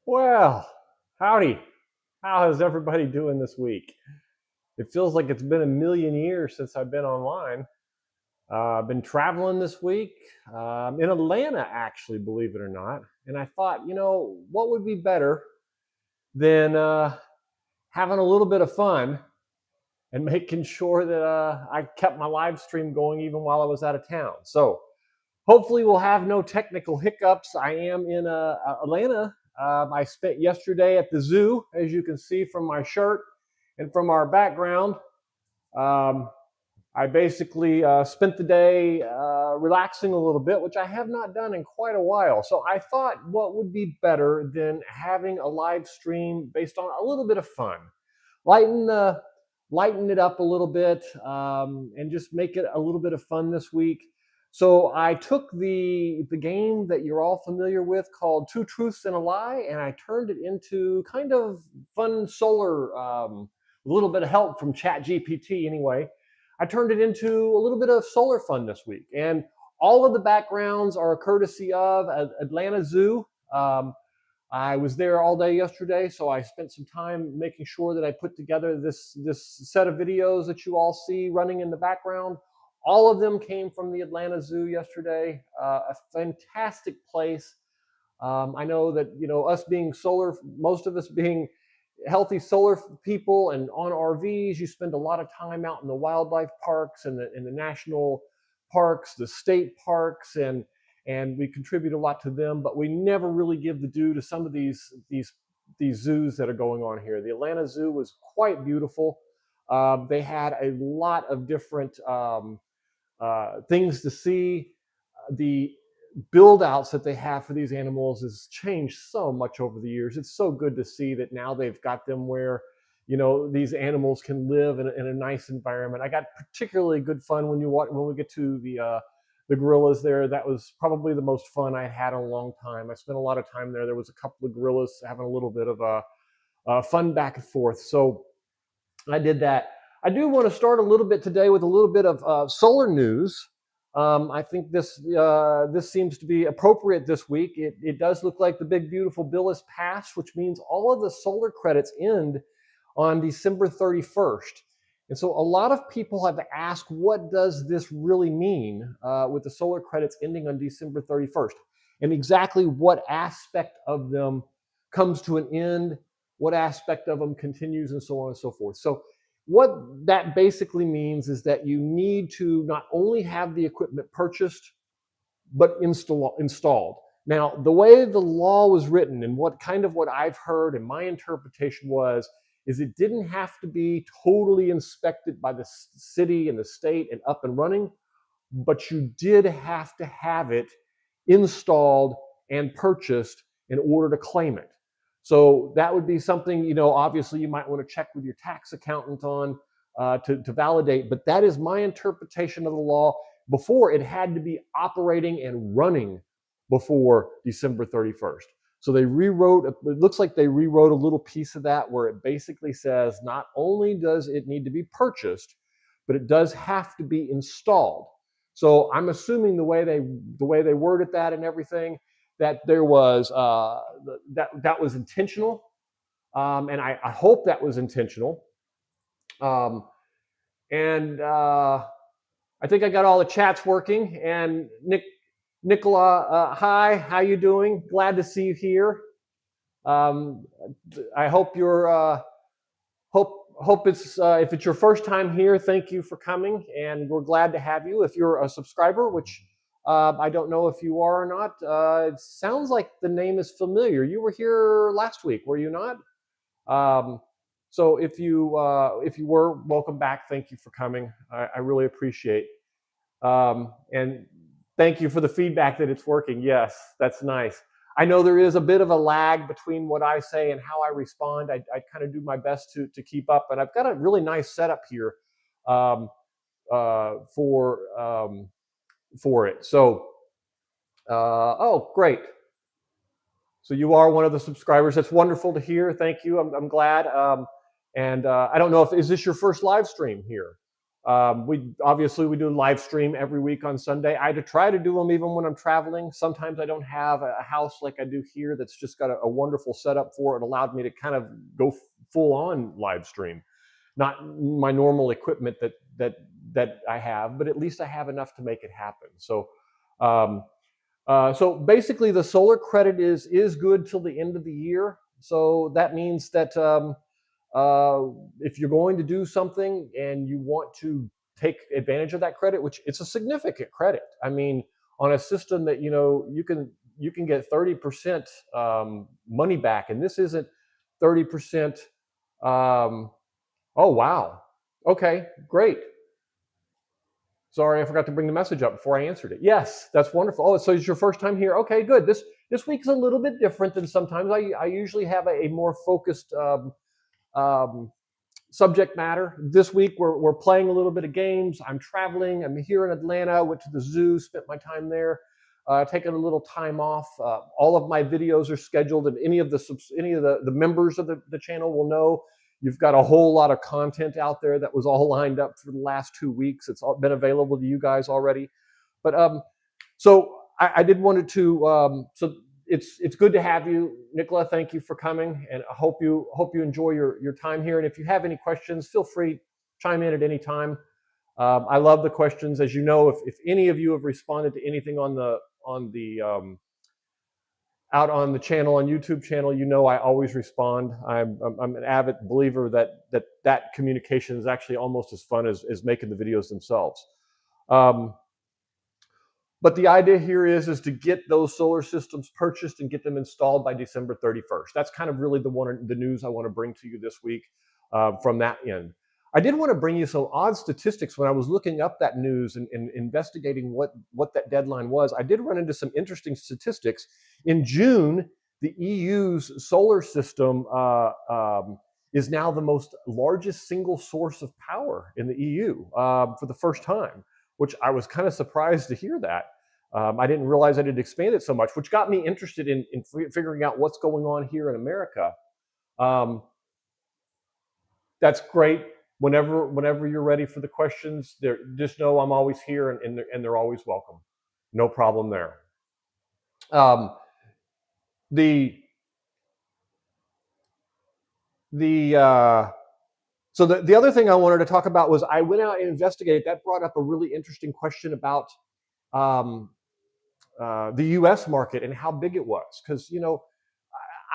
Well, howdy. How is everybody doing this week? It feels like it's been a million years since I've been online. I've been traveling this week. I'm in Atlanta, actually, believe it or not. And I thought, what would be better than having a little bit of fun and making sure that I kept my live stream going even while I was out of town. So hopefully we'll have no technical hiccups. I am in Atlanta. I spent yesterday at the zoo, as you can see from my shirt and from our background. Um, I basically spent the day relaxing a little bit, which I have not done in quite a while. So I thought what would be better than having a live stream based on a little bit of fun. Lighten the lighten it up a little bit and just make it a little bit of fun this week. So I took the game that you're all familiar with called Two Truths and a Lie, and I turned it into kind of fun solar, a little bit of help from ChatGPT anyway. I turned it into a little bit of solar fun this week, and all of the backgrounds are courtesy of Atlanta Zoo. I was there all day yesterday, so I spent some time making sure that I put together this set of videos that you all see running in the background. All of them came from the Atlanta Zoo yesterday. A fantastic place. I know that us being solar, most of us being healthy solar people and on RVs, you spend a lot of time out in the wildlife parks and the national parks, the state parks, and we contribute a lot to them, but we never really give the due to some of these zoos that are going on here. The Atlanta Zoo was quite beautiful. They had a lot of different things to see. The build outs that they have for these animals has changed so much over the years. It's so good to see that now they've got them where these animals can live in a nice environment. I got particularly good fun when we get to the gorillas there. That was probably the most fun I had in a long time. I spent a lot of time there. There was a couple of gorillas having a little bit of a fun back and forth. So I did that. I do want to start a little bit today with a little bit of solar news. I think this seems to be appropriate this week. It does look like the big beautiful bill has passed, which means all of the solar credits end on December 31st. And so a lot of people have asked, what does this really mean with the solar credits ending on December 31st? And exactly what aspect of them comes to an end, what aspect of them continues, and so on and so forth. So what that basically means is that you need to not only have the equipment purchased, but installed. Now, the way the law was written and what I've heard and my interpretation is it didn't have to be totally inspected by the city and the state and up and running, but you did have to have it installed and purchased in order to claim it. So that would be something, obviously you might want to check with your tax accountant on to validate, but that is my interpretation of the law. Before, it had to be operating and running before December 31st. So they rewrote, it looks like they rewrote a little piece of that where it basically says not only does it need to be purchased, but it does have to be installed. So I'm assuming the way they worded that and everything, that there was that was intentional, and I hope that was intentional. And I think I got all the chats working. And Nicola, hi, how you doing? Glad to see you here. I hope you're hope it's if it's your first time here, thank you for coming, and we're glad to have you. If you're a subscriber, which I don't know if you are or not, it sounds like the name is familiar. You were here last week, were you not? So if you were, welcome back. Thank you for coming. I really appreciate. And thank you for the feedback that it's working. Yes, that's nice. I know there is a bit of a lag between what I say and how I respond. I kind of do my best to keep up, and I've got a really nice setup here for it. So, oh, great. So you are one of the subscribers. That's wonderful to hear. Thank you. I'm glad. And I don't know is this your first live stream here? We obviously we do live stream every week on Sunday. I try to do them even when I'm traveling. Sometimes I don't have a house like I do here that's just got a wonderful setup for it. It allowed me to kind of go full on live stream, not my normal equipment that I have, but at least I have enough to make it happen. So basically, the solar credit is good till the end of the year. So that means that if you're going to do something and you want to take advantage of that credit, which it's a significant credit. I mean, on a system that you can get 30% money back, and this isn't 30%. Oh wow, okay, great. Sorry, I forgot to bring the message up before I answered it. Yes, that's wonderful. Oh, so it's your first time here? Okay, good. This week's a little bit different than sometimes. I usually have a more focused um, subject matter. This week we're playing a little bit of games. I'm traveling. I'm here in Atlanta. Went to the zoo, spent my time there, taking a little time off. All of my videos are scheduled, and any of the members of the channel will know you've got a whole lot of content out there that was all lined up for the last 2 weeks. It's all been available to you guys already. But so I did wanted to so it's good to have you, Nicola. Thank you for coming, and I hope you enjoy your time here. And if you have any questions, feel free chime in at any time. I love the questions. As you know, if any of you have responded to anything on the out on the channel, on YouTube channel, you know I always respond. I'm an avid believer that communication is actually almost as fun as making the videos themselves. But the idea here is to get those solar systems purchased and get them installed by December 31st. That's kind of really the news I want to bring to you this week from that end. I did want to bring you some odd statistics when I was looking up that news and investigating what that deadline was. I did run into some interesting statistics. In June, the EU's solar system is now the most largest single source of power in the EU for the first time, which I was kind of surprised to hear that. I didn't realize I did expand it so much, which got me interested in figuring out what's going on here in America. That's great. Whenever you're ready for the questions, just know I'm always here, and they're always welcome. No problem there. So the other thing I wanted to talk about was I went out and investigated. That brought up a really interesting question about the U.S. market and how big it was, because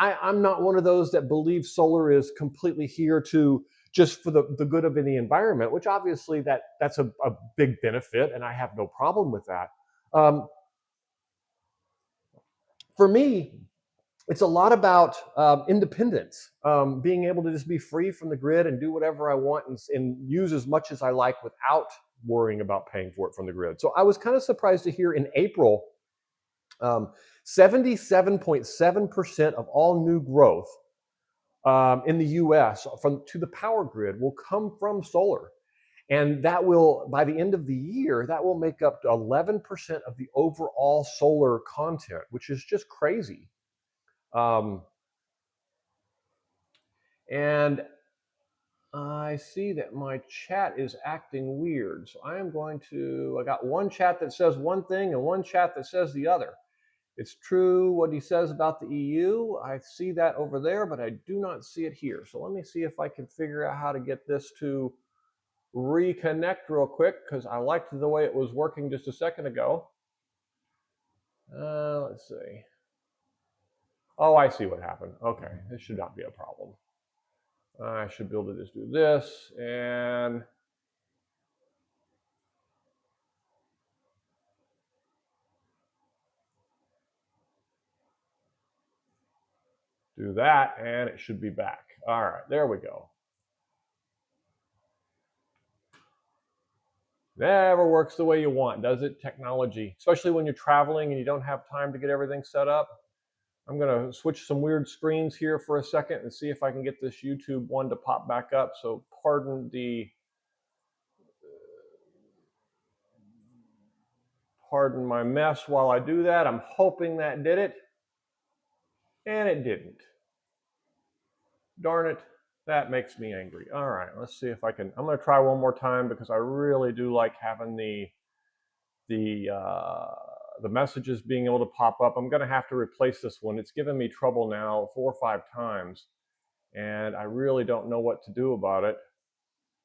I'm not one of those that believes solar is completely here to just for the good of the environment, which obviously that's a big benefit, and I have no problem with that. For me, it's a lot about independence, being able to just be free from the grid and do whatever I want and use as much as I like without worrying about paying for it from the grid. So I was kind of surprised to hear in April, 77.7% of all new growth in the US to the power grid will come from solar. And that will, by the end of the year, that will make up 11% of the overall solar content, which is just crazy. And I see that my chat is acting weird. So I got one chat that says one thing and one chat that says the other. It's true what he says about the EU. I see that over there, but I do not see it here. So let me see if I can figure out how to get this to reconnect real quick, because I liked the way it was working just a second ago. Let's see. Oh, I see what happened. Okay, this should not be a problem. I should be able to just do this and do that, and it should be back. All right, there we go. Never works the way you want, does it? Technology, especially when you're traveling and you don't have time to get everything set up. I'm going to switch some weird screens here for a second and see if I can get this YouTube one to pop back up. So pardon my mess while I do that. I'm hoping that did it, and it didn't. Darn it. That makes me angry. All right, let's see if I can. I'm going to try one more time because I really do like having the uh, the messages being able to pop up. I'm going to have to replace this one. It's given me trouble now 4 or 5 times, and I really don't know what to do about it.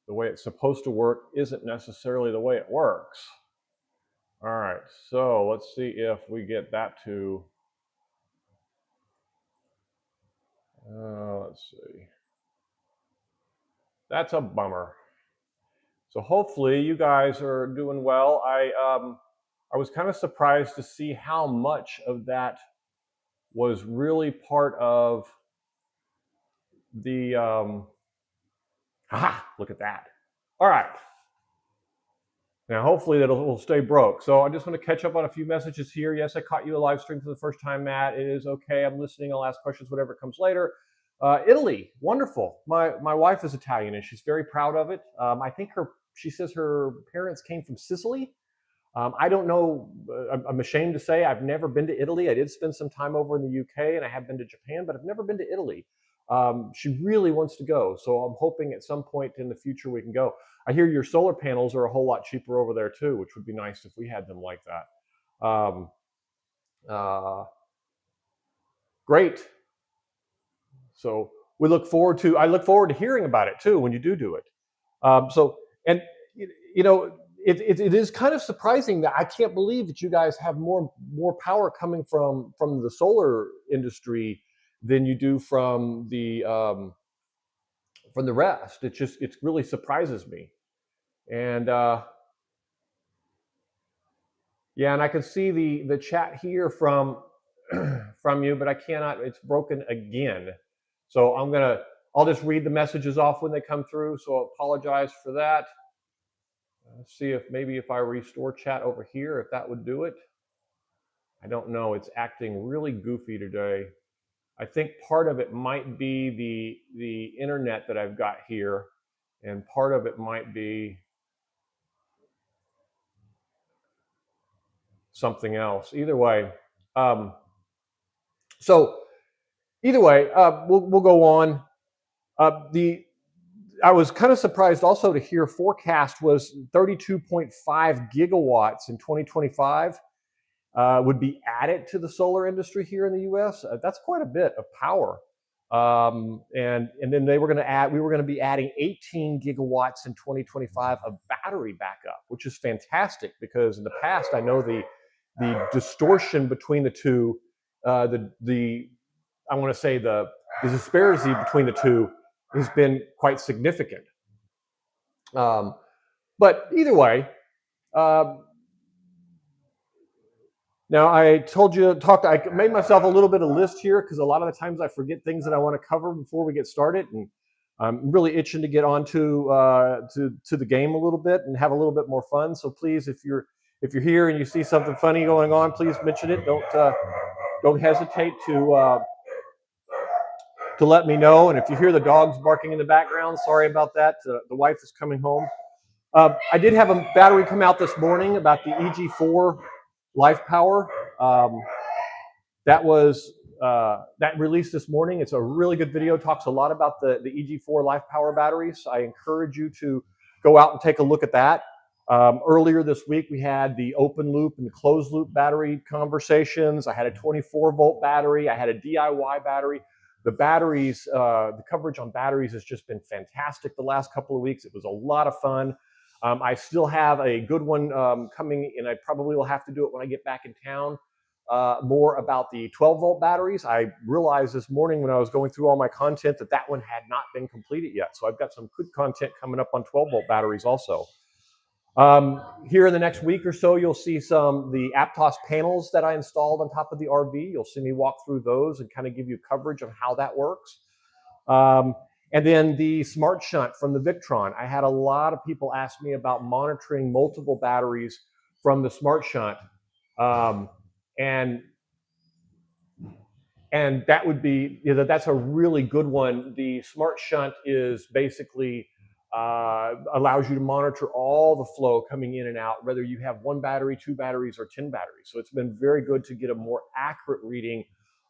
The way it's supposed to work isn't necessarily the way it works. All right, so let's see if we get that to. Let's see. That's a bummer. So hopefully you guys are doing well. I was kind of surprised to see how much of that was really part of the. Look at that. All right. Now, hopefully that will stay broke. So I just want to catch up on a few messages here. Yes, I caught you a live stream for the first time, Matt. It is okay. I'm listening. I'll ask questions, whatever comes later. Italy, wonderful. My wife is Italian and she's very proud of it. I think she says her parents came from Sicily. I don't know. I'm ashamed to say I've never been to Italy. I did spend some time over in the UK and I have been to Japan, but I've never been to Italy. She really wants to go, so I'm hoping at some point in the future we can go. I hear your solar panels are a whole lot cheaper over there too, which would be nice if we had them like that. Uh, Great. So we look forward to. I look forward to hearing about it too when you do it. So and you know it is kind of surprising that I can't believe that you guys have more power coming from the solar industry than you do from the rest. It really surprises me. And yeah, and I can see the chat here from from you, but I cannot. It's broken again. So I'll just read the messages off when they come through. So I apologize for that. Let's see if maybe if I restore chat over here, if that would do it. I don't know. It's acting really goofy today. I think part of it might be the internet that I've got here, and part of it might be something else. Either way, um, so either way, we'll go on. The I was kind of surprised also to hear forecast was 32.5 gigawatts in 2025 would be added to the solar industry here in the U.S. That's quite a bit of power. And then they were going to add. We were going to be adding 18 gigawatts in 2025 of battery backup, which is fantastic because in the past I know the distortion between the two, the I want to say the disparity between the two has been quite significant. But either way, uh, now I I made myself a little bit of list here because a lot of the times I forget things that I want to cover before we get started, and I'm really itching to get onto to the game a little bit and have a little bit more fun. So please, if you're here and you see something funny going on, please mention it. Don't hesitate to let me know. And if you hear the dogs barking in the background, sorry about that. The wife is coming home. I did have a battery come out this morning about the EG4 Life Power. That was that released this morning. It's a really good video. Talks a lot about the EG4 Life Power batteries. I encourage you to go out and take a look at that. Earlier this week, we had the open loop and the closed loop battery conversations. I had a 24-volt battery. I had a DIY battery. The batteries, the coverage on batteries has just been fantastic the last couple of weeks. It was a lot of fun. I still have a good one coming, and I probably will have to do it when I get back in town. More about the 12-volt batteries. I realized this morning when I was going through all my content that one had not been completed yet. So I've got some good content coming up on 12-volt batteries also. Here in the next week or so, you'll see the Aptos panels that I installed on top of the RV. You'll see me walk through those and kind of give you coverage of how that works. And then the Smart Shunt from the Victron. I had a lot of people ask me about monitoring multiple batteries from the Smart Shunt. And that would be, that's a really good one. The Smart Shunt is basically allows you to monitor all the flow coming in and out, whether you have one battery, two batteries, or 10 batteries. So it's been very good to get a more accurate reading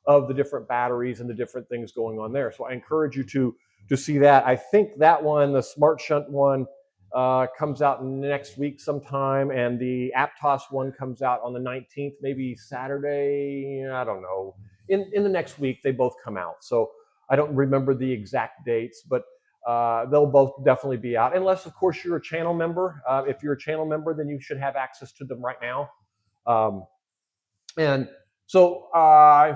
of the different batteries and the different things going on there. So I encourage you to to see that. I think that one, the Smart Shunt one, comes out next week sometime, and the Aptos one comes out on the 19th, maybe Saturday. I don't know. In the next week, they both come out. So I don't remember the exact dates, but they'll both definitely be out. Unless, of course, you're a channel member. If you're a channel member, then you should have access to them right now. And so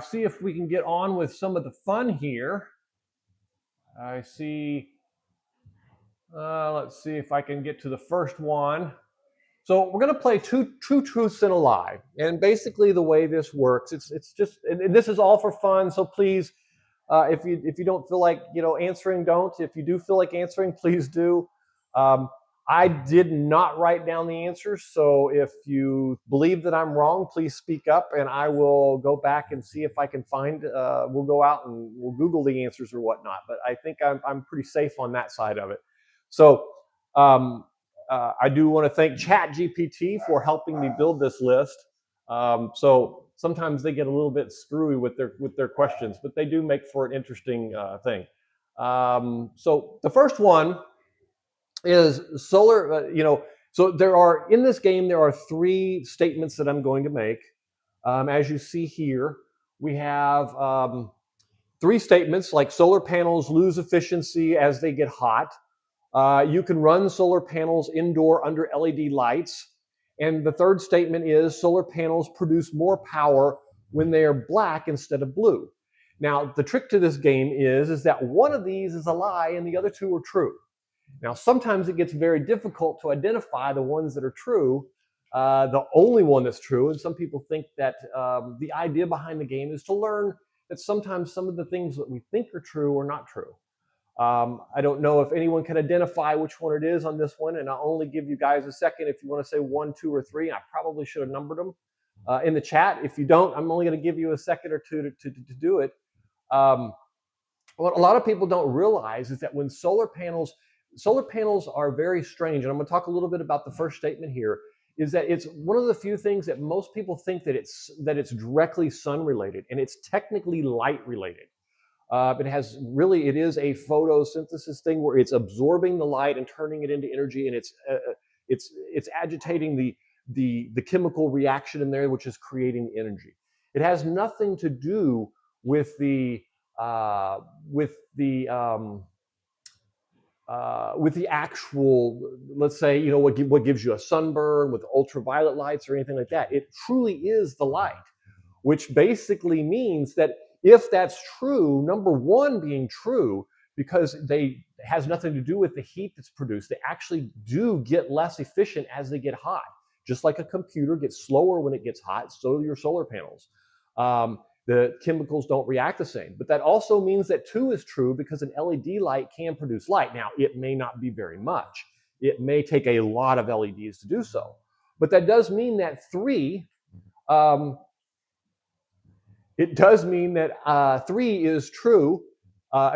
see if we can get on with some of the fun here. I see. Let's see if I can get to the first one. So we're going to play two truths and a lie. And basically the way this works, it's just, and this is all for fun. So please, if you don't feel like answering, don't. If you do feel like answering, please do. I did not write down the answers, so if you believe that I'm wrong, please speak up, and I will go back and see if I can find. We'll go out and we'll Google the answers or whatnot. But I think I'm pretty safe on that side of it. So I do want to thank ChatGPT for helping me build this list. So sometimes they get a little bit screwy with their questions, but they do make for an interesting thing. So the first one is solar. So in this game there are 3 statements that I'm going to make. As you see here, we have 3 statements like solar panels lose efficiency as they get hot. You can run solar panels indoor under LED lights. And the third statement is solar panels produce more power when they are black instead of blue. Now, the trick to this game is that one of these is a lie and the other 2 are true. Now, sometimes it gets very difficult to identify the ones that are true, the only one that's true. And some people think that the idea behind the game is to learn that sometimes some of the things that we think are true are not true. I don't know if anyone can identify which one it is on this one, and I'll only give you guys a second if you want to say 1, 2, or 3. I probably should have numbered them in the chat. If you don't, I'm only going to give you a second or 2 to do it. What a lot of people don't realize is that when solar panels are very strange, and I'm going to talk a little bit about the first statement here, is that it's one of the few things that most people think that it's directly sun related, and it's technically light related. It is a photosynthesis thing where it's absorbing the light and turning it into energy, and it's agitating the chemical reaction in there, which is creating the energy. It has nothing to do with the actual, let's say, what gives you a sunburn with ultraviolet lights or anything like that. It truly is the light, which basically means that if that's true, number one being true, because they has nothing to do with the heat that's produced, they actually do get less efficient as they get hot. Just like a computer gets slower when it gets hot, so do your solar panels. The chemicals don't react the same. But that also means that 2 is true because an LED light can produce light. Now, it may not be very much. It may take a lot of LEDs to do so. But that does mean that 3, it does mean that 3 is true,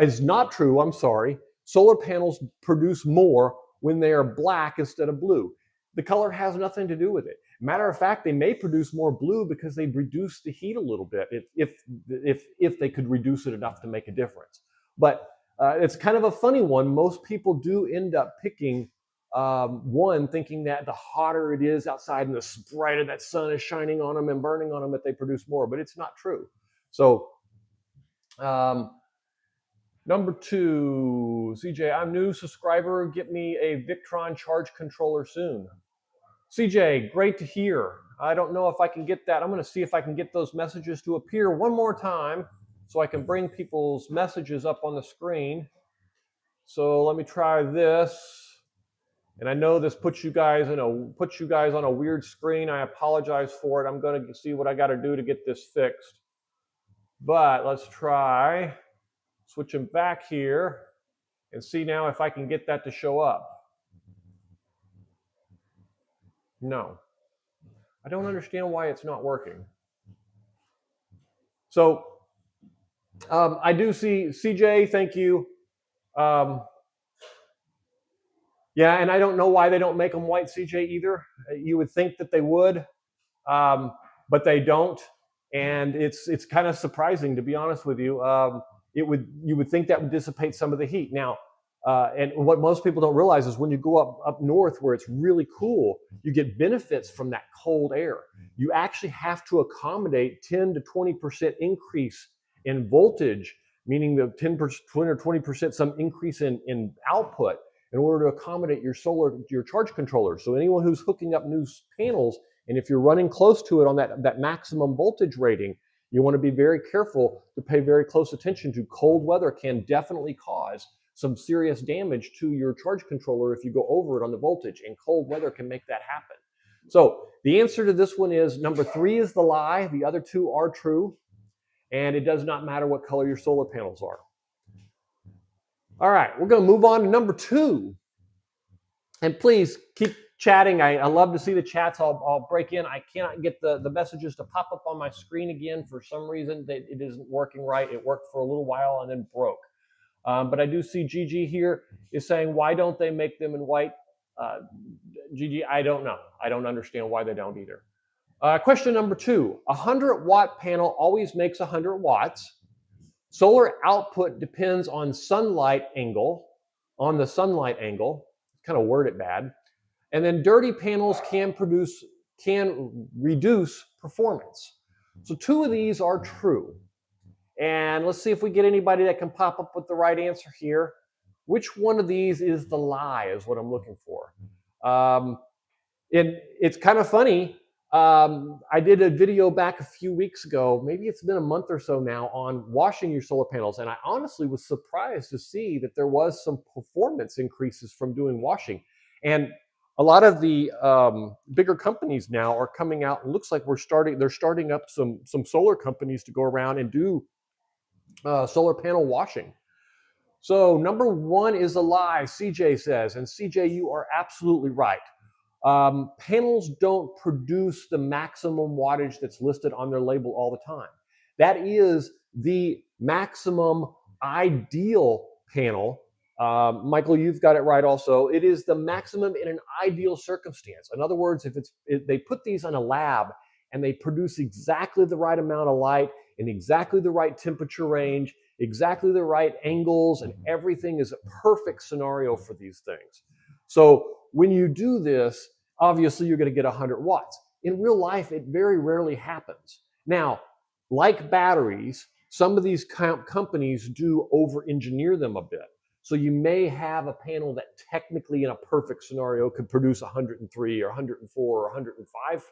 is not true, I'm sorry. Solar panels produce more when they are black instead of blue. The color has nothing to do with it. Matter of fact, they may produce more blue because they reduce the heat a little bit if they could reduce it enough to make a difference. But it's kind of a funny one. Most people do end up picking one, thinking that the hotter it is outside and the brighter that sun is shining on them and burning on them, that they produce more. But it's not true. So number 2, CJ, I'm new subscriber. Get me a Victron charge controller soon. CJ, great to hear. I don't know if I can get that. I'm going to see if I can get those messages to appear one more time so I can bring people's messages up on the screen. So let me try this. And I know this puts you guys on a weird screen. I apologize for it. I'm going to see what I got to do to get this fixed. But let's try switching back here and see now if I can get that to show up. No. I don't understand why it's not working. So I do see CJ, thank you. Yeah, and I don't know why they don't make them white, CJ, either. You would think that they would, but they don't. And it's kind of surprising, to be honest with you. you would think that would dissipate some of the heat. Now, and what most people don't realize is when you go up north where it's really cool, you get benefits from that cold air. You actually have to accommodate 10 to 20% increase in voltage, meaning the 10% or 20% some increase in output in order to accommodate your charge controller. So anyone who's hooking up new panels, and if you're running close to it on that maximum voltage rating, you want to be very careful to pay very close attention to. Cold weather can definitely cause some serious damage to your charge controller if you go over it on the voltage, and cold weather can make that happen. So the answer to this one is number 3 is the lie. The other 2 are true, and it does not matter what color your solar panels are. All right, we're going to move on to number 2. And please keep chatting. I love to see the chats. I'll break in. I cannot get the messages to pop up on my screen again for some reason. It isn't working right. It worked for a little while and then broke. But I do see Gigi here is saying, why don't they make them in white? Gigi, I don't know. I don't understand why they don't either. Question number 2. A 100-watt panel always makes 100 watts. Solar output depends on sunlight angle, on the sunlight angle. Kind of word it bad. And then dirty panels can reduce performance. So 2 of these are true. And let's see if we get anybody that can pop up with the right answer here. Which one of these is the lie is what I'm looking for. And it's kind of funny. I did a video back a few weeks ago, maybe it's been a month or so now, on washing your solar panels. And I honestly was surprised to see that there was some performance increases from doing washing. And a lot of the bigger companies now are coming out. It looks like they're starting up some solar companies to go around and do solar panel washing. So number 1 is a lie, CJ says. And CJ, you are absolutely right. Panels don't produce the maximum wattage that's listed on their label all the time. That is the maximum ideal panel. Michael, you've got it right also. It is the maximum in an ideal circumstance. In other words, if they put these in a lab and they produce exactly the right amount of light in exactly the right temperature range, exactly the right angles, and everything is a perfect scenario for these things. So when you do this, obviously you're going to get 100 watts. In real life, it very rarely happens. Now, like batteries, some of these companies do over-engineer them a bit. So you may have a panel that technically in a perfect scenario could produce 103 or 104 or 105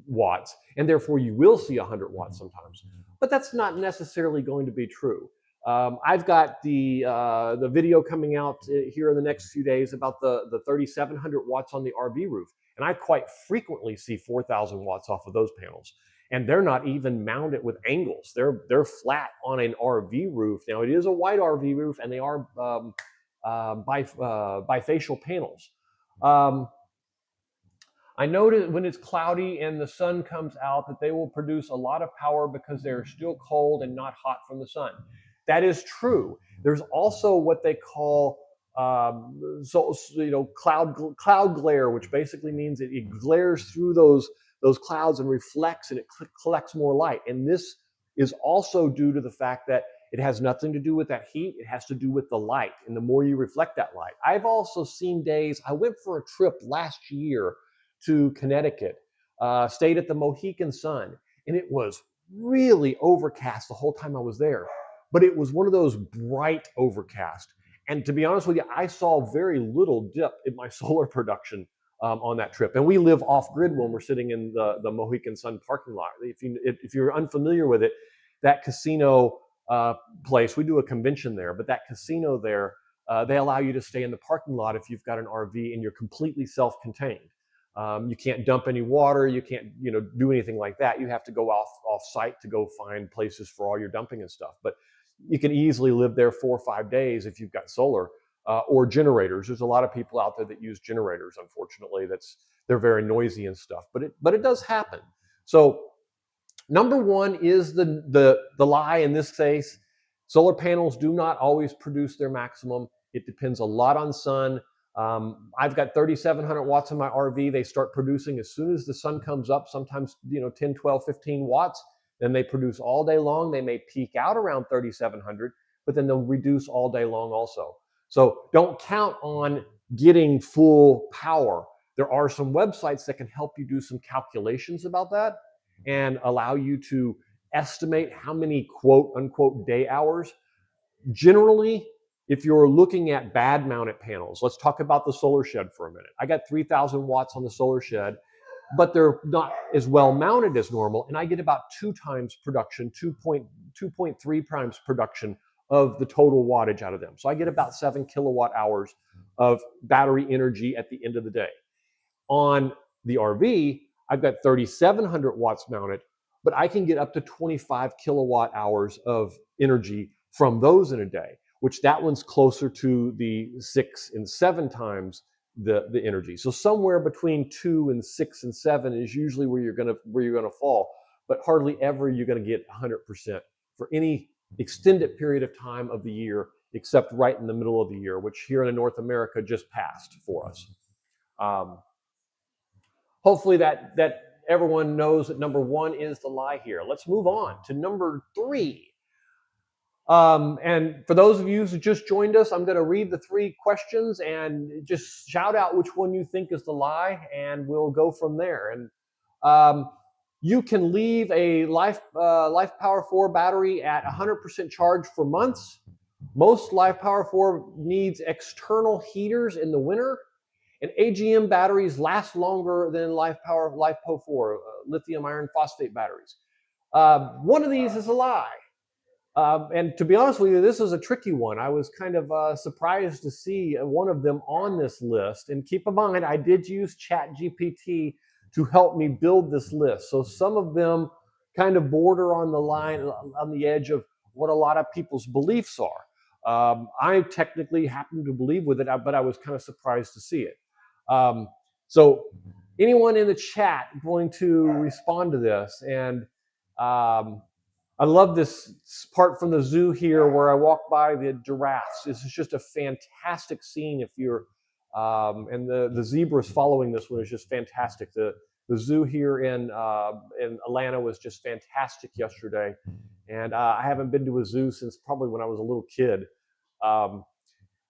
watts, and therefore you will see 100 watts sometimes. But that's not necessarily going to be true. I've got the video coming out here in the next few days about the 3,700 watts on the RV roof. And I quite frequently see 4,000 watts off of those panels. And they're not even mounted with angles. They're flat on an RV roof. Now, it is a white RV roof, and they are bifacial panels. I noticed when it's cloudy and the sun comes out that they will produce a lot of power because they're still cold and not hot from the sun. That is true. There's also what they call cloud glare, which basically means it glares through those clouds and reflects, and it collects more light. And this is also due to the fact that it has nothing to do with that heat. It has to do with the light, and the more you reflect that light. I've also seen days. I went for a trip last year to Connecticut, stayed at the Mohegan Sun, and it was really overcast the whole time I was there. But it was one of those bright overcast. And to be honest with you, I saw very little dip in my solar production on that trip. And we live off grid when we're sitting in the Mohegan Sun parking lot. If you're unfamiliar with it, that casino place, we do a convention there, but that casino there, they allow you to stay in the parking lot if you've got an RV and you're completely self-contained. You can't dump any water. You can't, do anything like that. You have to go off site to go find places for all your dumping and stuff. But you can easily live there 4 or 5 days if you've got solar or generators. There's a lot of people out there that use generators. Unfortunately, they're very noisy and stuff. But it does happen. So number 1 is the lie in this case. Solar panels do not always produce their maximum. It depends a lot on sun. I've got 3,700 watts in my RV. They start producing as soon as the sun comes up, sometimes 10, 12, 15 watts. Then they produce all day long. They may peak out around 3,700, but then they'll reduce all day long also. So don't count on getting full power. There are some websites that can help you do some calculations about that and allow you to estimate how many quote unquote day hours. Generally, if you're looking at bad mounted panels, let's talk about the solar shed for a minute. I got 3,000 watts on the solar shed, but they're not as well mounted as normal, and I get about 2 times production, 2.3 times production of the total wattage out of them. So I get about 7 kilowatt hours of battery energy at the end of the day. On the RV, I've got 3,700 watts mounted, but I can get up to 25 kilowatt hours of energy from those in a day, which that one's closer to the 6 and 7 times the energy. So somewhere between 2 and 6 and 7 is usually where you're gonna fall, but hardly ever you're gonna get 100% for any extended period of time of the year, except right in the middle of the year, which here in North America just passed for us. Hopefully that everyone knows that number 1 is the lie here. Let's move on to number 3. And for those of you who just joined us, I'm going to read the 3 questions and just shout out which one you think is the lie, and we'll go from there. And you can leave a Life Power 4 battery at 100% charge for months. Most Life Power 4 needs external heaters in the winter. And AGM batteries last longer than LiFePO 4, lithium iron phosphate batteries. One of these is a lie. And to be honest with you, this is a tricky one. I was kind of surprised to see one of them on this list. And keep in mind, I did use ChatGPT to help me build this list. So some of them kind of border on the line, on the edge of what a lot of people's beliefs are. I technically happen to believe with it, but I was kind of surprised to see it. So anyone in the chat going to respond to this? And I love this part from the zoo here where I walk by the giraffes. This is just a fantastic scene if you're, and the zebras following this one is just fantastic. The zoo here in Atlanta was just fantastic yesterday. And I haven't been to a zoo since probably when I was a little kid.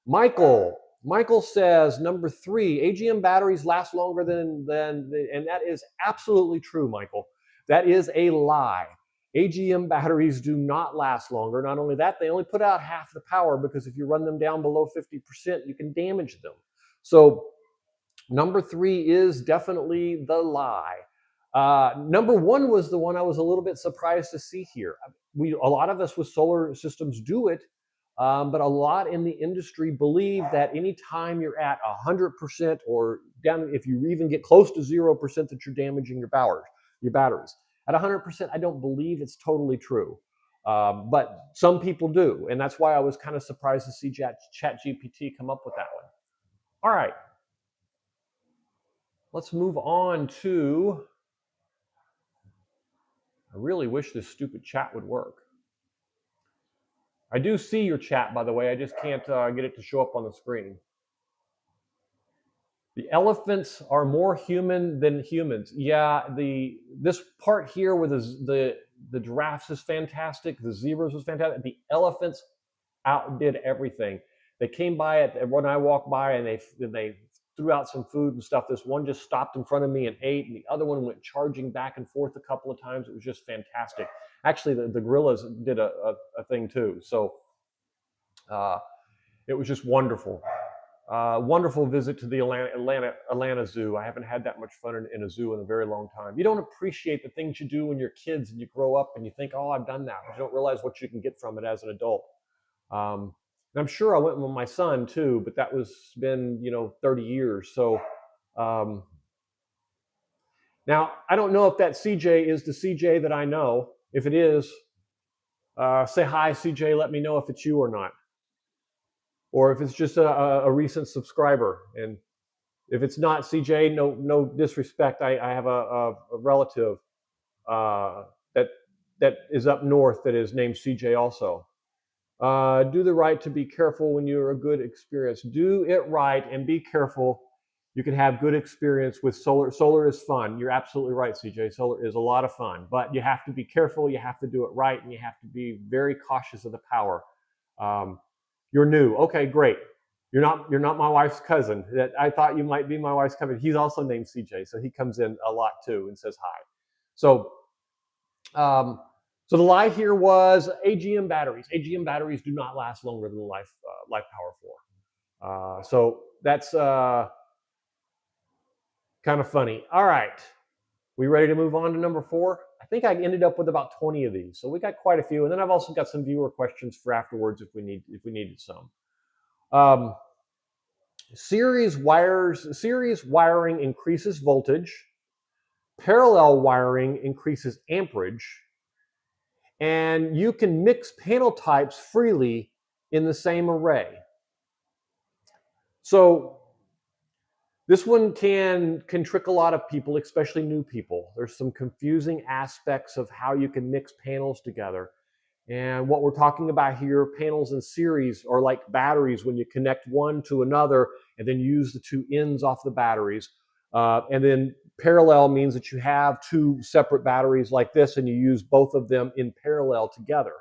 Michael says, number 3, AGM batteries last longer than, and that is absolutely true, Michael. That is a lie. AGM batteries do not last longer. Not only that, they only put out half the power because if you run them down below 50%, you can damage them. So number 3 is definitely the lie. Number 1 was the one I was a little bit surprised to see here. A lot of us with solar systems do it, but a lot in the industry believe that anytime you're at 100% or down, if you even get close to 0%, that you're damaging your batteries. At 100%, I don't believe it's totally true, but some people do, and that's why I was kind of surprised to see ChatGPT come up with that one. All right, let's move on to. I really wish this stupid chat would work. I do see your chat, by the way. I just can't get it to show up on the screen. The elephants are more human than humans. Yeah, this part here where the giraffes is fantastic, the zebras was fantastic. The elephants outdid everything. They came by it when I walked by, and they threw out some food and stuff. This one just stopped in front of me and ate, and the other one went charging back and forth a couple of times. It was just fantastic. Actually, the gorillas did a thing too. So it was just wonderful. Wonderful visit to the Atlanta Zoo. I haven't had that much fun in a zoo in a very long time. You don't appreciate the things you do when you're kids and you grow up and you think, oh, I've done that. But you don't realize what you can get from it as an adult. And I'm sure I went with my son too, but that was been 30 years. So now I don't know if that CJ is the CJ that I know. If it is, say hi, CJ. Let me know if it's you or not, or if it's just a recent subscriber. And if it's not CJ, no disrespect. I have a relative that is up north that is named CJ also. Do the right to be careful when you're a good experience. Do it right and be careful. You can have good experience with solar. Solar is fun. You're absolutely right, CJ. Solar is a lot of fun, but you have to be careful. You have to do it right, and you have to be very cautious of the power. You're new. Okay, great. You're not my wife's cousin. That I thought you might be my wife's cousin. He's also named CJ, so he comes in a lot too and says hi. So um, so the lie here was AGM batteries. AGM batteries do not last longer than the life power floor. So that's kind of funny. All right, we ready to move on to number 4? I think I ended up with about 20 of these, so we got quite a few. And then I've also got some viewer questions for afterwards if we needed some. Series wiring increases voltage. Parallel wiring increases amperage. And you can mix panel types freely in the same array. So this one can trick a lot of people, especially new people. There's some confusing aspects of how you can mix panels together. And what we're talking about here, panels in series are like batteries when you connect one to another and then use the two ends off the batteries. And then parallel means that you have two separate batteries like this and you use both of them in parallel together.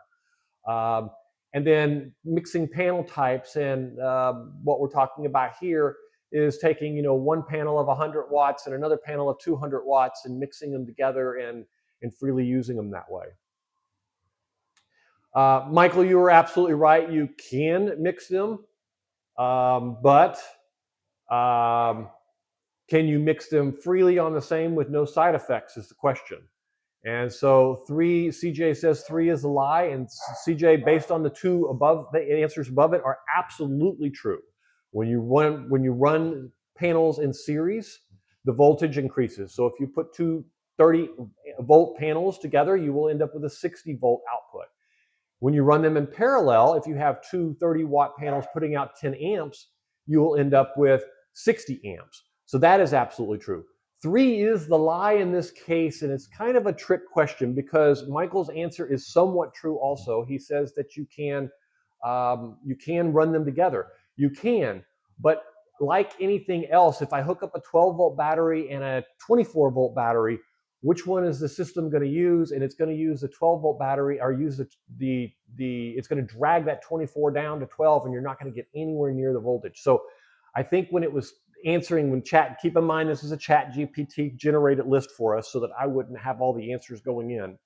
And then mixing panel types, and what we're talking about here is taking, one panel of 100 watts and another panel of 200 watts and mixing them together and freely using them that way. Michael, you were absolutely right. You can mix them, but can you mix them freely on the same with no side effects is the question. And so CJ says 3 is a lie, and CJ, based on the two above, the answers above it are absolutely true. When you run panels in series, the voltage increases. So if you put two 30-volt panels together, you will end up with a 60-volt output. When you run them in parallel, if you have two 30-watt panels putting out 10 amps, you will end up with 60 amps. So that is absolutely true. 3 is the lie in this case, and it's kind of a trick question because Michael's answer is somewhat true also. He says that you can run them together. You can, but like anything else, if I hook up a 12-volt battery and a 24-volt battery, which one is the system going to use? And it's going to use the 12-volt battery, or use it's going to drag that 24 down to 12, and you're not going to get anywhere near the voltage. So I think when it was answering, keep in mind this is a Chat GPT generated list for us so that I wouldn't have all the answers going in.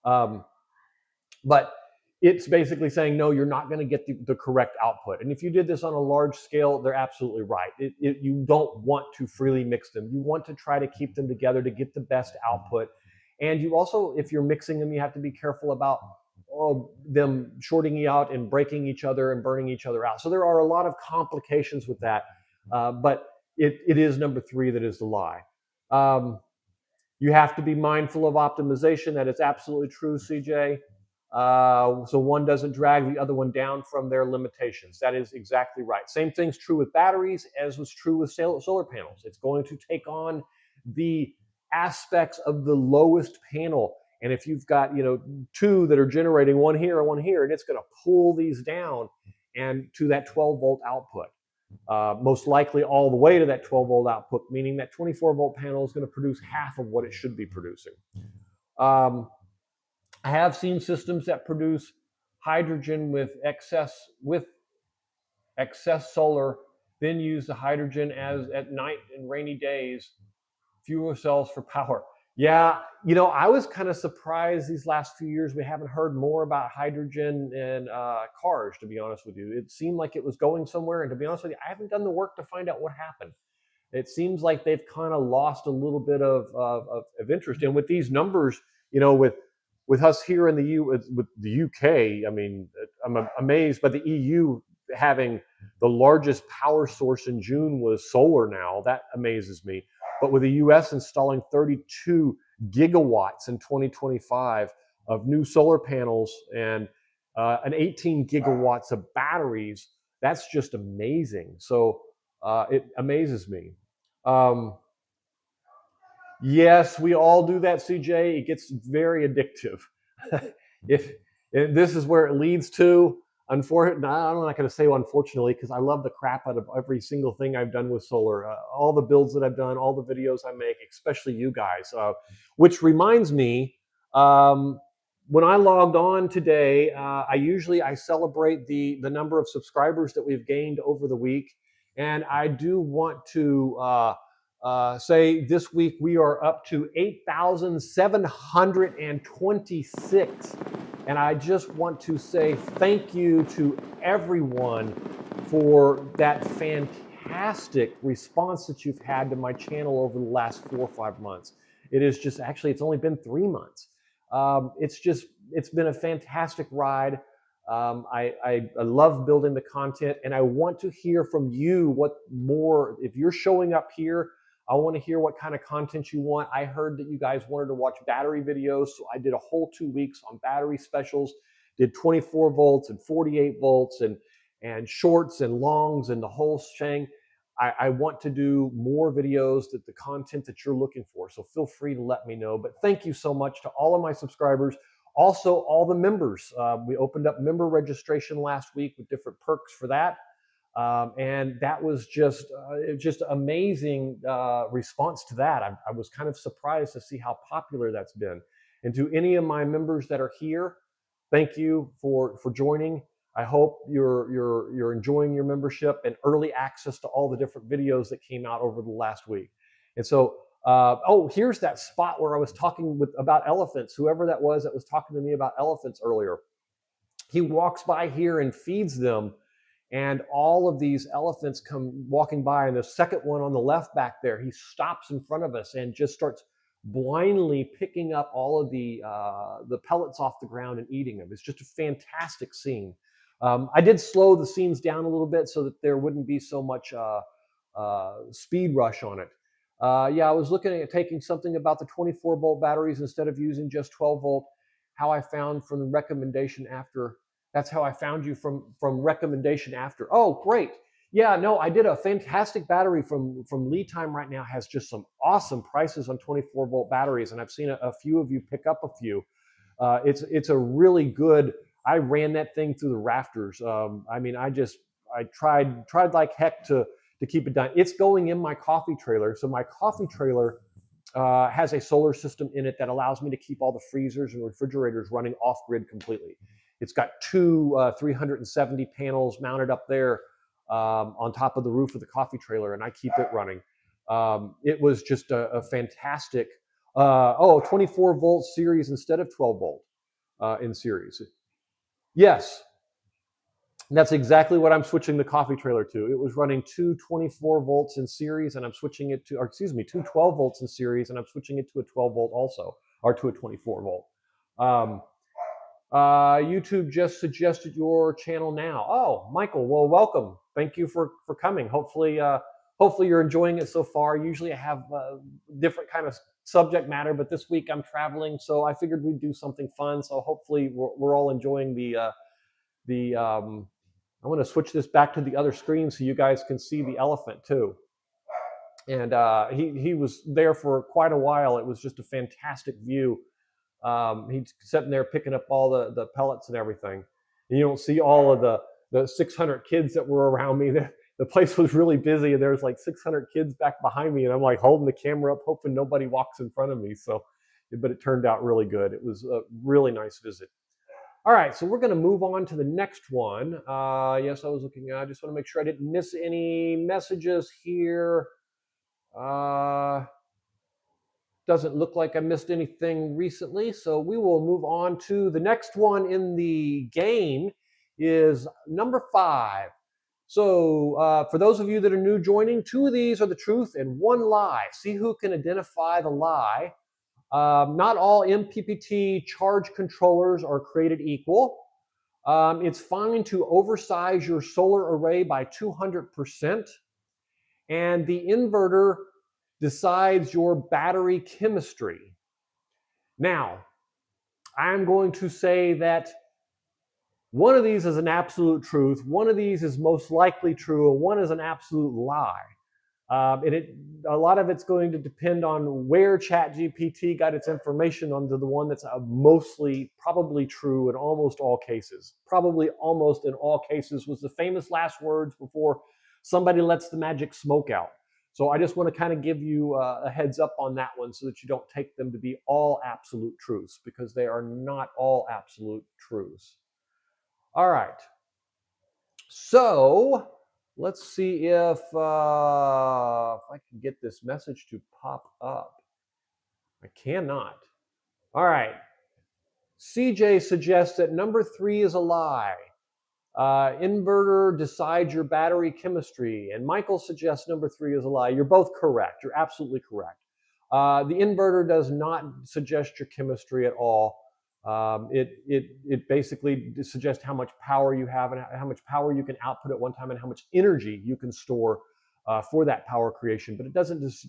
But it's basically saying, no, you're not going to get the correct output. And if you did this on a large scale, they're absolutely right. You don't want to freely mix them. You want to try to keep them together to get the best output. And you also, if you're mixing them, you have to be careful about them shorting you out and breaking each other and burning each other out. So there are a lot of complications with that. But it is number 3 that is the lie. You have to be mindful of optimization. That is absolutely true, CJ. So one doesn't drag the other one down from their limitations. That is exactly right. Same thing's true with batteries as was true with solar panels. It's going to take on the aspects of the lowest panel. And if you've got, two that are generating one here and one here, and it's going to pull these down and to that 12-volt output. Most likely all the way to that 12-volt output, meaning that 24-volt panel is going to produce half of what it should be producing. I have seen systems that produce hydrogen with excess solar, then use the hydrogen as at night and rainy days, fuel cells for power. Yeah, I was kind of surprised these last few years we haven't heard more about hydrogen in cars, to be honest with you. It seemed like it was going somewhere, and to be honest with you, I haven't done the work to find out what happened. It seems like they've kind of lost a little bit of interest. And with these numbers, with us here in with the UK, I mean, I'm amazed by the EU having the largest power source in June was solar now. That amazes me. But with the US installing 32 gigawatts in 2025 of new solar panels and an 18 gigawatts of batteries, that's just amazing. So it amazes me. Yes, we all do that, CJ. It gets very addictive. If this is where it leads to, unfortunately, I'm not going to say unfortunately, because I love the crap out of every single thing I've done with solar, all the builds that I've done, all the videos I make, especially you guys. Which reminds me, when I logged on today, I celebrate the number of subscribers that we've gained over the week, and I do want to say this week we are up to 8,726, and I just want to say thank you to everyone for that fantastic response that you've had to my channel over the last 4 or 5 months. It is just actually it's only been 3 months. It's been a fantastic ride. I love building the content, and I want to hear from you what more, if you're showing up here, I want to hear what kind of content you want. I heard that you guys wanted to watch battery videos, so I did a whole 2 weeks on battery specials, did 24 volts and 48 volts and shorts and longs and the whole shang. I want to do more videos, that the content that you're looking for. So feel free to let me know. But thank you so much to all of my subscribers. Also, all the members. We opened up member registration last week with different perks for that. And that was just amazing response to that. I was kind of surprised to see how popular that's been. And to any of my members that are here, thank you for joining. I hope you're enjoying your membership and early access to all the different videos that came out over the last week. And so, oh, here's that spot where I was talking about elephants. Whoever that was talking to me about elephants earlier, he walks by here and feeds them, and all of these elephants come walking by. And the second one on the left back there, he stops in front of us and just starts blindly picking up all of the pellets off the ground and eating them. It's just a fantastic scene. I did slow the scenes down a little bit so that there wouldn't be so much speed rush on it. Yeah, I was looking at taking something about the 24 volt batteries instead of using just 12 volt. How I found from the recommendation after. That's how I found you from recommendation after. Oh, great. Yeah, no, I did a fantastic battery from Lead Time right now, has just some awesome prices on 24 volt batteries, and I've seen a few of you pick up a few. It's a really good. I ran that thing through the rafters. I mean, I tried like heck to keep it done. It's going in my coffee trailer. So my coffee trailer has a solar system in it that allows me to keep all the freezers and refrigerators running off grid completely. It's got two 370 panels mounted up there on top of the roof of the coffee trailer, and I keep it running. It was just a fantastic 24 volt series instead of 12 volt in series. Yes, that's exactly what I'm switching the coffee trailer to. It was running two 24 volts in series, and I'm switching it to, or excuse me, two 12 volts in series, and I'm switching it to a 12 volt also, or to a 24 volt. YouTube just suggested your channel now. Oh, Michael, well, welcome. Thank you for coming. Hopefully you're enjoying it so far. Usually I have different kind of subject matter, but this week I'm traveling, so I figured we'd do something fun. So hopefully we're all enjoying I'm going to switch this back to the other screen so you guys can see the elephant too. And he was there for quite a while. It was just a fantastic view. He's sitting there picking up all the pellets and everything. And you don't see all of the 600 kids that were around me. The place was really busy, and there's like 600 kids back behind me, and I'm like holding the camera up, hoping nobody walks in front of me. So, but it turned out really good. It was a really nice visit. All right, so we're going to move on to the next one. Yes, I was looking. I just want to make sure I didn't miss any messages here. Doesn't look like I missed anything recently, so we will move on to the next one in the game. Is number 5. So for those of you that are new joining, 2 of these are the truth and 1 lie. See who can identify the lie. Not all MPPT charge controllers are created equal. It's fine to oversize your solar array by 200%. And the inverter decides your battery chemistry. Now, I'm going to say that one of these is an absolute truth, one of these is most likely true, and one is an absolute lie. A lot of it's going to depend on where ChatGPT got its information onto the one that's mostly probably true in almost all cases. Probably almost in all cases was the famous last words before somebody lets the magic smoke out. So I just want to kind of give you a heads up on that one so that you don't take them to be all absolute truths, because they are not all absolute truths. All right. So let's see if I can get this message to pop up. I cannot. All right. CJ suggests that number 3 is a lie. Inverter decides your battery chemistry. And Michael suggests number 3 is a lie. You're both correct. You're absolutely correct. The inverter does not suggest your chemistry at all. It basically suggests how much power you have and how much power you can output at one time and how much energy you can store for that power creation. But it doesn't just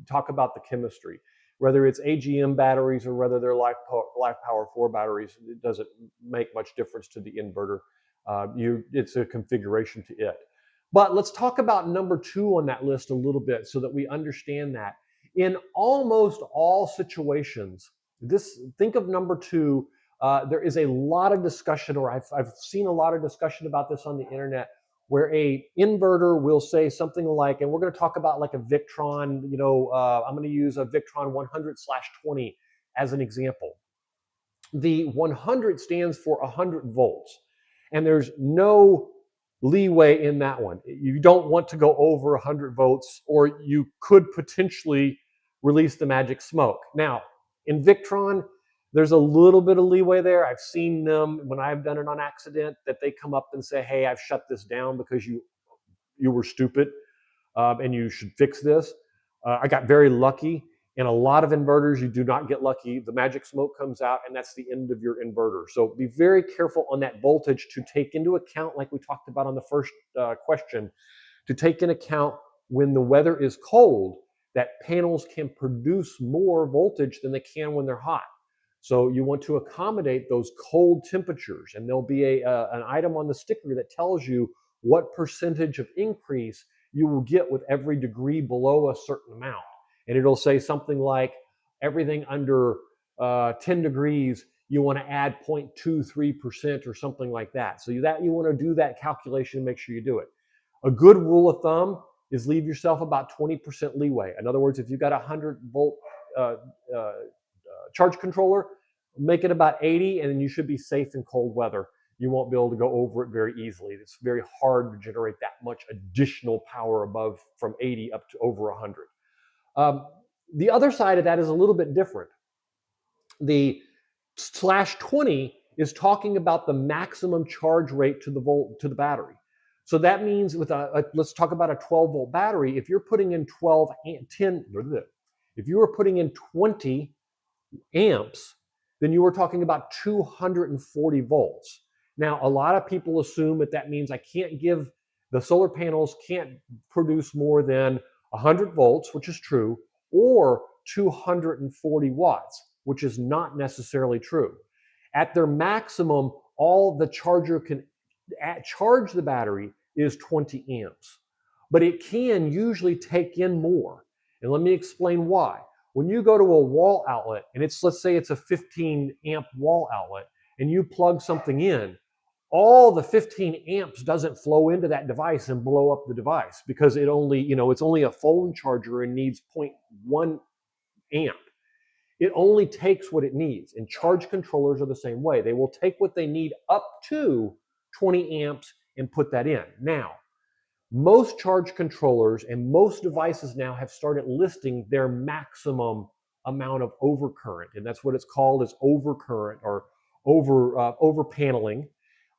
talk about the chemistry. Whether it's AGM batteries or whether they're LiFePower 4 batteries, it doesn't make much difference to the inverter. It's a configuration to it. But let's talk about number 2 on that list a little bit so that we understand that. In almost all situations, think of number 2. There is a lot of discussion, or I've seen a lot of discussion about this on the internet, where a inverter will say something like, and we're going to talk about like a Victron, I'm going to use a Victron 100/20 as an example. The 100 stands for 100 volts, and there's no leeway in that one. You don't want to go over 100 volts, or you could potentially release the magic smoke. Now, in Victron, there's a little bit of leeway there. I've seen them when I've done it on accident that they come up and say, hey, I've shut this down because you were stupid and you should fix this. I got very lucky. In a lot of inverters, you do not get lucky. The magic smoke comes out and that's the end of your inverter. So be very careful on that voltage to take into account, like we talked about on the first question, to take into account when the weather is cold, that panels can produce more voltage than they can when they're hot. So you want to accommodate those cold temperatures, and there'll be an item on the sticker that tells you what percentage of increase you will get with every degree below a certain amount. And it'll say something like everything under 10 degrees, you want to add 0.23% or something like that. So you want to do that calculation and make sure you do it. A good rule of thumb is leave yourself about 20% leeway. In other words, if you've got a 100-volt charge controller, make it about 80, and then you should be safe in cold weather. You won't be able to go over it very easily. It's very hard to generate that much additional power above from 80 up to over 100. The other side of that is a little bit different. The /20 is talking about the maximum charge rate to the battery. So that means with let's talk about a 12-volt battery. If you're putting in if you were putting in 20 amps, then you were talking about 240 volts. Now, a lot of people assume that means the solar panels can't produce more than 100 volts, which is true, or 240 watts, which is not necessarily true. At their maximum, all the charger can charge the battery is 20 amps, but it can usually take in more. And let me explain why. When you go to a wall outlet, and let's say it's a 15 amp wall outlet, and you plug something in, all the 15 amps doesn't flow into that device and blow up the device, because it's only a phone charger and needs 0.1 amp. It only takes what it needs, and charge controllers are the same way. They will take what they need up to 20 amps and put that in. Now, most charge controllers and most devices now have started listing their maximum amount of overcurrent, and that's what it's called, is overcurrent or over paneling.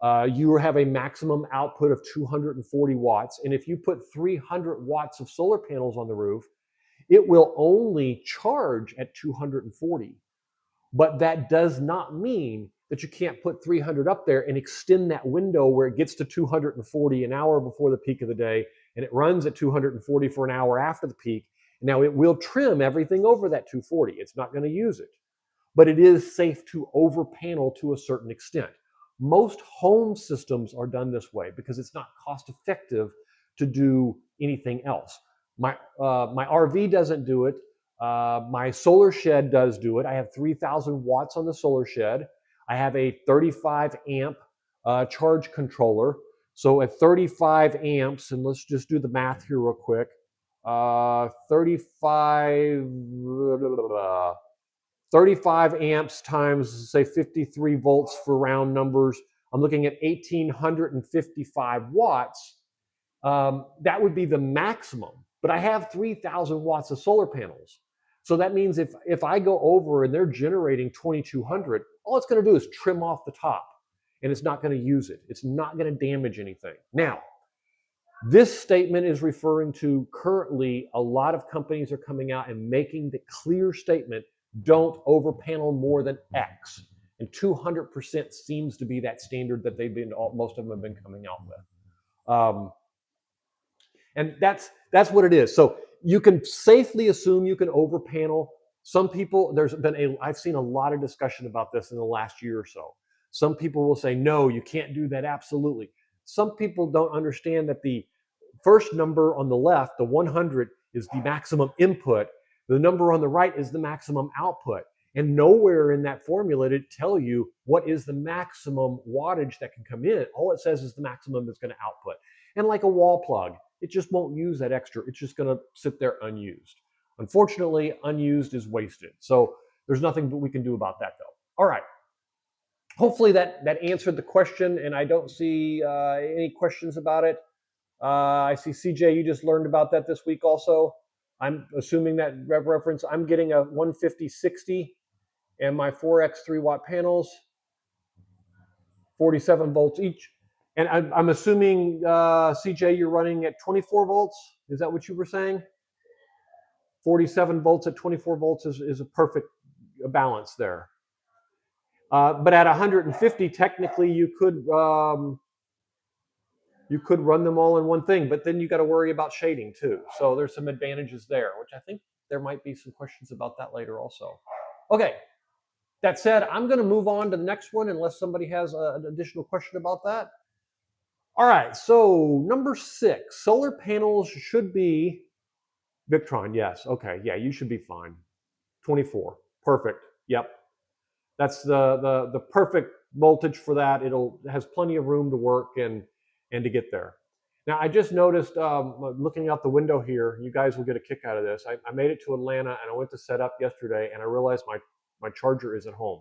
You have a maximum output of 240 watts, and if you put 300 watts of solar panels on the roof, it will only charge at 240. But that does not mean that you can't put 300 up there and extend that window where it gets to 240 an hour before the peak of the day, and it runs at 240 for an hour after the peak. Now, it will trim everything over that 240. It's not going to use it, but it is safe to over panel to a certain extent. Most home systems are done this way because it's not cost effective to do anything else. My RV doesn't do it. My solar shed does do it. I have 3,000 watts on the solar shed. I have a 35 amp charge controller. So at 35 amps, and let's just do the math here real quick. 35 amps times, say, 53 volts for round numbers. I'm looking at 1,855 watts. That would be the maximum. But I have 3,000 watts of solar panels. So that means if I go over and they're generating 2,200, all it's going to do is trim off the top, and it's not going to use it. It's not going to damage anything. Now, this statement is referring to currently a lot of companies are coming out and making the clear statement, don't over panel more than X. And 200% seems to be that standard that most of them have been coming out with. And that's what it is. So you can safely assume you can over panel. Some people, I've seen a lot of discussion about this in the last year or so. Some people will say, no, you can't do that, absolutely. Some people don't understand that the first number on the left, the 100, is the maximum input. The number on the right is the maximum output. And nowhere in that formula did it tell you what is the maximum wattage that can come in. All it says is the maximum that's going to output. And like a wall plug, it just won't use that extra. It's just going to sit there unused. Unfortunately, unused is wasted. So there's nothing that we can do about that, though. All right. Hopefully that answered the question, and I don't see any questions about it. I see CJ, you just learned about that this week also. I'm assuming that reference, I'm getting a 150/60 and my 4x 3-watt panels, 47 volts each. And I'm assuming, CJ, you're running at 24 volts. Is that what you were saying? 47 volts at 24 volts is a perfect balance there. But at 150, technically, you could run them all in one thing, but then you got to worry about shading too. So there's some advantages there, which I think there might be some questions about that later also. Okay, that said, I'm going to move on to the next one unless somebody has an additional question about that. All right, so number 6, solar panels should be, Victron, yes, okay, yeah, you should be fine. 24, perfect, yep. That's the perfect voltage for that. It has plenty of room to work and to get there. Now, I just noticed, looking out the window here, you guys will get a kick out of this. I made it to Atlanta, and I went to set up yesterday, and I realized my charger is at home.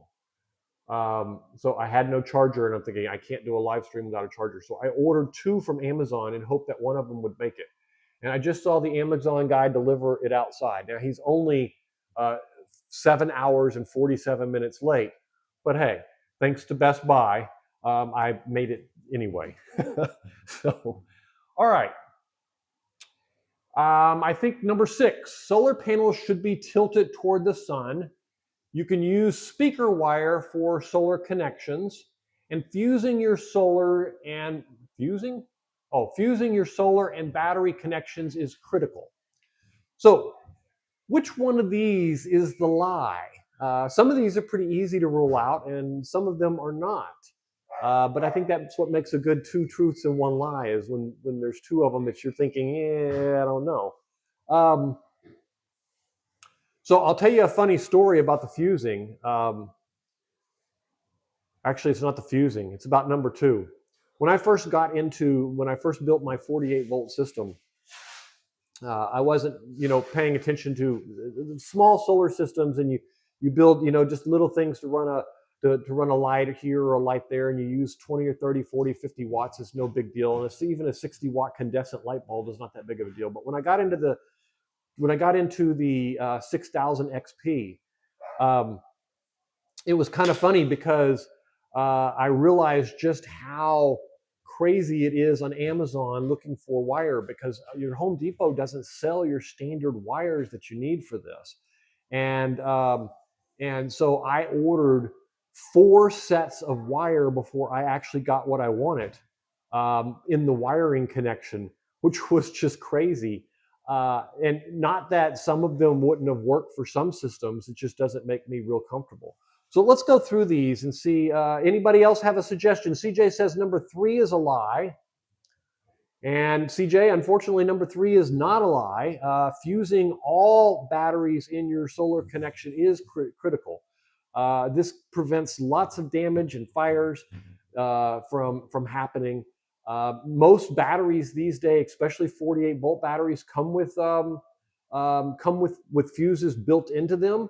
So I had no charger, and I'm thinking, I can't do a live stream without a charger. So I ordered 2 from Amazon and hoped that one of them would make it. And I just saw the Amazon guy deliver it outside. Now, he's only 7 hours and 47 minutes late. But hey, thanks to Best Buy, I made it anyway. So, all right. I think number 6, solar panels should be tilted toward the sun. You can use speaker wire for solar connections, and fusing your solar and battery connections is critical. So which one of these is the lie? Some of these are pretty easy to rule out, and some of them are not. But I think that's what makes a good 2 truths and 1 lie, is when there's 2 of them that you're thinking, I don't know. So I'll tell you a funny story about the fusing. Actually, it's not the fusing. It's about number 2. When I first built my 48-volt system, I wasn't, paying attention to small solar systems, and you build, just little things to run a light here or a light there, and you use 20 or 30, 40, 50 watts. It's no big deal. And even a 60-watt condensate light bulb is not that big of a deal. But when I got into the 6000 XP, it was kind of funny because I realized just how crazy it is on Amazon looking for wire, because your Home Depot doesn't sell your standard wires that you need for this. And so I ordered 4 sets of wire before I actually got what I wanted in the wiring connection, which was just crazy. And not that some of them wouldn't have worked for some systems, it just doesn't make me real comfortable. So let's go through these and see. Anybody else have a suggestion? CJ says number 3 is a lie. And CJ, unfortunately, number 3 is not a lie. Fusing all batteries in your solar connection is critical. This prevents lots of damage and fires from happening. Most batteries these days, especially 48-volt batteries, come with fuses built into them.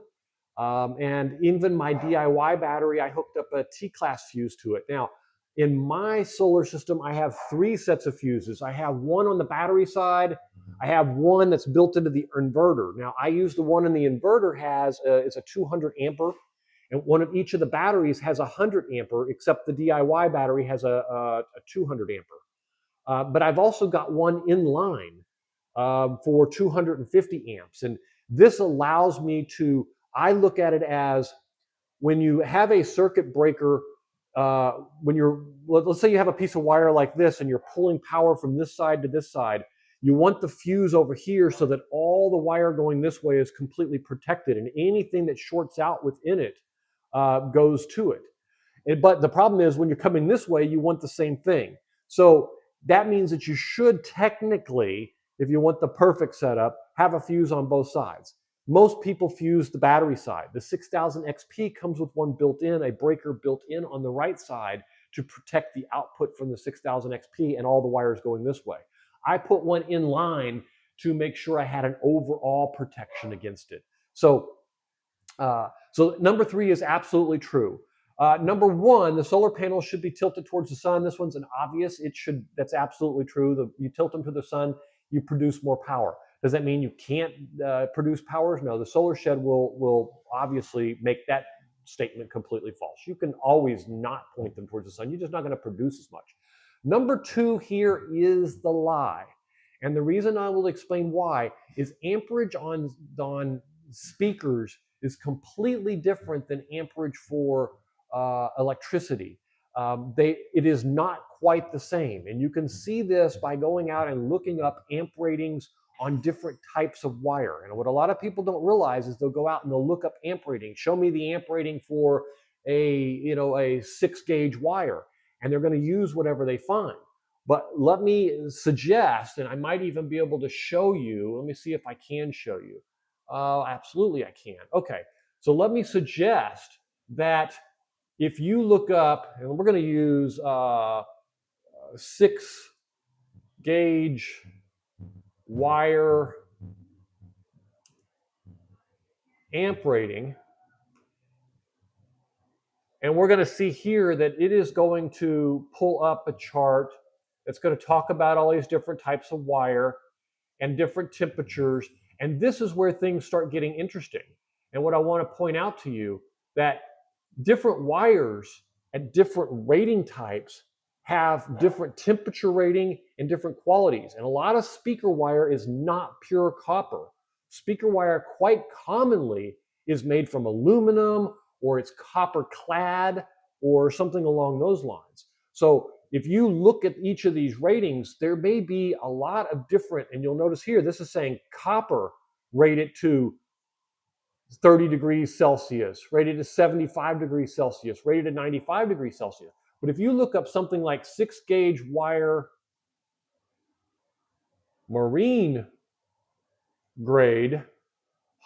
And even my DIY battery, I hooked up a T-class fuse to it. Now, in my solar system, I have 3 sets of fuses. I have one on the battery side. I have one that's built into the inverter. Now, I use the one in the inverter it's a 200 ampere, and one of each of the batteries has a 100 ampere, except the DIY battery has a 200 ampere. But I've also got one in line for 250 amps. And this allows me to, I look at it as when you have a circuit breaker, let's say you have a piece of wire like this and you're pulling power from this side to this side, you want the fuse over here so that all the wire going this way is completely protected, and anything that shorts out within it goes to it. But the problem is when you're coming this way, you want the same thing. So that means that you should technically, if you want the perfect setup, have a fuse on both sides. Most people fuse the battery side. The 6000 XP comes with one built in, a breaker built in on the right side to protect the output from the 6000 XP and all the wires going this way. I put one in line to make sure I had an overall protection against it. So number 3 is absolutely true. Number 1, the solar panels should be tilted towards the sun. This one's an obvious. That's absolutely true. You tilt them to the sun, you produce more power. Does that mean you can't produce power? No, the solar shed will obviously make that statement completely false. You can always not point them towards the sun. You're just not going to produce as much. Number 2 here is the lie. And the reason I will explain why is amperage on speakers is completely different than amperage for electricity. It is not quite the same. And you can see this by going out and looking up amp ratings on different types of wire. And what a lot of people don't realize is they'll go out and they'll look up amp rating. Show me the amp rating for a 6-gauge wire. And they're going to use whatever they find. But let me suggest, and I might even be able to show you, let me see if I can show you. Absolutely I can. Okay, so let me suggest that if you look up, and we're going to use 6-gauge wire amp rating, and we're going to see here that it is going to pull up a chart that's going to talk about all these different types of wire and different temperatures. And this is where things start getting interesting. And what I want to point out to you, that different wires at different rating types have different temperature rating and different qualities. And a lot of speaker wire is not pure copper. Speaker wire quite commonly is made from aluminum, or it's copper clad, or something along those lines. So if you look at each of these ratings, there may be a lot of different, and you'll notice here, this is saying copper rated to 30 degrees Celsius, rated to 75 degrees Celsius, rated to 95 degrees Celsius. But if you look up something like 6-gauge wire marine grade,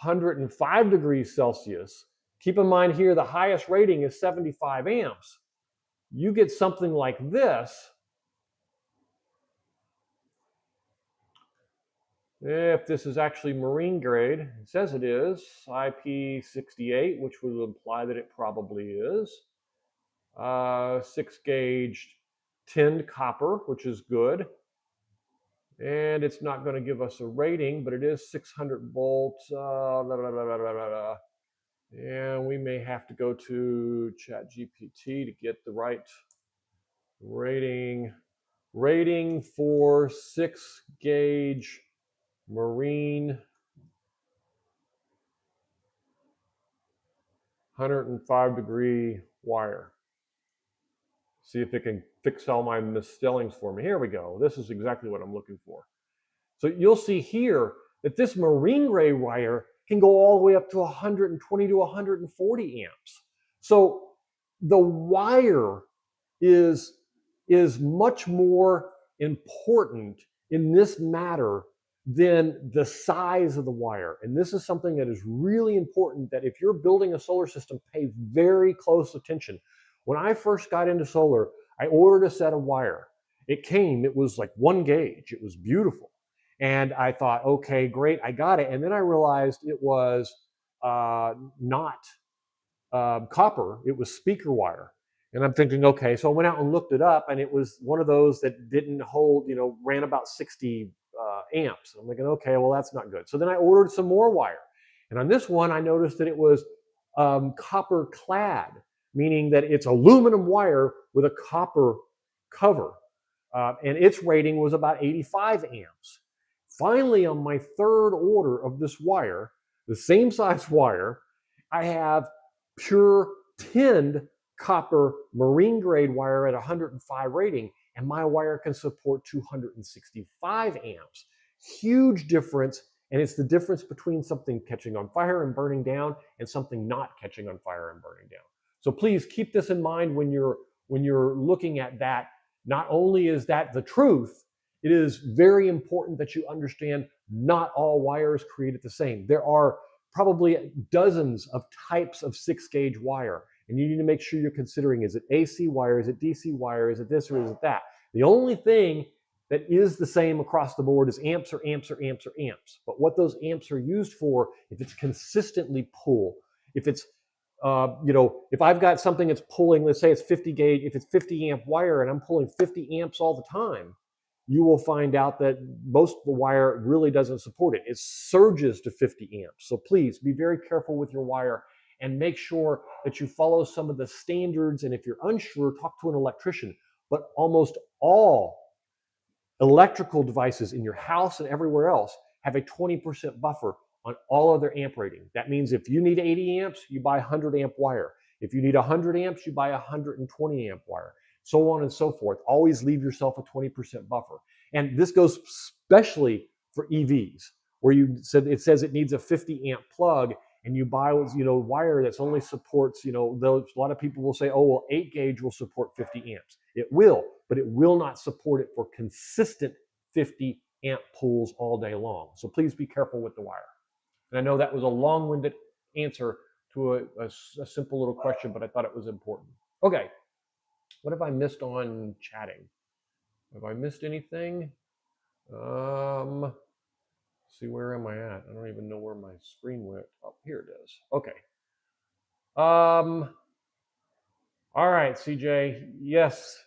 105 degrees Celsius, keep in mind here the highest rating is 75 amps. You get something like this. If this is actually marine grade, it says it is, IP68, which would imply that it probably is. 6-gauge tinned copper, which is good. And it's not going to give us a rating, but it is 600 volts. And we may have to go to ChatGPT to get the right rating. Rating for 6-gauge marine 105-degree wire. See if it can fix all my misspellings for me. Here we go. This is exactly what I'm looking for. So you'll see here that this marine gray wire can go all the way up to 120 to 140 amps. So the wire is much more important in this matter than the size of the wire. And this is something that is really important, that if you're building a solar system, pay very close attention. When I first got into solar, I ordered a set of wire. It came, it was like 1 gauge. It was beautiful. And I thought, okay, great, I got it. And then I realized it was not copper, it was speaker wire. And I'm thinking, okay, so I went out and looked it up, and it was one of those that didn't hold, ran about 60 amps. I'm thinking, okay, well, that's not good. So then I ordered some more wire. And on this one, I noticed that it was copper clad, meaning that it's aluminum wire with a copper cover. And its rating was about 85 amps. Finally, on my third order of this wire, the same size wire, I have pure tinned copper marine grade wire at 105 rating, and my wire can support 265 amps. Huge difference, and it's the difference between something catching on fire and burning down and something not catching on fire and burning down. So please keep this in mind when you're looking at that. Not only is that the truth, it is very important that you understand not all wires created the same. There are probably dozens of types of 6-gauge wire, and you need to make sure you're considering, is it AC wire, is it DC wire, is it this or is it that? The only thing that is the same across the board is amps or amps or amps or amps. But what those amps are used for, if it's consistently pull, if it's if I've got something that's pulling, let's say it's 50 gauge, if it's 50 amp wire and I'm pulling 50 amps all the time, you will find out that most of the wire really doesn't support it. It surges to 50 amps. So please be very careful with your wire and make sure that you follow some of the standards. And if you're unsure, talk to an electrician. But almost all electrical devices in your house and everywhere else have a 20% buffer on all of their amp rating. That means if you need 80 amps, you buy 100 amp wire. If you need 100 amps, you buy 120 amp wire, so on and so forth. Always leave yourself a 20% buffer. And this goes especially for EVs, where it says it needs a 50 amp plug, and you buy wire that's only supports, those, a lot of people will say, oh, well, 8-gauge will support 50 amps. It will, but it will not support it for consistent 50 amp pulls all day long. So please be careful with the wire. And I know that was a long-winded answer to a simple little question, but I thought it was important. Okay, what have I missed on chatting? Have I missed anything? See, where am I at? I don't even know where my screen went. Oh, here it is. Okay. All right, CJ. Yes,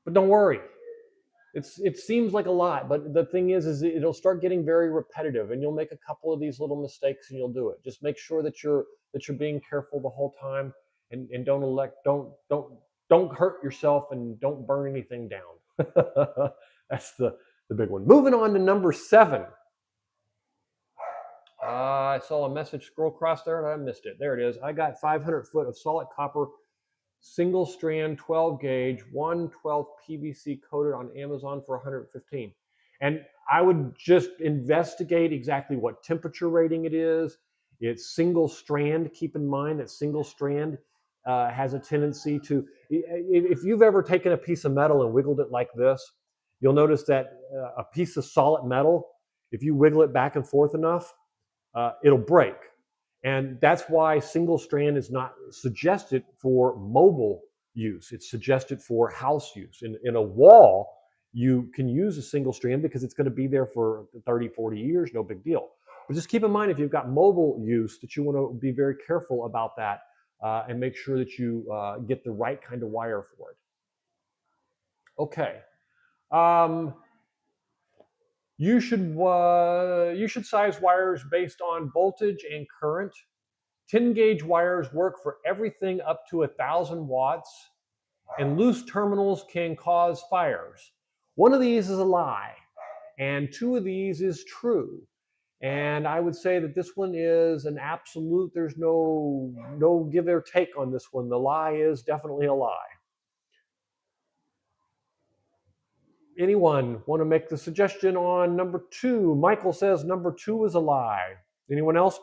but don't worry. It seems like a lot, but the thing is it'll start getting very repetitive, and you'll make a couple of these little mistakes, and you'll do it. Just make sure that you're being careful the whole time, and don't hurt yourself, and don't burn anything down. That's the big one. Moving on to number 7. I saw a message scroll across there, and I missed it. There it is. I got 500 foot of solid copper single strand 12 gauge 112 PVC coated on Amazon for 115. And I would just investigate exactly what temperature rating it is. It's single strand. Keep in mind that single strand has a tendency to, if you've ever taken a piece of metal and wiggled it like this, you'll notice that a piece of solid metal, if you wiggle it back and forth enough, it'll break. And that's why single strand is not suggested for mobile use. It's suggested for house use. In a wall, you can use a single strand because it's going to be there for 30, 40 years, no big deal. But just keep in mind, if you've got mobile use, that you want to be very careful about that and make sure that you get the right kind of wire for it. Okay. You should size wires based on voltage and current. 10-gauge wires work for everything up to 1,000 watts, and loose terminals can cause fires. One of these is a lie, and 2 of these is true. And I would say that this one is an absolute, there's no give or take on this one. The lie is definitely a lie. Anyone want to make the suggestion on number 2? Michael says number 2 is a lie. Anyone else?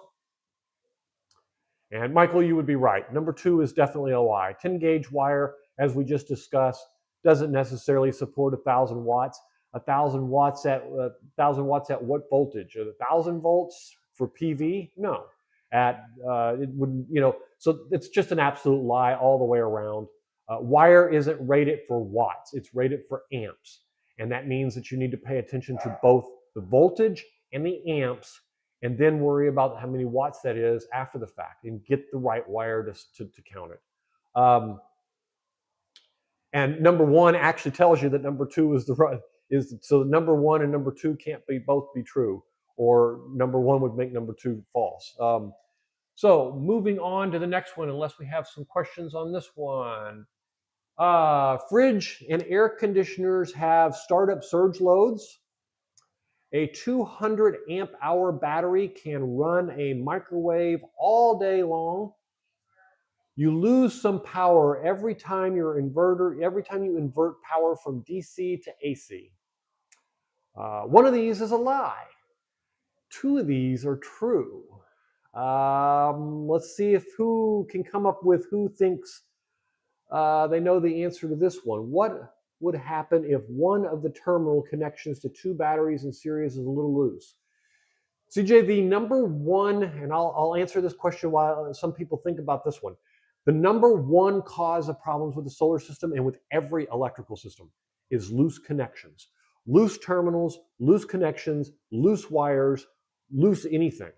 And Michael, you would be right. Number 2 is definitely a lie. 10-gauge wire, as we just discussed, doesn't necessarily support 1,000 watts. 1,000 watts at what voltage? 1,000 volts for PV? No. It would, so it's just an absolute lie all the way around. Wire isn't rated for watts, it's rated for amps. And that means that you need to pay attention to both the voltage and the amps, and then worry about how many watts that is after the fact and get the right wire to count it. And number one actually tells you that number two is the right, so number one and number two can't both be true, or number one would make number two false. So moving on to the next one, unless we have some questions on this one. Fridge and air conditioners have startup surge loads. A 200 amp hour battery can run a microwave all day long. You lose some power every time you invert power from DC to AC. One of these is a lie. Two of these are true. Let's see if who can come up with who thinks they know the answer to this one. What would happen if one of the terminal connections to two batteries in series is a little loose? CJ, the number one, and I'll answer this question while some people think about this one. The number one cause of problems with the solar system and with every electrical system is loose connections. Loose terminals, loose connections, loose wires, loose anything.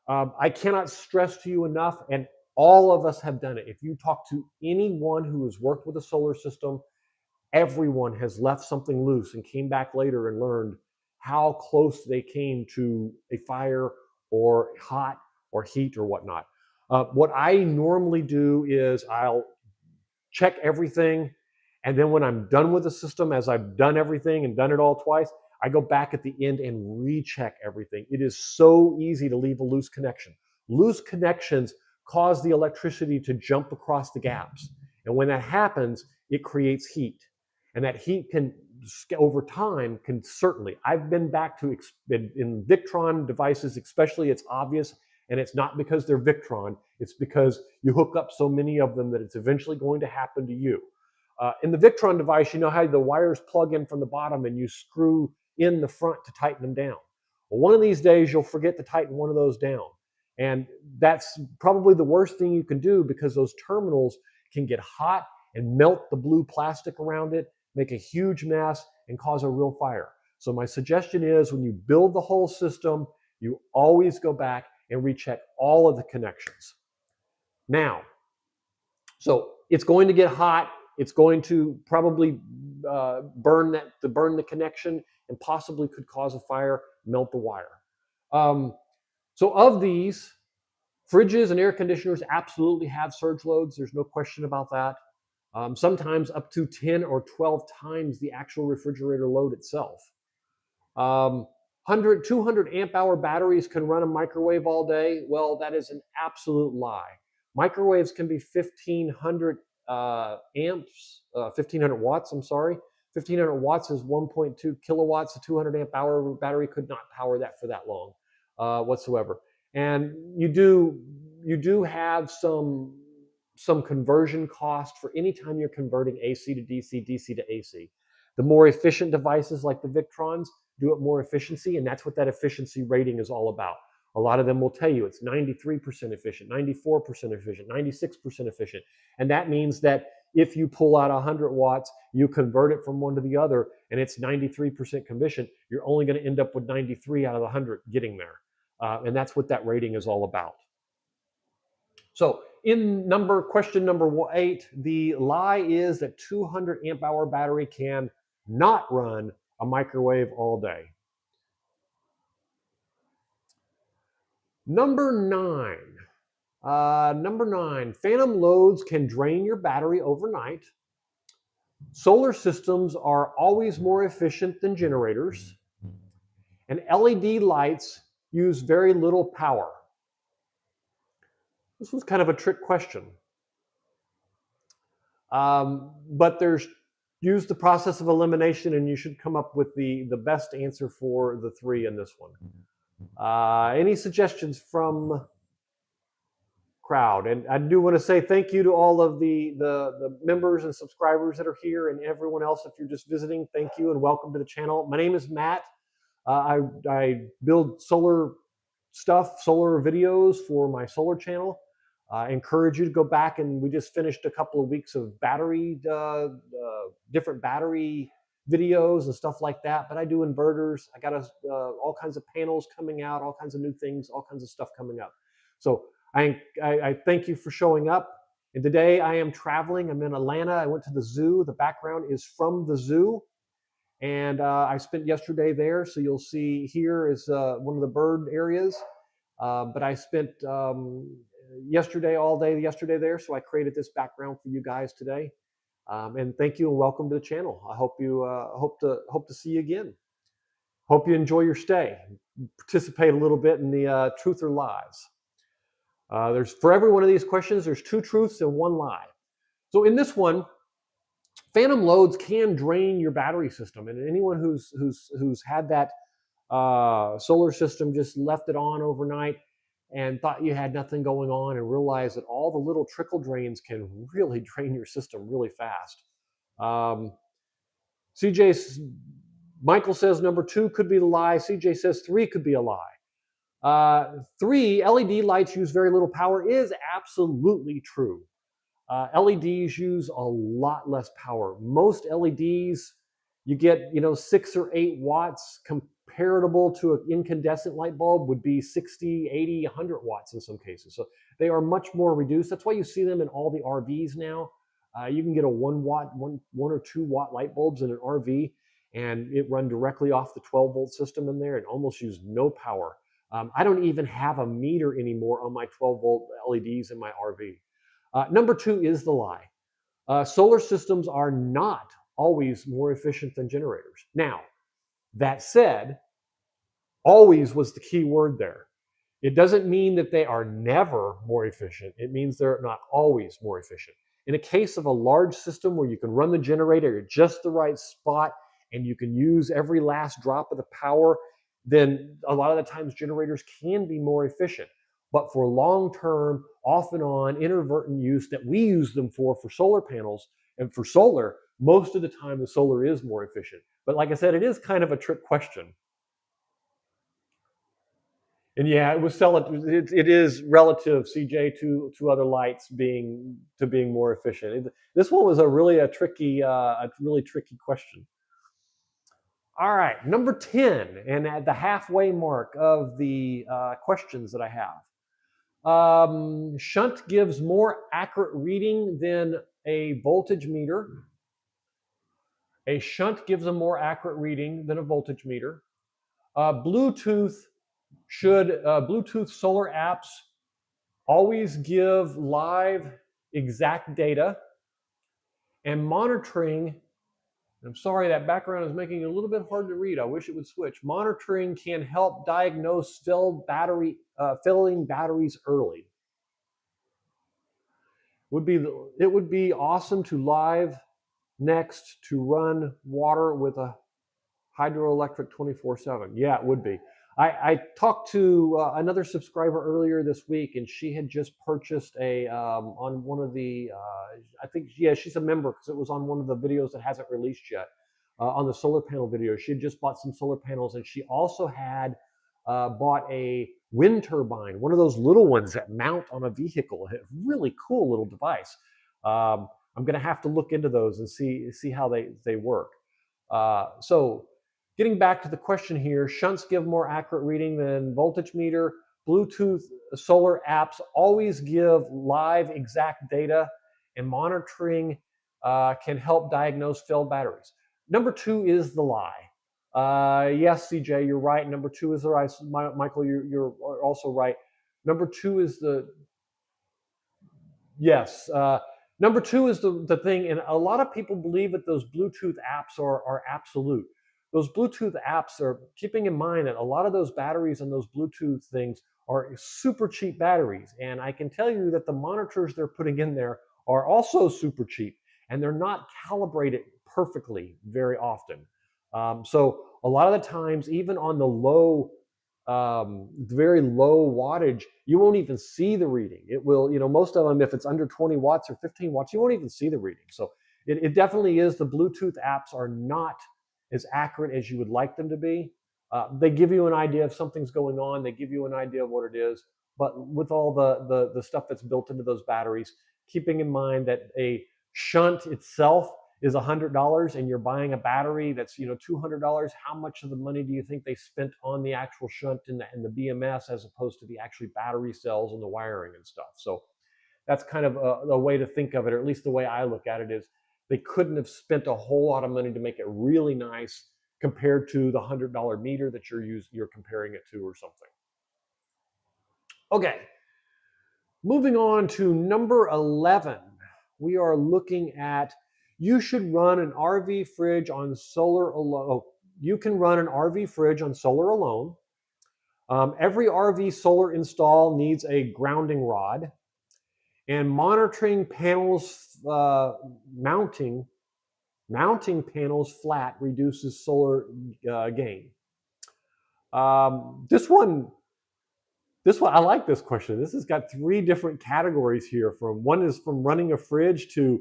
I cannot stress to you enough, and all of us have done it. If you talk to anyone who has worked with a solar system, everyone has left something loose and came back later and learned how close they came to a fire or hot or heat or whatnot. What I normally do is I'll check everything, and then when I'm done with the system, as I've done everything and done it all twice, I go back at the end and recheck everything. It is so easy to leave a loose connection. Loose connections cause the electricity to jump across the gaps. And when that happens, it creates heat. And that heat can, over time, can certainly, I've been back to, in Victron devices especially, it's obvious, and it's not because they're Victron, it's because you hook up so many of them that it's eventually going to happen to you. In the Victron device, you know how the wires plug in from the bottom and you screw in the front to tighten them down. Well, one of these days you'll forget to tighten one of those down. And that's probably the worst thing you can do, because those terminals can get hot and melt the blue plastic around it, make a huge mess, and cause a real fire. So my suggestion is, when you build the whole system, you always go back and recheck all of the connections. Now, so it's going to get hot. It's going to probably burn the connection, and possibly could cause a fire, melt the wire. So of these, fridges and air conditioners absolutely have surge loads. There's no question about that. Sometimes up to 10 or 12 times the actual refrigerator load itself. 200 amp hour batteries can run a microwave all day. Well, that is an absolute lie. Microwaves can be 1500 amps, 1500 watts, I'm sorry. 1500 watts is 1.2 kilowatts. A 200 amp hour battery could not power that for that long whatsoever. And you do have some conversion cost for any time you're converting AC to DC, DC to AC. The more efficient devices like the Victrons do it more efficiency, and that's what that efficiency rating is all about. A lot of them will tell you it's 93% efficient, 94% efficient, 96% efficient. And that means that if you pull out 100 watts, you convert it from one to the other, and it's 93% efficient, you're only going to end up with 93 out of the 100 getting there. And that's what that rating is all about. So in question number 8, the lie is that 200 amp hour battery can not run a microwave all day. Number 9, phantom loads can drain your battery overnight. Solar systems are always more efficient than generators. And LED lights use very little power. This was kind of a trick question. But use the process of elimination, and you should come up with the best answer for the 3 in this one. Any suggestions from crowd? And I do want to say thank you to all of the members and subscribers that are here, and everyone else. If you're just visiting, thank you and welcome to the channel. My name is Matt. I build solar stuff, solar videos for my solar channel. I encourage you to go back, and we just finished a couple of weeks of different battery videos and stuff like that. But I do inverters. I got all kinds of panels coming out, all kinds of new things, all kinds of stuff coming up. So I thank you for showing up. And today I am traveling. I'm in Atlanta. I went to the zoo. The background is from the zoo. And I spent yesterday there. So you'll see here is one of the bird areas. But I spent all day yesterday there. So I created this background for you guys today. And thank you and welcome to the channel. I hope you hope to see you again. Hope you enjoy your stay. Participate a little bit in the truth or lies. There's for every one of these questions, there's 2 truths and 1 lie. So in this one, phantom loads can drain your battery system, and anyone who's had that solar system, just left it on overnight and thought you had nothing going on, and realized that all the little trickle drains can really drain your system really fast. Michael says number 2 could be the lie. CJ says 3 could be a lie. 3, LED lights use very little power is absolutely true. LEDs use a lot less power. Most LEDs, you get 6 or 8 watts. Comparable to an incandescent light bulb would be 60, 80, 100 watts in some cases. So they are much more reduced. That's why you see them in all the RVs now. You can get a 1 or 2 watt light bulbs in an RV, and it run directly off the 12-volt system in there and almost use no power. I don't even have a meter anymore on my 12-volt LEDs in my RV. Number 2 is the lie. Solar systems are not always more efficient than generators. Now, that said, always was the key word there. It doesn't mean that they are never more efficient. It means they're not always more efficient. In a case of a large system where you can run the generator at just the right spot and you can use every last drop of the power, then a lot of the times generators can be more efficient. But for long-term, off and on, intermittent use that we use them for solar panels and for solar, most of the time the solar is more efficient. But like I said, it is kind of a trick question. And yeah, it is relative, CJ, to other lights being more efficient. This one was a really tricky question. All right, number 10, and at the halfway mark of the questions that I have. Shunt gives more accurate reading than a voltage meter. A shunt gives a more accurate reading than a voltage meter. Bluetooth solar apps always give live exact data, and monitoring, I'm sorry, that background is making it a little bit hard to read. I wish it would switch. Monitoring can help diagnose failing batteries early. It would be awesome to live next to run water with a hydroelectric 24/7. Yeah, it would be. I talked to another subscriber earlier this week, and she had just purchased on one of the, I think, yeah, she's a member because it was on one of the videos that hasn't released yet, on the solar panel video. She had just bought some solar panels, and she also had bought a wind turbine, one of those little ones that mount on a vehicle. A really cool little device. I'm going to have to look into those and see how they work. So getting back to the question here, shunts give more accurate reading than voltage meter. Bluetooth solar apps always give live exact data, and monitoring can help diagnose failed batteries. Number 2 is the lie. Yes, CJ, you're right. Number 2 is the right. Michael, you're also right. Number 2 is the, yes. Number 2 is the thing, and a lot of people believe that those Bluetooth apps are absolute. Those Bluetooth apps are, keeping in mind that a lot of those batteries and those Bluetooth things are super cheap batteries. And I can tell you that the monitors they're putting in there are also super cheap, and they're not calibrated perfectly very often. So a lot of the times, even on the very low wattage, you won't even see the reading. It will, most of them, if it's under 20 watts or 15 watts, you won't even see the reading. So it definitely is, the Bluetooth apps are not as accurate as you would like them to be. They give you an idea if something's going on. They give you an idea of what it is. but with all the stuff that's built into those batteries, keeping in mind that a shunt itself is $100 and you're buying a battery that's $200, how much of the money do you think they spent on the actual shunt and the BMS as opposed to the actually battery cells and the wiring and stuff? So that's kind of a way to think of it, or at least the way I look at it is they couldn't have spent a whole lot of money to make it really nice compared to the $100 meter that you're comparing it to or something. Okay, moving on to number 11. We are looking at you should run an RV fridge on solar alone. Oh, you can run an RV fridge on solar alone. Every RV solar install needs a grounding rod, and monitoring panels mounting panels flat reduces solar gain. This one, I like this question. This has got 3 different categories here. One is from running a fridge to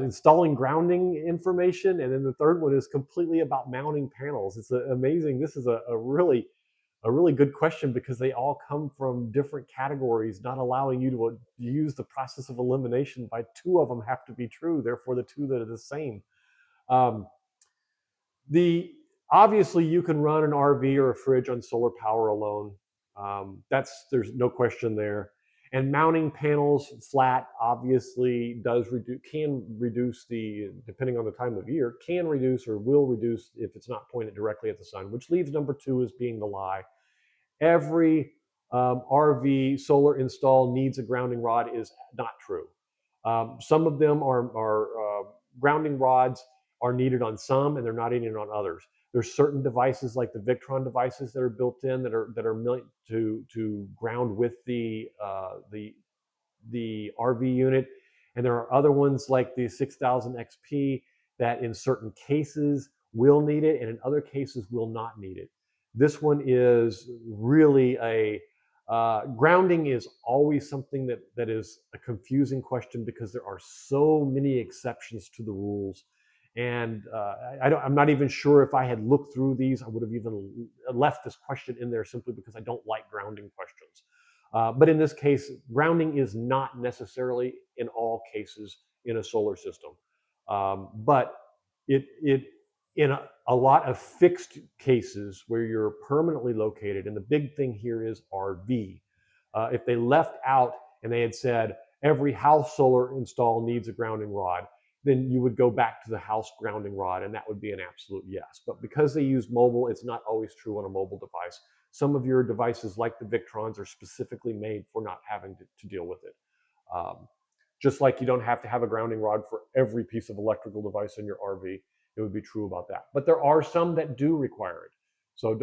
installing grounding information, and then the third one is completely about mounting panels. It's amazing. This is a really good question because they all come from different categories, not allowing you to use the process of elimination by 2 of them have to be true. Therefore, the 2 that are the same. Obviously you can run an RV or a fridge on solar power alone. There's no question there. And mounting panels flat obviously can reduce depending on the time of year, can reduce or will reduce if it's not pointed directly at the sun, which leaves number 2 as being the lie. Every RV solar install needs a grounding rod is not true. Some of them are grounding rods are needed on some, and they're not needed on others. There's certain devices like the Victron devices that are built in that are meant to ground with the RV unit, and there are other ones like the 6000 XP that in certain cases will need it, and in other cases will not need it. This one is really grounding is always something that is a confusing question because there are so many exceptions to the rules. And I'm not even sure if I had looked through these, I would have even left this question in there simply because I don't like grounding questions. But in this case, grounding is not necessarily in all cases in a solar system. But in a lot of fixed cases where you're permanently located, and the big thing here is RV. If they left out and they had said every house solar install needs a grounding rod, then you would go back to the house grounding rod, and that would be an absolute yes. But because they use mobile, it's not always true on a mobile device. Some of your devices, like the Victrons, are specifically made for not having to deal with it. Just like you don't have to have a grounding rod for every piece of electrical device in your RV, it would be true about that. But there are some that do require it. So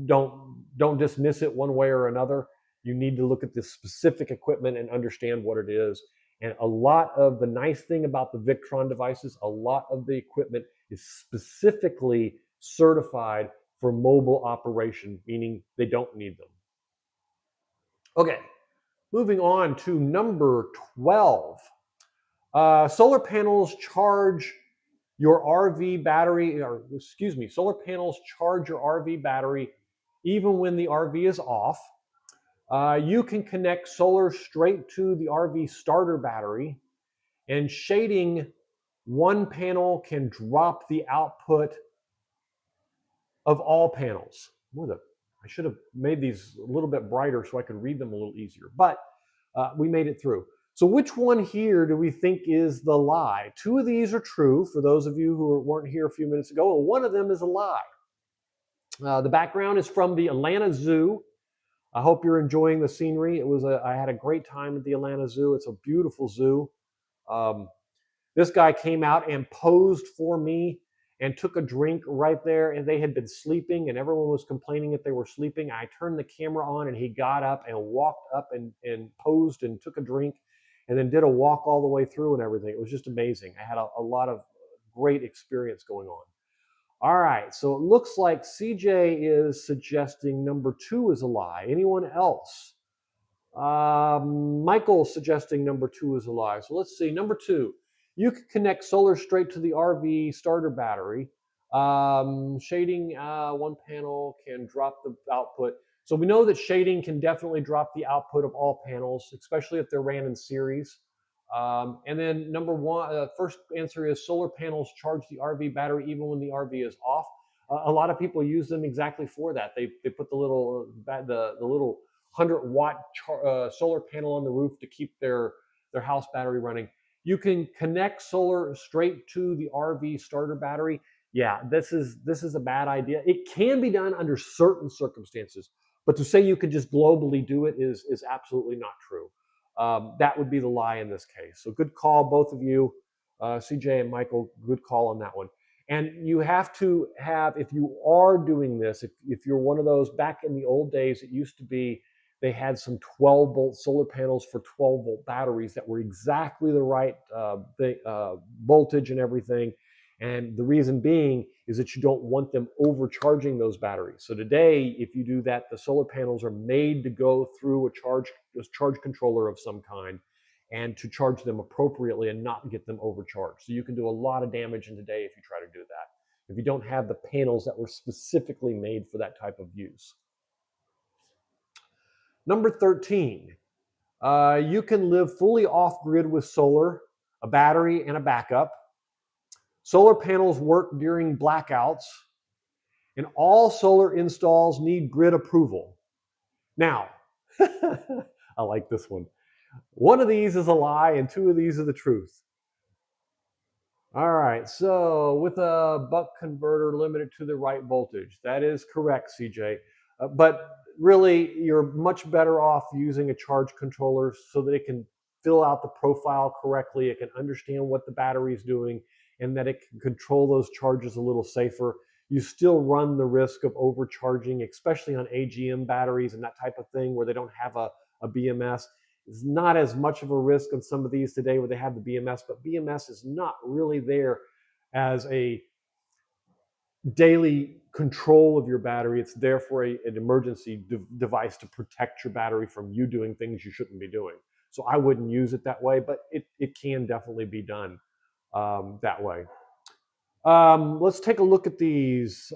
don't dismiss it one way or another. You need to look at the specific equipment and understand what it is. And a lot of the nice thing about the Victron devices, a lot of the equipment is specifically certified for mobile operation, meaning they don't need them. Okay, moving on to number 12. Solar panels charge your RV battery, or excuse me, solar panels charge your RV battery even when the RV is off. You can connect solar straight to the RV starter battery, and shading one panel can drop the output of all panels. I should have made these a little bit brighter so I could read them a little easier, but we made it through. So which one here do we think is the lie? 2 of these are true for those of you who weren't here a few minutes ago, and one of them is a lie. The background is from the Atlanta Zoo. I hope you're enjoying the scenery. I had a great time at the Atlanta Zoo. It's a beautiful zoo. This guy came out and posed for me and took a drink right there, and they had been sleeping and everyone was complaining that they were sleeping. I turned the camera on and he got up and walked up and posed and took a drink and then did a walk all the way through and everything. It was just amazing. I had a lot of great experience going on. All right, so it looks like CJ is suggesting number 2 is a lie. Anyone else? Michael's suggesting number 2 is a lie. So let's see, number 2. You can connect solar straight to the RV starter battery. Shading one panel can drop the output. So we know that shading can definitely drop the output of all panels, especially if they're ran in series. And then number one, first answer is solar panels charge the RV battery even when the RV is off. A lot of people use them exactly for that. They put the little 100-watt solar panel on the roof to keep their house battery running. You can connect solar straight to the RV starter battery. Yeah, this is a bad idea. It can be done under certain circumstances, but to say you could just globally do it is absolutely not true. That would be the lie in this case. So good call, both of you, CJ and Michael. Good call on that one. And you have to have, if you are doing this, if you're one of those, back in the old days, it used to be they had some 12-volt solar panels for 12-volt batteries that were exactly the right voltage and everything. And the reason being is that you don't want them overcharging those batteries. So today, if you do that, the solar panels are made to go through a charge controller of some kind and to charge them appropriately and not get them overcharged. So you can do a lot of damage in today if you try to do that, if you don't have the panels that were specifically made for that type of use. Number 13, you can live fully off-grid with solar, a battery, and a backup. Solar panels work during blackouts, and all solar installs need grid approval. Now, I like this one. One of these is a lie, and two of these are the truth. All right, so with a buck converter limited to the right voltage. That is correct, CJ. But really, you're much better off using a charge controller so that it can fill out the profile correctly, it can understand what the battery is doing, and that it can control those charges a little safer. You still run the risk of overcharging, especially on AGM batteries and that type of thing where they don't have a BMS. It's not as much of a risk on some of these today where they have the BMS, but BMS is not really there as a daily control of your battery. It's there for an emergency device to protect your battery from you doing things you shouldn't be doing. So I wouldn't use it that way, but it can definitely be done that way. Let's take a look at these.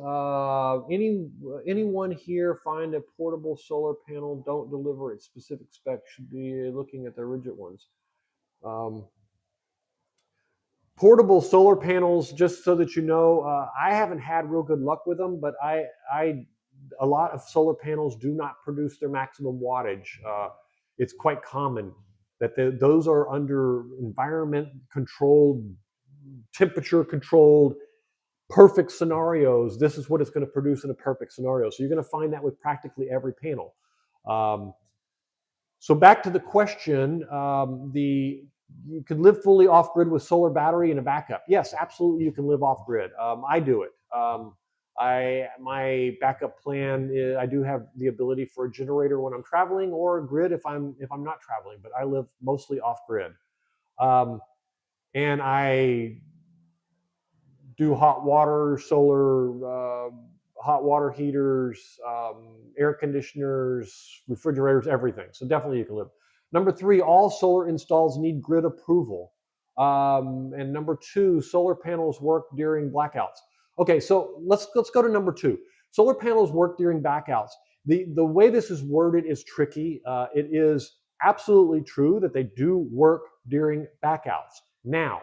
Anyone here find a portable solar panel, don't deliver its specific spec, should be looking at the rigid ones. Portable solar panels, just so that you know, I haven't had real good luck with them, but a lot of solar panels do not produce their maximum wattage. It's quite common that those are under environment controlled, temperature controlled, perfect scenarios. This is what it's going to produce in a perfect scenario. So you're going to find that with practically every panel. So back to the question, you can live fully off-grid with solar battery and a backup. Yes, absolutely, you can live off-grid. I do it. My backup plan is, I do have the ability for a generator when I'm traveling, or a grid if I'm not traveling. But I live mostly off-grid, and I do hot water, solar, hot water heaters, air conditioners, refrigerators, everything. So definitely you can live. Number 3, all solar installs need grid approval. And number 2, solar panels work during blackouts. Okay, so let's go to number 2. Solar panels work during blackouts. The way this is worded is tricky. It is absolutely true that they do work during blackouts. Now,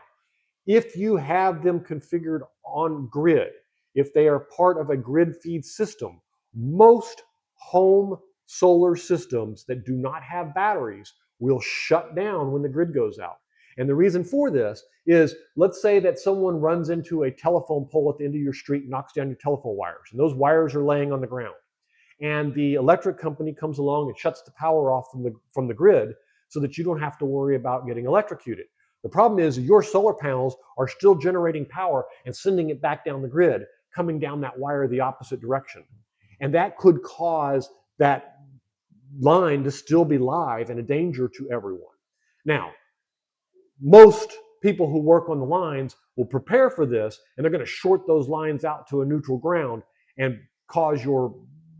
if you have them configured on grid, if they are part of a grid feed system, most home solar systems that do not have batteries will shut down when the grid goes out. And the reason for this is, let's say that someone runs into a telephone pole at the end of your street and knocks down your telephone wires, and those wires are laying on the ground. And the electric company comes along and shuts the power off from the grid so that you don't have to worry about getting electrocuted. The problem is your solar panels are still generating power and sending it back down the grid, coming down that wire the opposite direction. And that could cause that line to still be live and a danger to everyone. Now, most people who work on the lines will prepare for this, and they're going to short those lines out to a neutral ground and cause your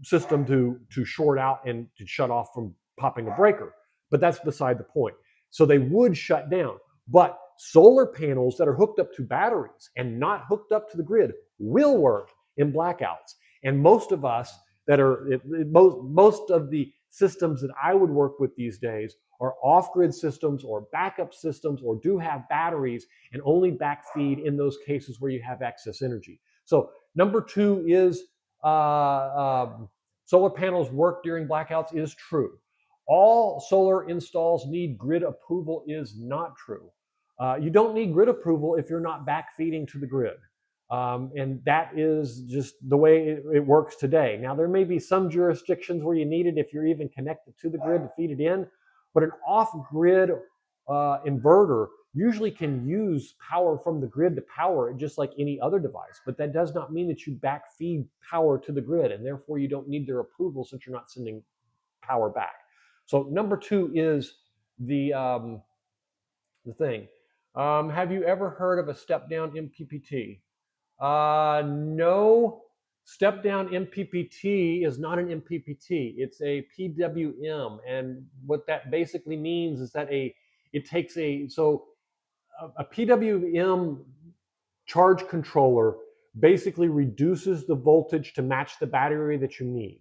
system to short out and to shut off from popping a breaker. But that's beside the point. So they would shut down. But solar panels that are hooked up to batteries and not hooked up to the grid will work in blackouts. And most of us that are most of the systems that I would work with these days are off-grid systems or backup systems or do have batteries and only backfeed in those cases where you have excess energy. So number two is solar panels work during blackouts is true. All solar installs need grid approval is not true. You don't need grid approval if you're not backfeeding to the grid. And that is just the way it works today. Now, there may be some jurisdictions where you need it if you're even connected to the grid to feed it in, but an off-grid inverter usually can use power from the grid to power it just like any other device. But that does not mean that you backfeed power to the grid, and therefore you don't need their approval since you're not sending power back. So number two is the thing. Have you ever heard of a step-down MPPT? No, step-down MPPT is not an MPPT. It's a PWM, and what that basically means is that a PWM charge controller basically reduces the voltage to match the battery that you need.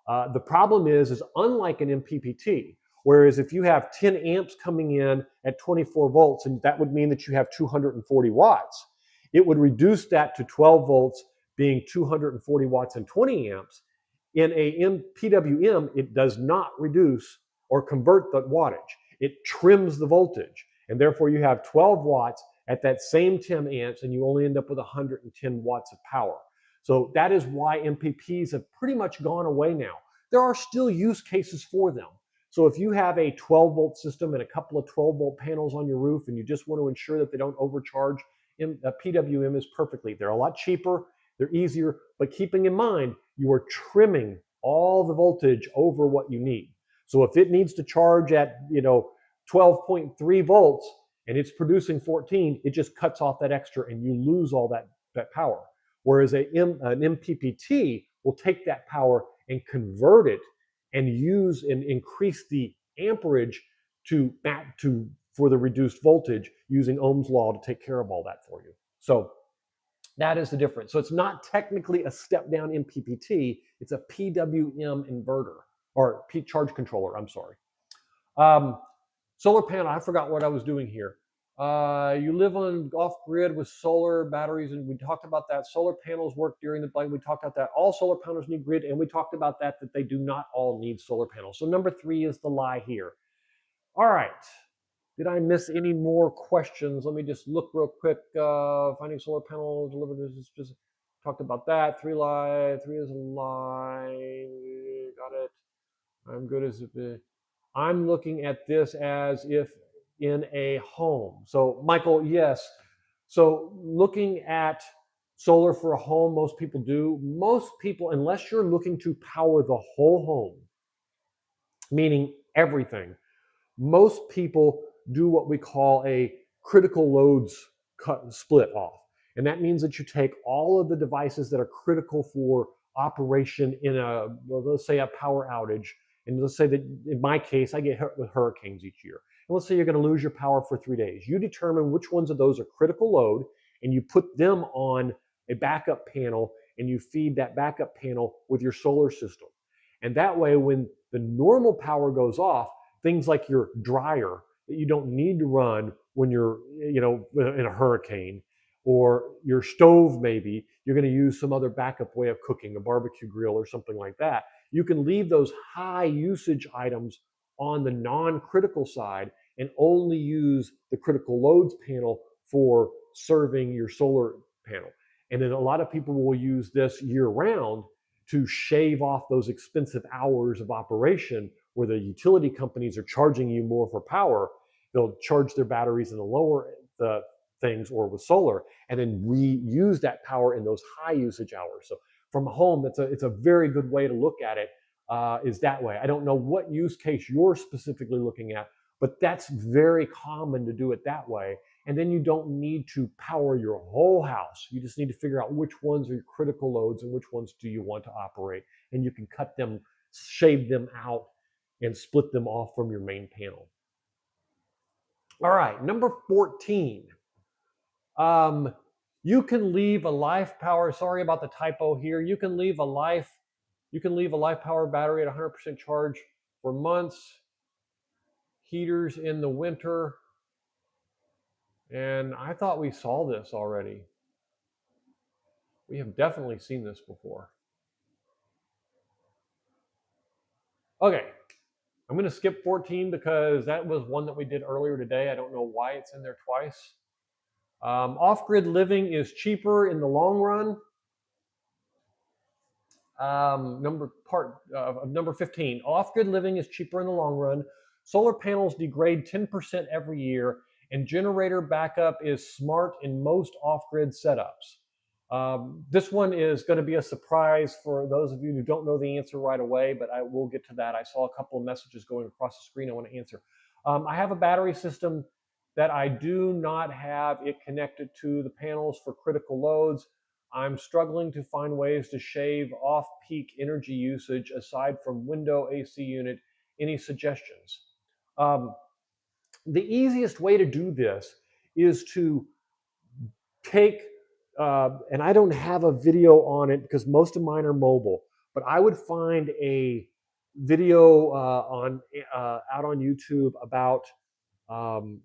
The problem is unlike an MPPT, whereas if you have 10 amps coming in at 24 volts, and that would mean that you have 240 watts, it would reduce that to 12 volts, being 240 watts and 20 amps. In a PWM, it does not reduce or convert the wattage. It trims the voltage, and therefore you have 12 watts at that same 10 amps, and you only end up with 110 watts of power. So that is why MPPs have pretty much gone away now. There are still use cases for them. So if you have a 12 volt system and a couple of 12 volt panels on your roof and you just want to ensure that they don't overcharge, PWM is perfectly. They're a lot cheaper, they're easier, but keeping in mind, you are trimming all the voltage over what you need. So if it needs to charge at 12.3 volts, and it's producing 14, it just cuts off that extra and you lose all that power. Whereas an MPPT will take that power and convert it and use and increase the amperage for the reduced voltage using Ohm's law to take care of all that for you. So that is the difference. So it's not technically a step-down MPPT, it's a PWM inverter, or charge controller, I'm sorry. Solar panel, I forgot what I was doing here. You live on off-grid with solar batteries, and we talked about that. Solar panels work during the blight. We talked about that. All solar panels need grid, and we talked about that they do not all need solar panels. So number three is the lie here. All right. Did I miss any more questions? Let me just look real quick. Finding solar panels delivered is just talked about that. Three is a lie. Got it. I'm good as if I'm looking at this as if in a home. So Michael, yes. So looking at solar for a home, most people do. Most people, unless you're looking to power the whole home, meaning everything, most people do what we call a critical loads split off. And that means that you take all of the devices that are critical for operation in let's say a power outage. And let's say that in my case, I get hit with hurricanes each year. And let's say you're going to lose your power for 3 days. You determine which ones of those are critical load, and you put them on a backup panel, and you feed that backup panel with your solar system. And that way, when the normal power goes off, things like your dryer that you don't need to run when you're in a hurricane, or your stove, maybe you're going to use some other backup way of cooking, a barbecue grill or something like that. You can leave those high usage items on the non-critical side and only use the critical loads panel for serving your solar panel. And then a lot of people will use this year round to shave off those expensive hours of operation where the utility companies are charging you more for power. They'll charge their batteries in the lower things or with solar, and then reuse that power in those high usage hours. So from home, it's a very good way to look at it, is that way. I don't know what use case you're specifically looking at, but that's very common to do it that way. And then you don't need to power your whole house. You just need to figure out which ones are your critical loads and which ones do you want to operate. And you can cut them, shave them out, and split them off from your main panel. All right, number 14. You can leave a life power, sorry about the typo here, you can leave a life You can leave a LiFePower battery at 100% charge for months. Heaters in the winter. And I thought we saw this already. We have definitely seen this before. Okay, I'm going to skip 14 because that was one that we did earlier today. I don't know why it's in there twice. Off-grid living is cheaper in the long run. Number 15, off-grid living is cheaper in the long run. Solar panels degrade 10% every year, and generator backup is smart in most off-grid setups. This one is going to be a surprise for those of you who don't know the answer right away, but I will get to that. I saw a couple of messages going across the screen I want to answer. I have a battery system that I do not have it connected to the panels for critical loads. I'm struggling to find ways to shave off peak energy usage aside from window AC unit. Any suggestions? The easiest way to do this is to take, and I don't have a video on it because most of mine are mobile, but I would find a video out on YouTube about um,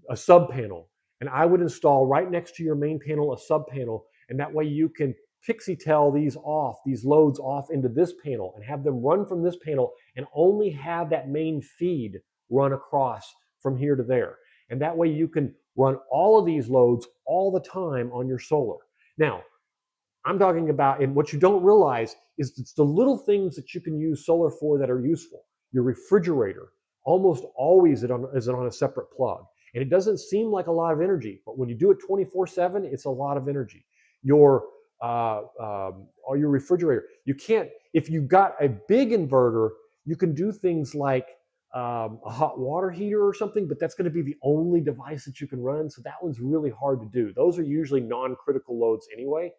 a sub panel, and I would install right next to your main panel a sub panel, and that way you can pixie tell these loads off into this panel and have them run from this panel and only have that main feed run across from here to there. And that way you can run all of these loads all the time on your solar. Now, I'm talking about, and what you don't realize is it's the little things that you can use solar for that are useful. Your refrigerator almost always is on a separate plug. And it doesn't seem like a lot of energy, but when you do it 24/7, it's a lot of energy. Your or your refrigerator, you can't, if you've got a big inverter, you can do things like a hot water heater or something, but that's going to be the only device that you can run. So that one's really hard to do. Those are usually non-critical loads anyway.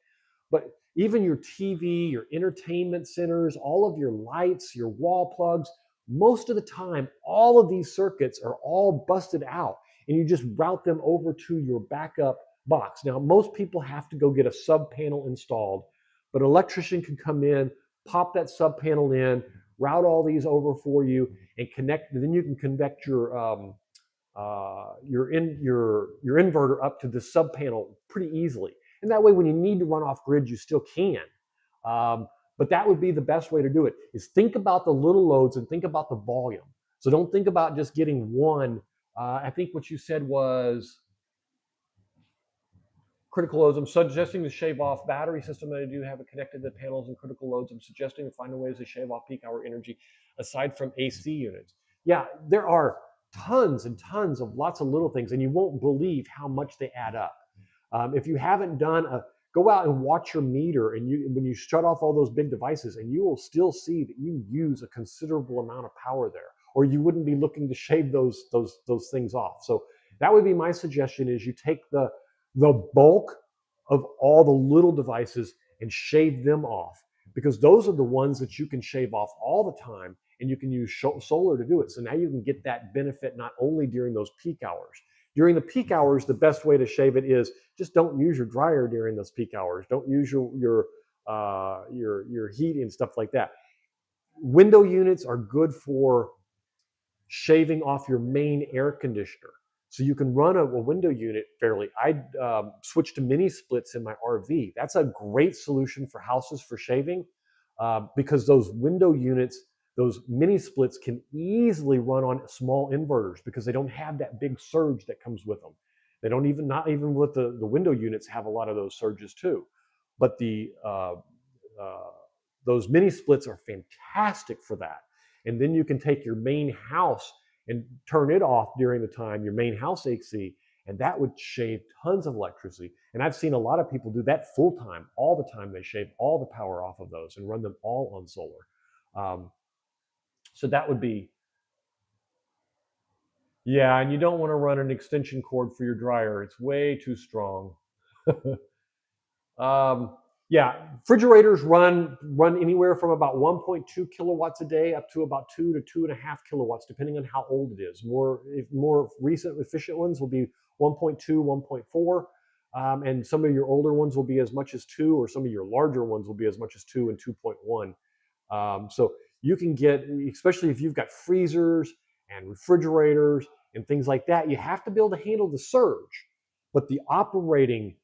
But even your TV, your entertainment centers, all of your lights, your wall plugs, most of the time, all of these circuits are all busted out and you just route them over to your backup box. Now, most people have to go get a sub panel installed, but an electrician can come in, pop that sub panel in, route all these over for you, and connect. Then you can connect your inverter up to the sub panel pretty easily. And that way, when you need to run off grid, you still can. But that would be the best way to do it, is think about the little loads and think about the volume. So don't think about just getting one. I think what you said was critical loads. I'm suggesting to shave off battery system that I do have it connected to panels and critical loads. I'm suggesting to find ways to shave off peak hour energy aside from AC units. Yeah, there are tons and tons of lots of little things, and you won't believe how much they add up. If you haven't done go out and watch your meter, and when you shut off all those big devices, and you will still see that you use a considerable amount of power there, or you wouldn't be looking to shave those things off. So that would be my suggestion: is you take the bulk of all the little devices and shave them off, because those are the ones that you can shave off all the time, and you can use solar to do it. So now you can get that benefit not only during those peak hours. During the peak hours, the best way to shave it is just don't use your dryer during those peak hours. Don't use your heat and stuff like that. Window units are good for shaving off your main air conditioner. So you can run a window unit fairly. I switched to mini splits in my RV. That's a great solution for houses for shaving because those window units, those mini splits can easily run on small inverters because they don't have that big surge that comes with them. They don't even, not even with the window units have a lot of those surges too. But those mini splits are fantastic for that. And then you can take your main house and turn it off during the time, your main house AC, and that would shave tons of electricity. And I've seen a lot of people do that full time, all the time. They shave all the power off of those and run them all on solar. So that would be, yeah, and you don't want to run an extension cord for your dryer. It's way too strong. Yeah, refrigerators run anywhere from about 1.2 kilowatts a day up to about 2 to 2.5 kilowatts, depending on how old it is. More recent efficient ones will be 1.2, 1.4. and some of your older ones will be as much as 2, or some of your larger ones will be as much as 2 and 2.1. So you can get, especially if you've got freezers and refrigerators and things like that, you have to be able to handle the surge. But the operating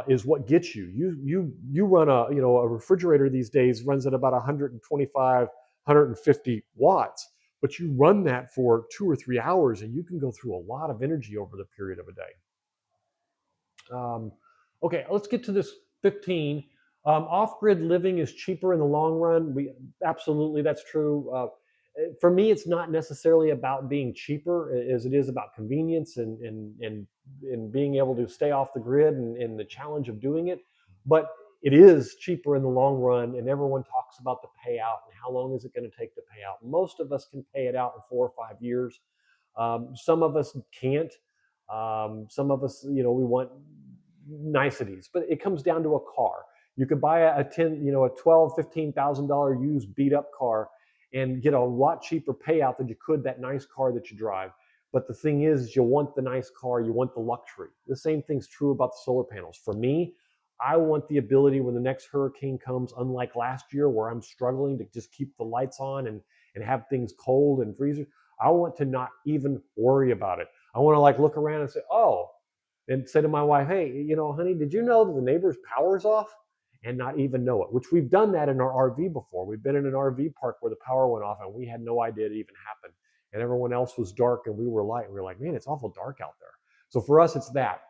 is what gets you. You run a refrigerator these days runs at about 125, 150 watts, but you run that for 2 or 3 hours, and you can go through a lot of energy over the period of a day. Okay, let's get to this 15. Off-grid living is cheaper in the long run. Absolutely, that's true. For me, it's not necessarily about being cheaper as it is about convenience and being able to stay off the grid and the challenge of doing it. But it is cheaper in the long run, and everyone talks about the payout and how long is it going to take to pay out. Most of us can pay it out in 4 or 5 years. Some of us can't. Some of us, we want niceties, but it comes down to a car. You could buy a $12,000, $15,000 used beat up car and get a lot cheaper payout than you could that nice car that you drive. But the thing is, you want the nice car, you want the luxury. The same thing's true about the solar panels. For me, I want the ability when the next hurricane comes, unlike last year where I'm struggling to just keep the lights on and have things cold and freezing. I want to not even worry about it. I want to look around and say, oh, and say to my wife, hey, honey, did you know that the neighbor's power's off? And not even know it, which we've done that in our RV before. We've been in an RV park where the power went off and we had no idea it even happened. And everyone else was dark and we were light. And we were like, man, it's awful dark out there. So for us, it's that.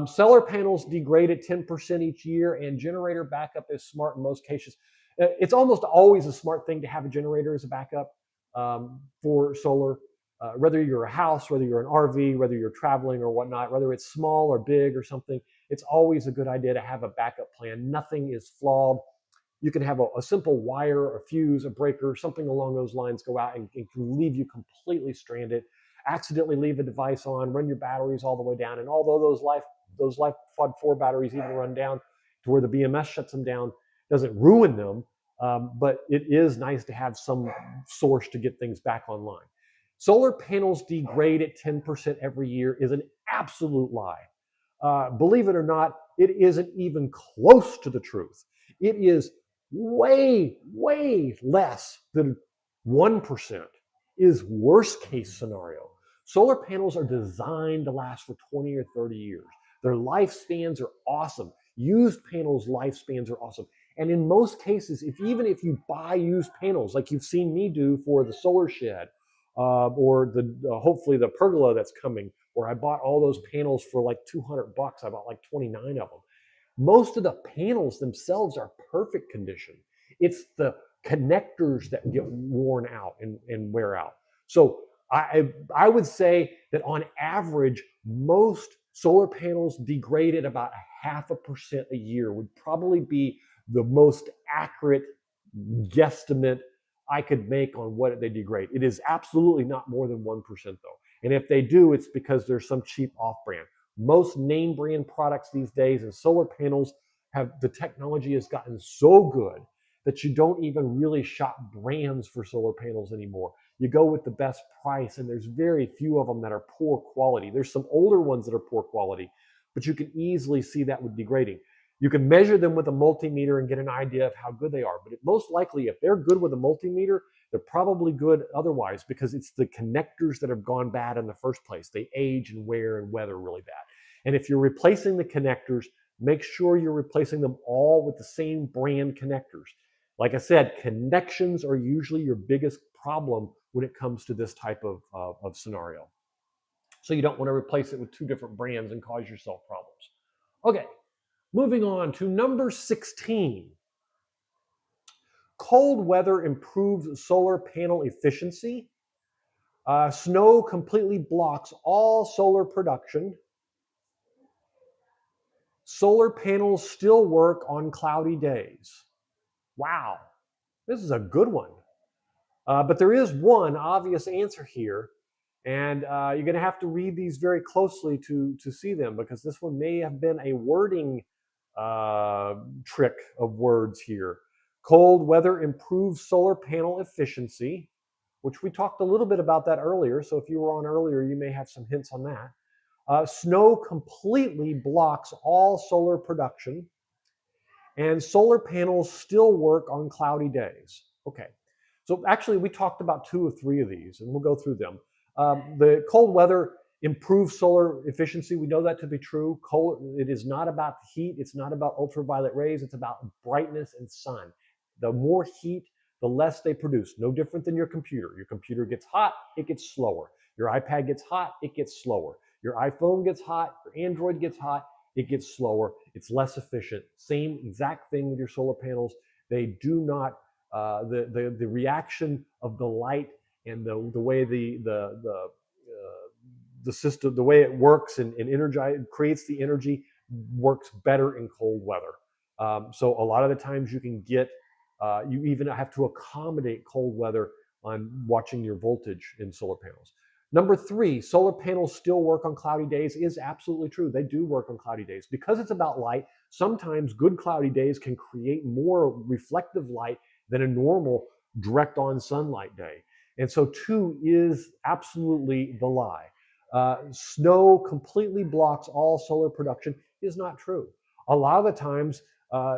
Solar panels degrade at 10% each year, and generator backup is smart in most cases. It's almost always a smart thing to have a generator as a backup for solar. Whether you're a house, whether you're an RV, whether you're traveling or whatnot, whether it's small or big or something, it's always a good idea to have a backup plan. Nothing is flawed. You can have a simple wire, a fuse, a breaker, something along those lines go out and can leave you completely stranded. Accidentally leave a device on, run your batteries all the way down, and although those Life Pod 4 batteries even run down to where the BMS shuts them down, doesn't ruin them, but it is nice to have some source to get things back online. Solar panels degrade at 10% every year is an absolute lie. Believe it or not, it isn't even close to the truth. It is way, way less than 1% is worst case scenario. Solar panels are designed to last for 20 or 30 years. Their lifespans are awesome. Used panels' lifespans are awesome. And in most cases, even if you buy used panels, like you've seen me do for the solar shed, or hopefully the pergola that's coming, where I bought all those panels for like $200. I bought like 29 of them. Most of the panels themselves are perfect condition. It's the connectors that get worn out and wear out. So I would say that on average, most solar panels degrade at about 0.5% a year would probably be the most accurate guesstimate I could make on what they degrade. It is absolutely not more than 1% though. And if they do, it's because there's some cheap off-brand. Most name brand products these days and solar panels the technology has gotten so good that you don't even really shop brands for solar panels anymore. You go with the best price, and there's very few of them that are poor quality. There's some older ones that are poor quality, but you can easily see that with degrading. You can measure them with a multimeter and get an idea of how good they are. But most likely, if they're good with a multimeter, they're probably good otherwise, because it's the connectors that have gone bad in the first place. They age and wear and weather really bad. And if you're replacing the connectors, make sure you're replacing them all with the same brand connectors. Like I said, connections are usually your biggest problem when it comes to this type of scenario. So you don't want to replace it with 2 different brands and cause yourself problems. Okay, moving on to number 16. Cold weather improves solar panel efficiency. Snow completely blocks all solar production. Solar panels still work on cloudy days. Wow, this is a good one. But there is one obvious answer here, and you're going to have to read these very closely to see them, because this one may have been a wording trick of words here. Cold weather improves solar panel efficiency, which we talked a little bit about that earlier. So if you were on earlier, you may have some hints on that. Snow completely blocks all solar production, and solar panels still work on cloudy days. Okay, so actually we talked about 2 or 3 of these, and we'll go through them. The cold weather improves solar efficiency. We know that to be true. It is not about heat. It's not about ultraviolet rays. It's about brightness and sun. The more heat, the less they produce. No different than your computer. Your computer gets hot, it gets slower. Your iPad gets hot, it gets slower. Your iPhone gets hot, your Android gets hot, it gets slower. It's less efficient. Same exact thing with your solar panels. They do not, the reaction of the light and the way the system, the way it works and creates the energy, works better in cold weather. So a lot of the times you can get, you even have to accommodate cold weather on watching your voltage in solar panels. Number 3, solar panels still work on cloudy days is absolutely true. They do work on cloudy days. Because it's about light, sometimes good cloudy days can create more reflective light than a normal direct on sunlight day. And so 2 is absolutely the lie. Snow completely blocks all solar production is not true. A lot of the times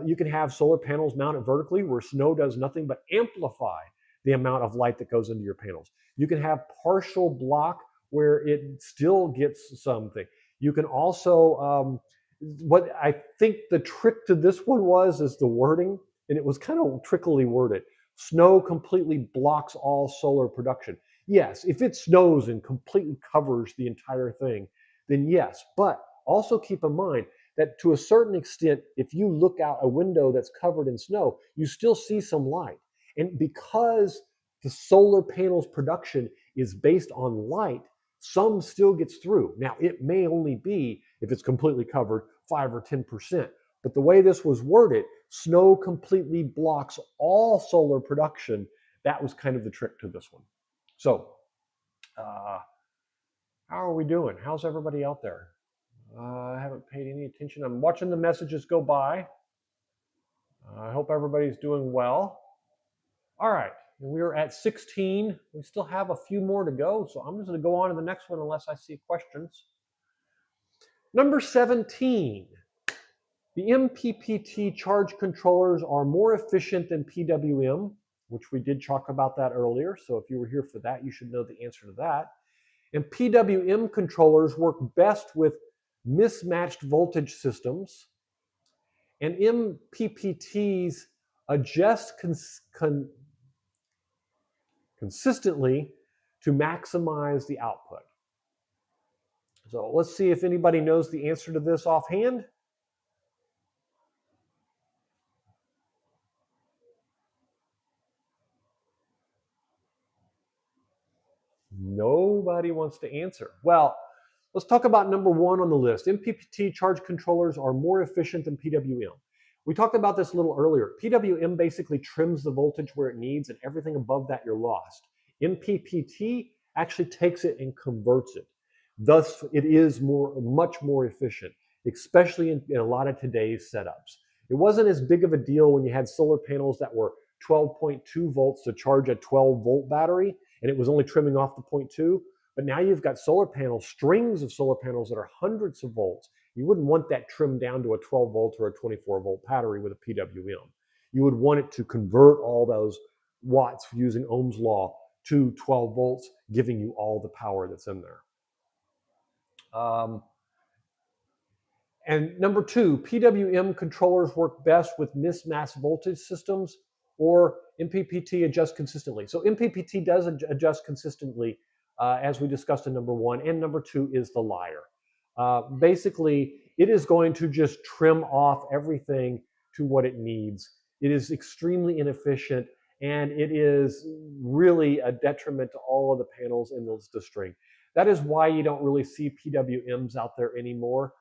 you can have solar panels mounted vertically where snow does nothing but amplify the amount of light that goes into your panels. You can have partial block where it still gets something. You can also, what I think the trick to this one is the wording, and it was kind of trickily worded. Snow completely blocks all solar production. Yes, if it snows and completely covers the entire thing, then yes. But also keep in mind that to a certain extent, if you look out a window that's covered in snow, you still see some light. And because the solar panels production is based on light, some still gets through. Now, it may only be, if it's completely covered, 5 or 10%. But the way this was worded, snow completely blocks all solar production. That was kind of the trick to this one. So, how are we doing? How's everybody out there? I haven't paid any attention. I'm watching the messages go by. I hope everybody's doing well. All right, we're at 16. We still have a few more to go, so I'm just going to go on to the next one unless I see questions. Number 17. The MPPT charge controllers are more efficient than PWM, which we did talk about that earlier. So if you were here for that, you should know the answer to that. And PWM controllers work best with mismatched voltage systems. And MPPTs adjust consistently to maximize the output. So let's see if anybody knows the answer to this offhand. Nobody wants to answer. Well, let's talk about number 1 on the list. MPPT charge controllers are more efficient than PWM. We talked about this a little earlier. PWM basically trims the voltage where it needs, and everything above that you're lost. MPPT actually takes it and converts it. Thus, it is much more efficient, especially in a lot of today's setups. It wasn't as big of a deal when you had solar panels that were 12.2 volts to charge a 12-volt battery, and it was only trimming off the 0.2. But now you've got solar panels, strings of solar panels that are hundreds of volts. You wouldn't want that trimmed down to a 12-volt or a 24-volt battery with a PWM. You would want it to convert all those watts using Ohm's law to 12 volts, giving you all the power that's in there. And number 2, PWM controllers work best with mismatched voltage systems, or MPPT adjusts consistently. So MPPT does adjust consistently, as we discussed in number 1, and number 2 is the liar. Basically, it is going to just trim off everything to what it needs. It is extremely inefficient, and it is really a detriment to all of the panels in the string. That is why you don't really see PWMs out there anymore.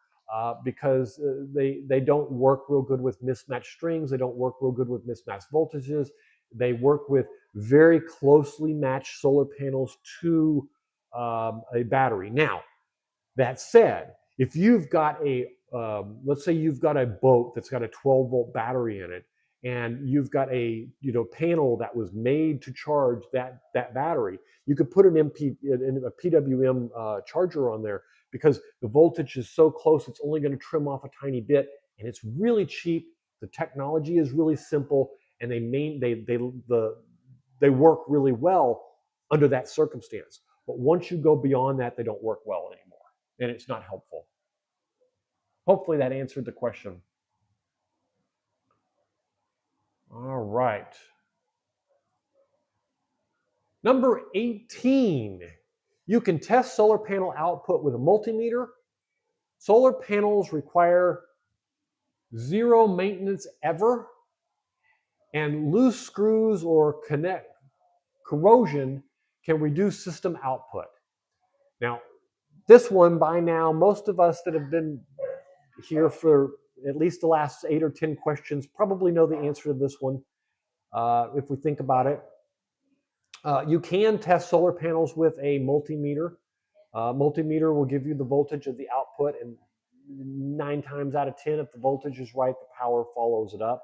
Because they don't work real good with mismatched strings. They don't work real good with mismatched voltages. They work with very closely matched solar panels to a battery. Now, that said, if you've got let's say you've got a boat that's got a 12-volt battery in it, and you've got a panel that was made to charge that battery, you could put a PWM charger on there, because the voltage is so close, it's only going to trim off a tiny bit, and it's really cheap. The technology is really simple, and they work really well under that circumstance. But once you go beyond that, they don't work well anymore, and it's not helpful. Hopefully that answered the question. All right. Number 18, you can test solar panel output with a multimeter. Solar panels require zero maintenance ever, and loose screws or corrosion can reduce system output. Now, this one by now, most of us that have been here for at least the last 8 or 10 questions probably know the answer to this one. If we think about it, you can test solar panels with a multimeter. Multimeter will give you the voltage of the output, and 9 times out of 10, if the voltage is right, the power follows it up.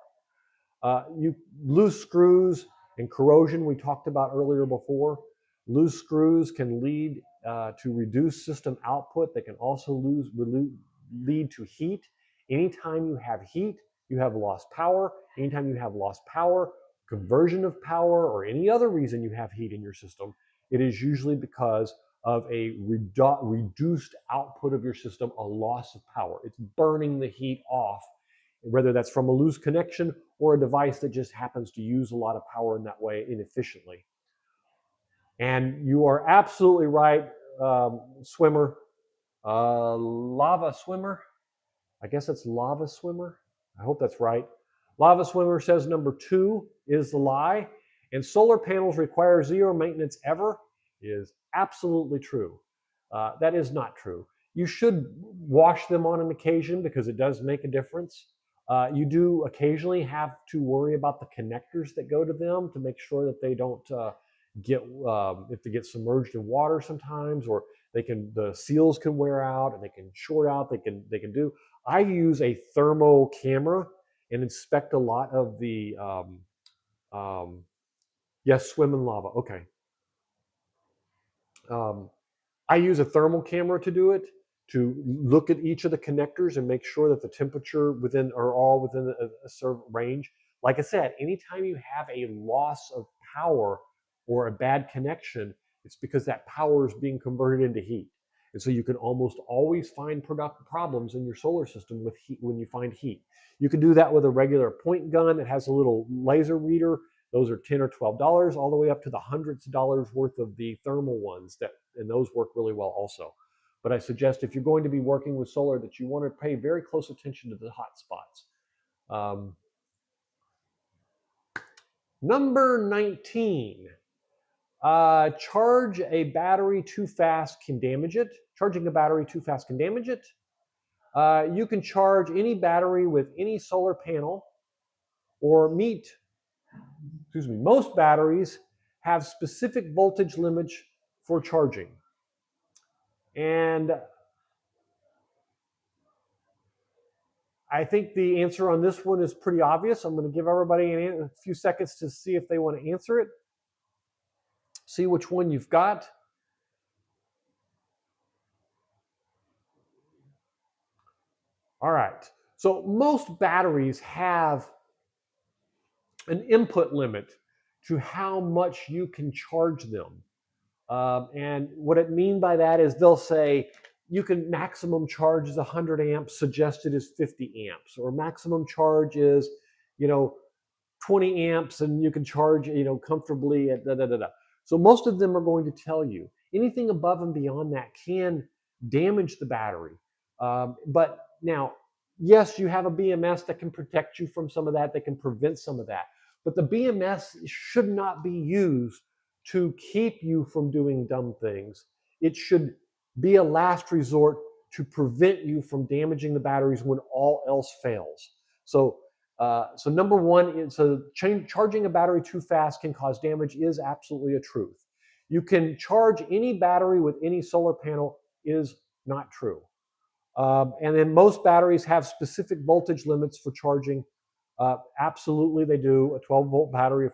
Loose screws and corrosion we talked about earlier before. Loose screws can lead to reduced system output. They can also lead to heat. Anytime you have heat, you have lost power. Anytime you have lost power, conversion of power, or any other reason you have heat in your system, it is usually because of a reduced output of your system, a loss of power. It's burning the heat off, whether that's from a loose connection or a device that just happens to use a lot of power in that way inefficiently. And you are absolutely right, swimmer. Lava swimmer. I guess it's lava swimmer. I hope that's right. Lava swimmer says number 2 is the lie. And solar panels require zero maintenance ever is absolutely true. That is not true. You should wash them on an occasion because it does make a difference. You do occasionally have to worry about the connectors that go to them to make sure that they don't if they get submerged in water sometimes, or the seals can wear out and they can short out. They can do. I use a thermal camera and inspect a lot of the yes, swim in lava. Okay. I use a thermal camera to do it, to look at each of the connectors and make sure that the temperature are all within a certain range. Like I said, anytime you have a loss of power or a bad connection, it's because that power is being converted into heat. And so you can almost always find problems in your solar system with heat when you find heat. You can do that with a regular point gun that has a little laser reader. Those are $10 or $12, all the way up to the hundreds of dollars worth of the thermal ones, and those work really well also. But I suggest if you're going to be working with solar that you want to pay very close attention to the hot spots. Number 19, charge a battery too fast can damage it. Charging a battery too fast can damage it. You can charge any battery with any solar panel or most batteries have specific voltage limits for charging. And I think the answer on this one is pretty obvious. I'm going to give everybody a few seconds to see if they want to answer it. See which one you've got. All right. So most batteries have an input limit to how much you can charge them. And what it mean by that is they'll say you can maximum charge is 100 amps, suggested is 50 amps, or maximum charge is, 20 amps, and you can charge, comfortably at da. So most of them are going to tell you anything above and beyond that can damage the battery. But now, yes, you have a BMS that can protect you from some of that, that can prevent some of that. But the BMS should not be used to keep you from doing dumb things. It should be a last resort to prevent you from damaging the batteries when all else fails. So number one, charging a battery too fast can cause damage is absolutely a truth. You can charge any battery with any solar panel is not true. And then most batteries have specific voltage limits for charging. Absolutely, they do. A 12-volt battery, a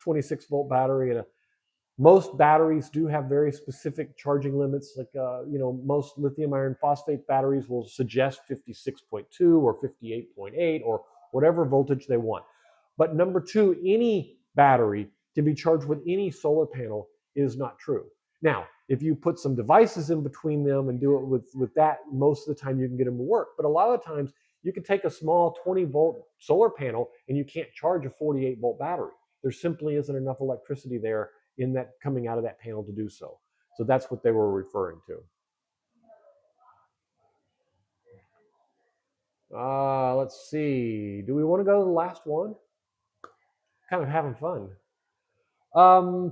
26-volt battery, and Most batteries do have very specific charging limits. Like, most lithium iron phosphate batteries will suggest 56.2 or 58.8 or whatever voltage they want. But number two, any battery can be charged with any solar panel is not true. Now, if you put some devices in between them and do it with that, most of the time you can get them to work. But a lot of the times you can take a small 20-volt solar panel and you can't charge a 48-volt battery. There simply isn't enough electricity there in that coming out of that panel to do so. So that's what they were referring to. Let's see. Do we want to go to the last one? Kind of having fun.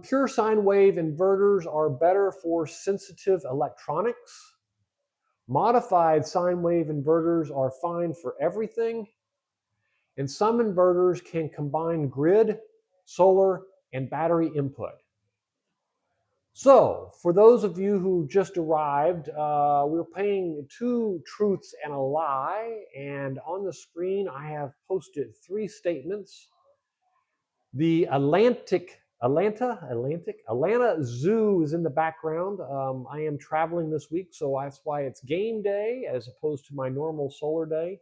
Pure sine wave inverters are better for sensitive electronics. Modified sine wave inverters are fine for everything. And some inverters can combine grid, solar, and battery input. So, for those of you who just arrived, we're playing two truths and a lie. And on the screen, I have posted three statements. The Atlanta Zoo is in the background. I am traveling this week, so that's why it's game day as opposed to my normal solar day.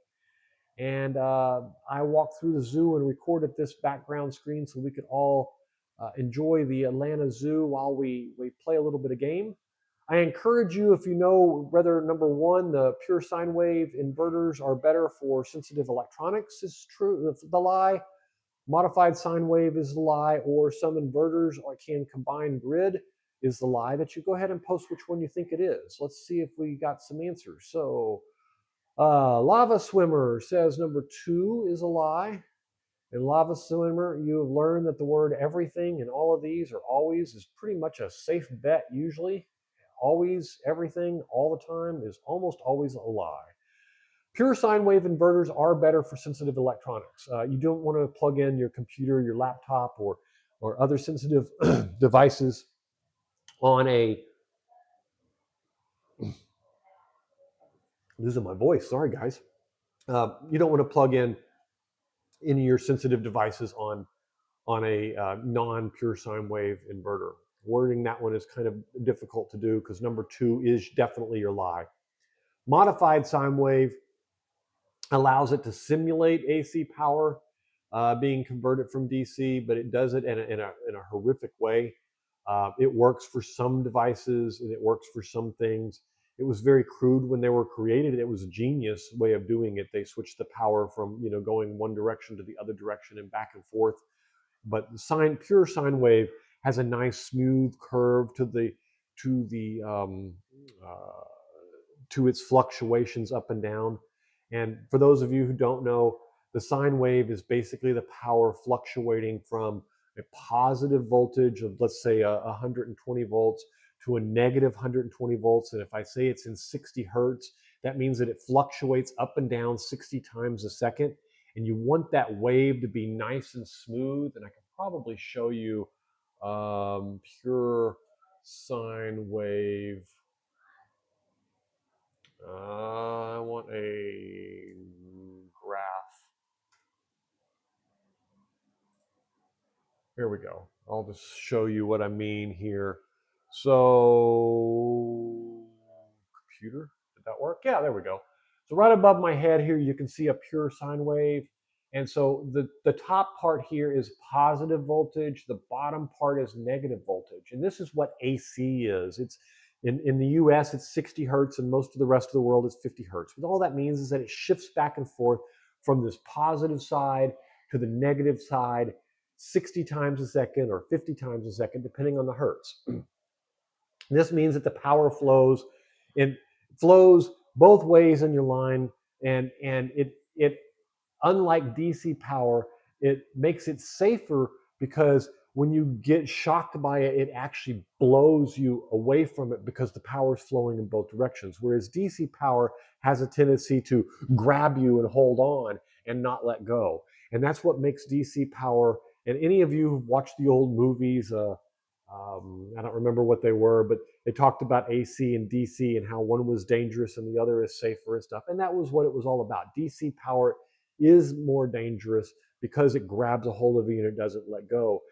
And I walked through the zoo and recorded this background screen so we could all enjoy the Atlanta Zoo while we play a little bit of game. I encourage you, if you know whether, number one, the pure sine wave inverters are better for sensitive electronics is true, the lie. Modified sine wave is the lie, or some inverters can combine grid is the lie, that you go ahead and post which one you think it is. Let's see if we got some answers. So Lava Swimmer says number two is a lie. And Lava Swimmer, you have learned that the word everything in all of these or always is pretty much a safe bet usually. Always, everything, all the time is almost always a lie. Pure sine wave inverters are better for sensitive electronics. You don't want to plug in your computer, your laptop, or other sensitive devices on a... Losing my voice, sorry guys. You don't want to plug in any of your sensitive devices on a non-pure sine wave inverter. Wording that one is kind of difficult to do because number two is definitely your lie. Modified sine wave allows it to simulate AC power being converted from DC, but it does it in a horrific way. It works for some devices and it works for some things. It was very crude when they were created. It was a genius way of doing it. They switched the power from going one direction to the other direction and back and forth. But the pure sine wave has a nice smooth curve to its fluctuations up and down. And for those of you who don't know, the sine wave is basically the power fluctuating from a positive voltage of, let's say, 120 volts to a negative 120 volts. And if I say it's in 60 hertz, that means that it fluctuates up and down 60 times a second. And you want that wave to be nice and smooth. And I can probably show you pure sine wave. I want a graph. Here we go. I'll just show you what I mean here. So, computer, did that work? Yeah, there we go. So right above my head here, you can see a pure sine wave. And so the top part here is positive voltage. The bottom part is negative voltage. And this is what AC is. It's in the US, it's 60 hertz, and most of the rest of the world is 50 hertz. But all that means is that it shifts back and forth from this positive side to the negative side 60 times a second or 50 times a second, depending on the hertz. This means that the power flows both ways in your line, and it unlike DC power, it makes it safer because when you get shocked by it, it actually blows you away from it because the power is flowing in both directions. Whereas DC power has a tendency to grab you and hold on and not let go. And that's what makes DC power, and any of you who've watched the old movies, I don't remember what they were, but they talked about AC and DC and how one was dangerous and the other is safer and stuff. And that was what it was all about. DC power is more dangerous because it grabs a hold of you and it doesn't let go.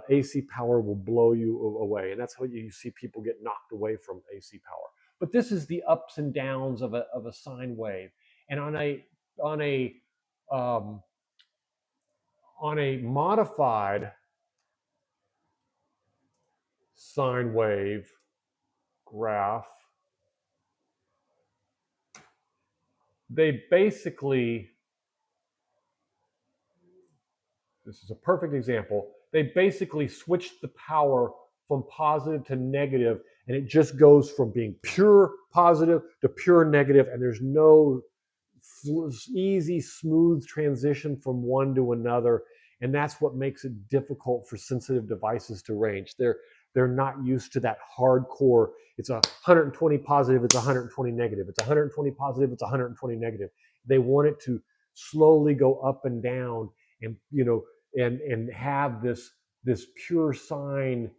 AC power will blow you away. And that's how you see people get knocked away from AC power. But this is the ups and downs of a sine wave. And on a um, on a modified sine wave graph, they basically, this is a perfect example, they basically switched the power from positive to negative, and it just goes from being pure positive to pure negative, and there's no easy, smooth transition from one to another. And that's what makes it difficult for sensitive devices to range. They're not used to that hardcore. It's 120 positive, it's 120 negative. It's 120 positive, it's 120 negative. They want it to slowly go up and down, and and have this pure sine,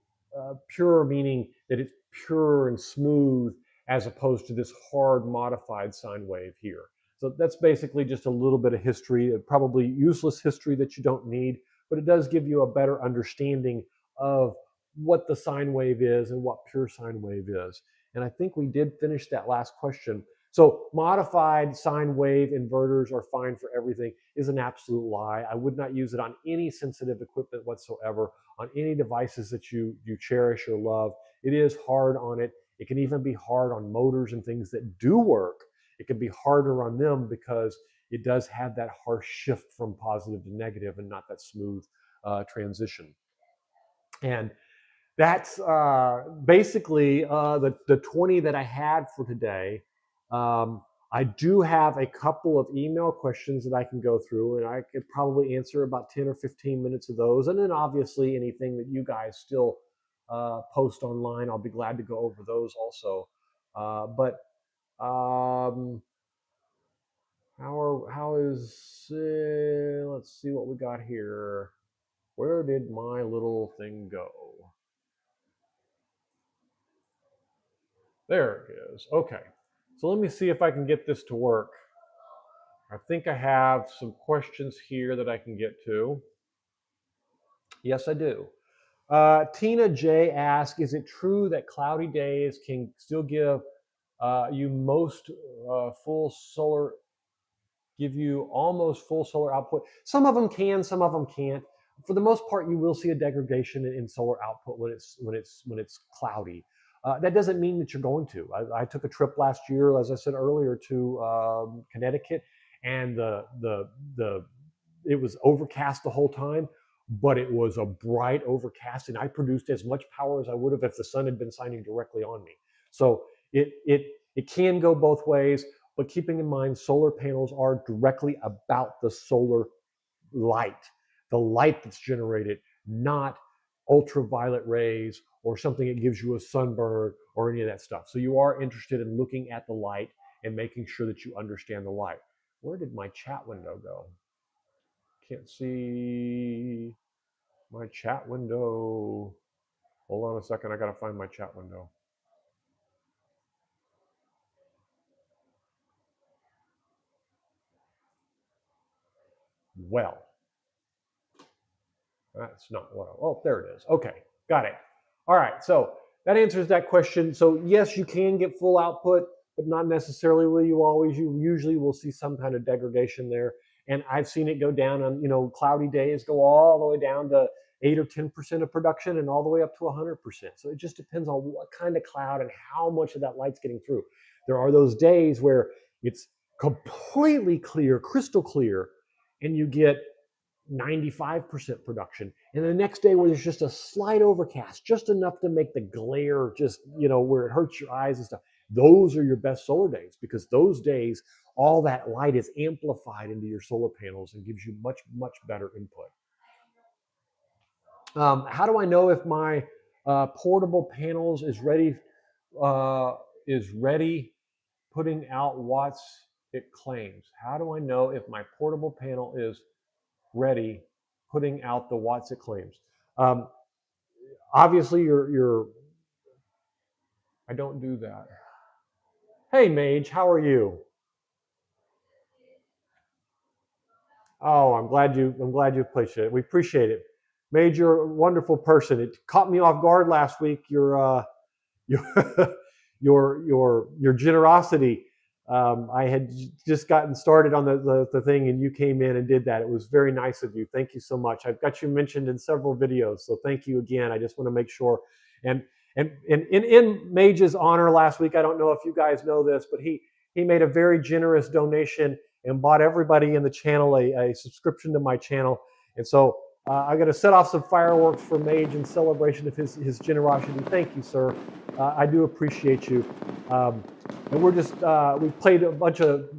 pure meaning that it's pure and smooth, as opposed to this hard modified sine wave here. So that's basically just a little bit of history, probably useless history that you don't need, but it does give you a better understanding of what the sine wave is and what pure sine wave is. And I think we did finish that last question. So modified sine wave inverters are fine for everything is an absolute lie. I would not use it on any sensitive equipment whatsoever, on any devices that you cherish or love. It is hard on it. It can even be hard on motors and things that do work. It can be harder on them because it does have that harsh shift from positive to negative and not that smooth transition. And that's basically the 20 that I had for today. I do have a couple of email questions that I can go through, and I could probably answer about 10 or 15 minutes of those. And then obviously anything that you guys still post online, I'll be glad to go over those also. But how is, let's see what we got here. Where did my little thing go? There it is. Okay. So let me see if I can get this to work. I think I have some questions here that I can get to. Yes, I do. Tina J asks, is it true that cloudy days can still give you most full solar, give you almost full solar output? Some of them can, some of them can't. For the most part, you will see a degradation in solar output when it's cloudy. That doesn't mean that you're going to. I took a trip last year, as I said earlier, to Connecticut, and it was overcast the whole time, but it was a bright overcast, and I produced as much power as I would have if the sun had been shining directly on me. So it can go both ways, but keeping in mind solar panels are directly about the solar light, the light that's generated, not ultraviolet rays or something that gives you a sunburn or any of that stuff. So you are interested in looking at the light and making sure that you understand the light. Where did my chat window go? Can't see my chat window. Hold on a second. I got to find my chat window. Well, that's not what I, oh, there it is. Okay, got it. All right, so that answers that question. So yes, you can get full output, but not necessarily will you always. You usually will see some kind of degradation there. And I've seen it go down on, cloudy days, go all the way down to 8 or 10% of production and all the way up to 100%. So it just depends on what kind of cloud and how much of that light's getting through. There are those days where it's completely clear, crystal clear, and you get 95% production. And the next day where there's just a slight overcast, just enough to make the glare just, where it hurts your eyes and stuff. Those are your best solar days, because those days, all that light is amplified into your solar panels and gives you much, much better input. How do I know if my portable panels is ready putting out watts it claims? How do I know if my portable panel is ready putting out the watts it claims? Obviously, I don't do that. Hey, Mage, how are you? Oh, I'm glad you appreciate it. We appreciate it. Mage, you're a wonderful person. It caught me off guard last week. Your your generosity. I had just gotten started on the thing, and you came in and did that. It was very nice of you. Thank you so much. I've got you mentioned in several videos, so thank you again. I just want to make sure. And in Mage's honor last week, I don't know if you guys know this, but he made a very generous donation and bought everybody in the channel a subscription to my channel. And so I'm going to set off some fireworks for Mage in celebration of his generosity. Thank you, sir. I do appreciate you. And we're just, we played a bunch of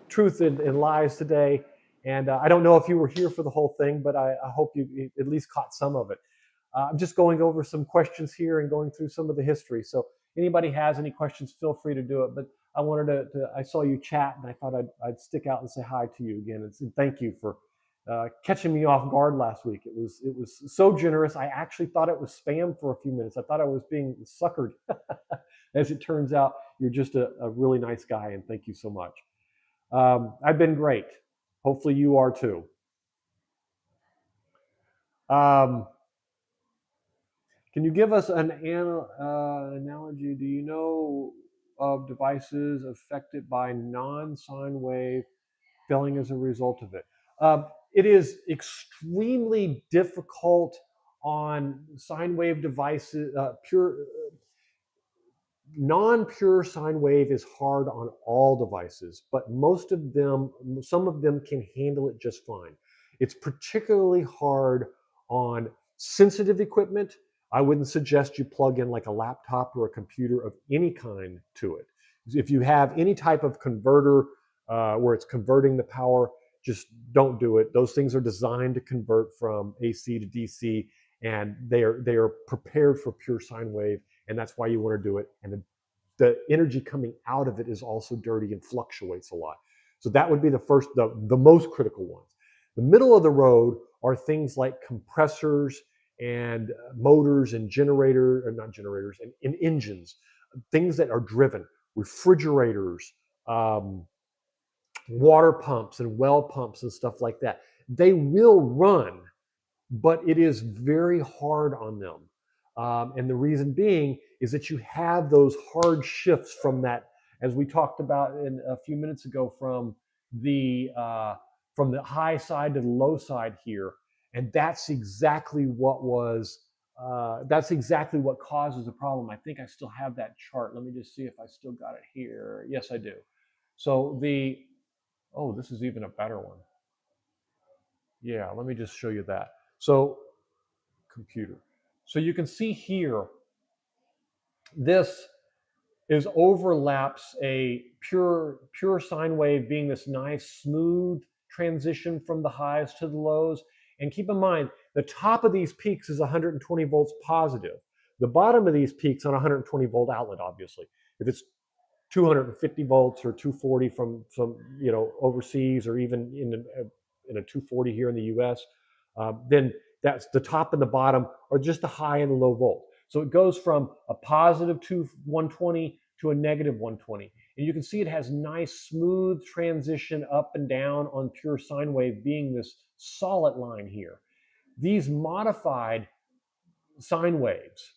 truth and lies today. And I don't know if you were here for the whole thing, but I hope you at least caught some of it. I'm just going over some questions here and going through some of the history. So anybody has any questions, feel free to do it. But I wanted to I saw you chat, and I thought I'd stick out and say hi to you again. And thank you for catching me off guard last week. It was so generous. I actually thought it was spam for a few minutes. I thought I was being suckered. As it turns out, you're just a really nice guy, and thank you so much. I've been great. Hopefully you are too. Can you give us an analogy? Do you know of devices affected by non-sine wave failing as a result of it? It is extremely difficult on sine wave devices. Non-pure sine wave is hard on all devices, but most of them, some of them can handle it just fine. It's particularly hard on sensitive equipment. I wouldn't suggest you plug in like a laptop or a computer of any kind to it. If you have any type of converter where it's converting the power, just don't do it. Those things are designed to convert from AC to DC, and they are prepared for pure sine wave, and that's why you want to do it. And the energy coming out of it is also dirty and fluctuates a lot. So that would be the most critical ones. The middle of the road are things like compressors and motors and and engines, things that are driven, refrigerators, water pumps and well pumps and stuff like that. They will run, but it is very hard on them. And the reason being is that you have those hard shifts from that, as we talked about a few minutes ago, from the high side to the low side here, and that's exactly what causes the problem. I think I still have that chart. Let me just see if I still got it here. Yes, I do. So this is even a better one. Yeah, let me just show you that. So computer. So you can see here, this overlaps a pure sine wave being this nice smooth transition from the highs to the lows. And keep in mind, the top of these peaks is 120 volts positive. The bottom of these peaks on 120 volt outlet, obviously. If it's 250 volts or 240 from overseas, or even in a 240 here in the US, then that's the top and the bottom are just the high and the low volt. So it goes from a positive 120 to a negative 120. And you can see it has nice smooth transition up and down on pure sine wave being this solid line here. These modified sine waves,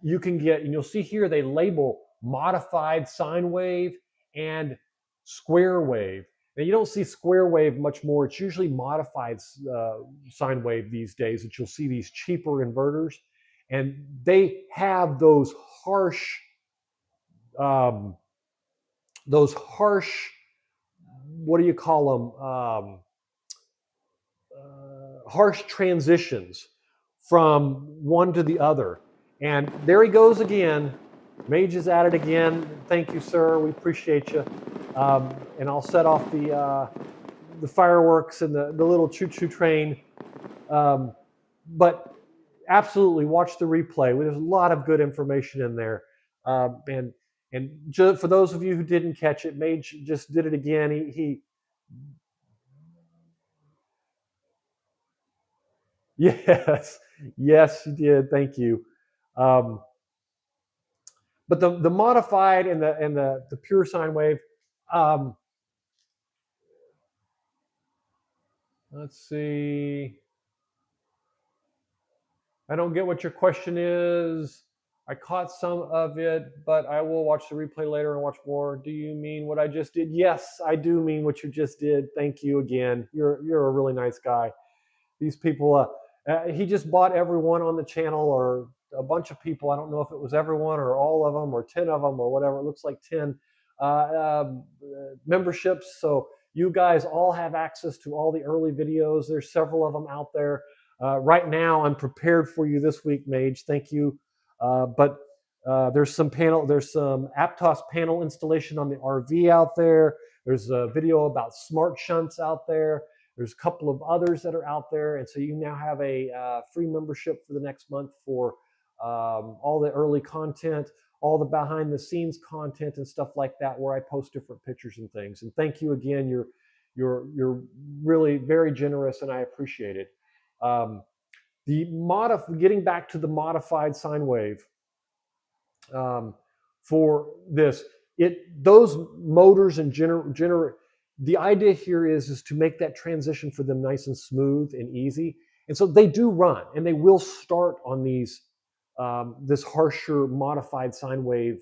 you can get, and you'll see here they label modified sine wave and square wave. Now you don't see square wave much more. It's usually modified sine wave these days that you'll see these cheaper inverters, and they have those harsh, what do you call them? Harsh transitions from one to the other. And there he goes again. Mage is at it again. Thank you, sir. We appreciate you. And I'll set off the fireworks and the little choo-choo train. But absolutely, watch the replay. There's a lot of good information in there. And just for those of you who didn't catch it, Mage just did it again. Yes, yes, you did. Thank you. But the modified and the pure sine wave. Let's see. I don't get what your question is. I caught some of it, but I will watch the replay later and watch more. Do you mean what I just did? Yes, I do mean what you just did. Thank you again. You're a really nice guy. These people, he just bought everyone on the channel, or a bunch of people. I don't know if it was everyone or all of them or 10 of them or whatever. It looks like 10 memberships. So you guys all have access to all the early videos. There's several of them out there. Right now, I'm prepared for you this week, Mage. Thank you. But there's some Aptos panel installation on the RV out there. There's a video about smart shunts out there. There's a couple of others that are out there. And so you now have a free membership for the next month for all the early content, all the behind the scenes content and stuff like that, where I post different pictures and things. And thank you again. You're really very generous, and I appreciate it. Getting back to the modified sine wave, for this, those motors and the idea here is to make that transition for them nice and smooth and easy. And so they do run, and they will start on these this harsher modified sine wave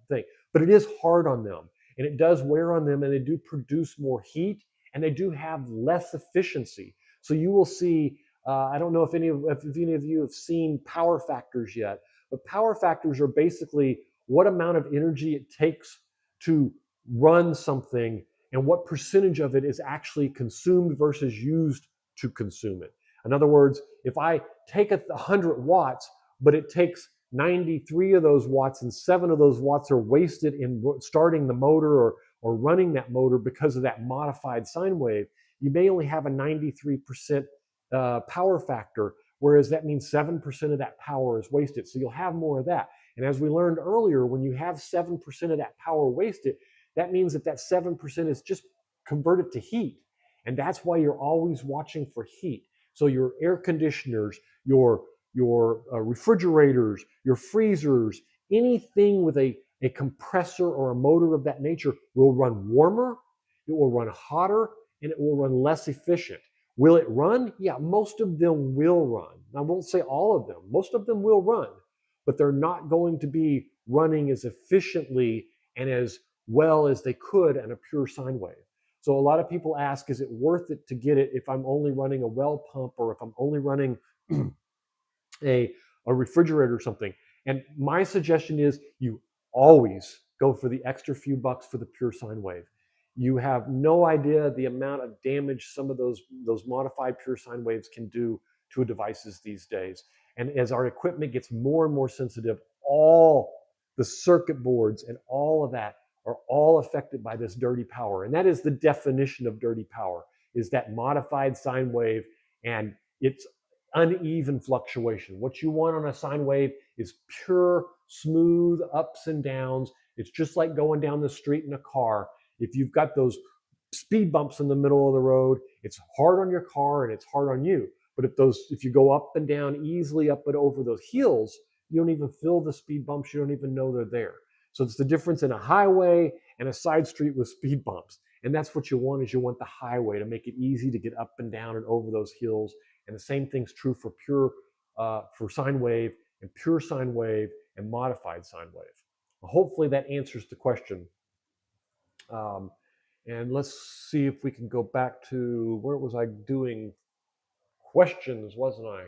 thing, but it is hard on them, and it does wear on them, and they do produce more heat, and they do have less efficiency. So you will see. I don't know if any of you have seen power factors yet, but power factors are basically what amount of energy it takes to run something and what percentage of it is actually consumed versus used to consume it. In other words, if I take 100 watts, but it takes 93 of those watts and 7 of those watts are wasted in starting the motor or running that motor because of that modified sine wave, you may only have a 93% power factor, whereas that means 7% of that power is wasted. So you'll have more of that. And as we learned earlier, when you have 7% of that power wasted, that means that 7% is just converted to heat. And that's why you're always watching for heat. So your air conditioners, your refrigerators, your freezers, anything with a compressor or a motor of that nature will run warmer, it will run hotter, and it will run less efficient. Will it run? Yeah, most of them will run. I won't say all of them. Most of them will run, but they're not going to be running as efficiently and as well as they could on a pure sine wave. So a lot of people ask, is it worth it to get it if I'm only running a well pump or if I'm only running a refrigerator or something? And my suggestion is you always go for the extra few bucks for the pure sine wave. You have no idea the amount of damage some of those modified pure sine waves can do to devices these days. And as our equipment gets more and more sensitive, all the circuit boards and all of that are all affected by this dirty power. And that is the definition of dirty power, is that modified sine wave and its uneven fluctuation. What you want on a sine wave is pure, smooth ups and downs. It's just like going down the street in a car. If you've got those speed bumps in the middle of the road, it's hard on your car and it's hard on you. But if you go up and down easily up and over those hills, you don't even feel the speed bumps. You don't even know they're there. So it's the difference in a highway and a side street with speed bumps. And that's what you want, is you want the highway to make it easy to get up and down and over those hills. And the same thing's true for for sine wave and pure sine wave and modified sine wave. Well, hopefully that answers the question. And let's see if we can go back to, where was I doing questions, wasn't I?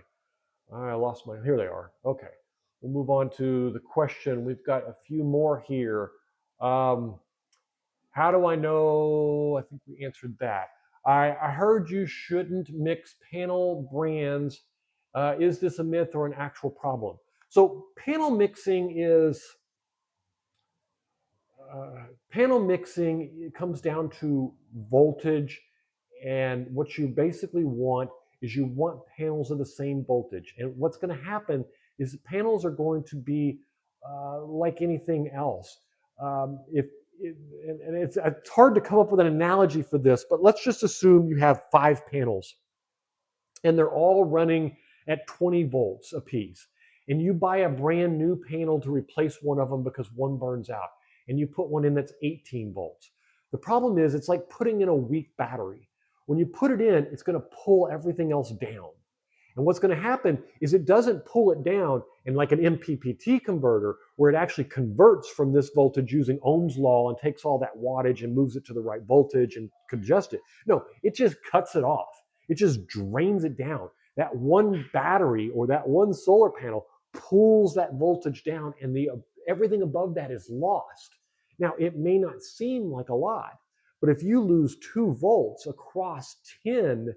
I lost my, here they are. Okay, we'll move on to the question. We've got a few more here. How do I know? I think we answered that. I heard you shouldn't mix panel brands. Is this a myth or an actual problem? So panel mixing is, panel mixing, it comes down to voltage, and what you basically want is you want panels of the same voltage. And what's going to happen is the panels are going to be like anything else. It's hard to come up with an analogy for this, but let's just assume you have 5 panels and they're all running at 20 volts apiece. And you buy a brand new panel to replace one of them because one burns out, and you put one in that's 18 volts. The problem is, it's like putting in a weak battery. When you put it in, it's going to pull everything else down. And what's going to happen is it doesn't pull it down in like an MPPT converter where it actually converts from this voltage using Ohm's law and takes all that wattage and moves it to the right voltage and can adjust it. No, it just cuts it off. It just drains it down. That one battery or that one solar panel pulls that voltage down, and everything above that is lost. Now, it may not seem like a lot, but if you lose 2 volts across 10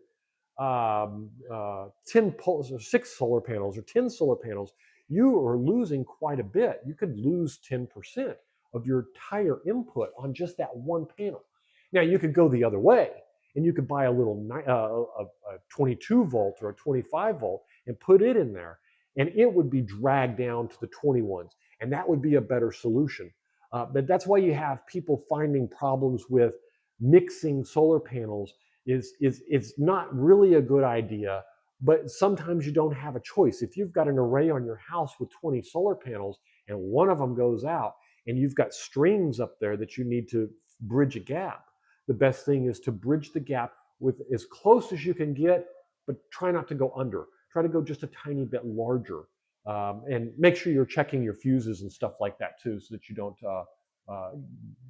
poles or 6 solar panels or 10 solar panels, you are losing quite a bit. You could lose 10% of your entire input on just that one panel. Now, you could go the other way, and you could buy a little a 22 volt or a 25 volt and put it in there, and it would be dragged down to the 21s, and that would be a better solution. But that's why you have people finding problems with mixing solar panels. It's not really a good idea, but sometimes you don't have a choice. If you've got an array on your house with 20 solar panels and one of them goes out and you've got strings up there that you need to bridge a gap, the best thing is to bridge the gap with as close as you can get, but try not to go under. Try to go just a tiny bit larger, and make sure you're checking your fuses and stuff like that too, so that you don't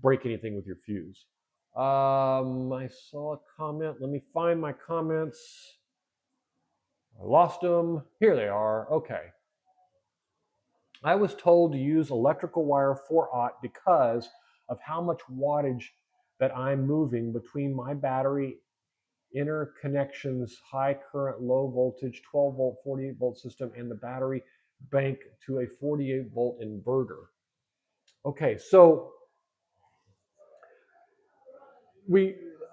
break anything with your fuse. I saw a comment. Let me find my comments. I lost them. Here they are. Okay. I was told to use electrical wire 4/0 because of how much wattage that I'm moving between my battery interconnections, high current, low voltage, 12 volt, 48 volt system, and the battery bank to a 48 volt inverter. Okay, so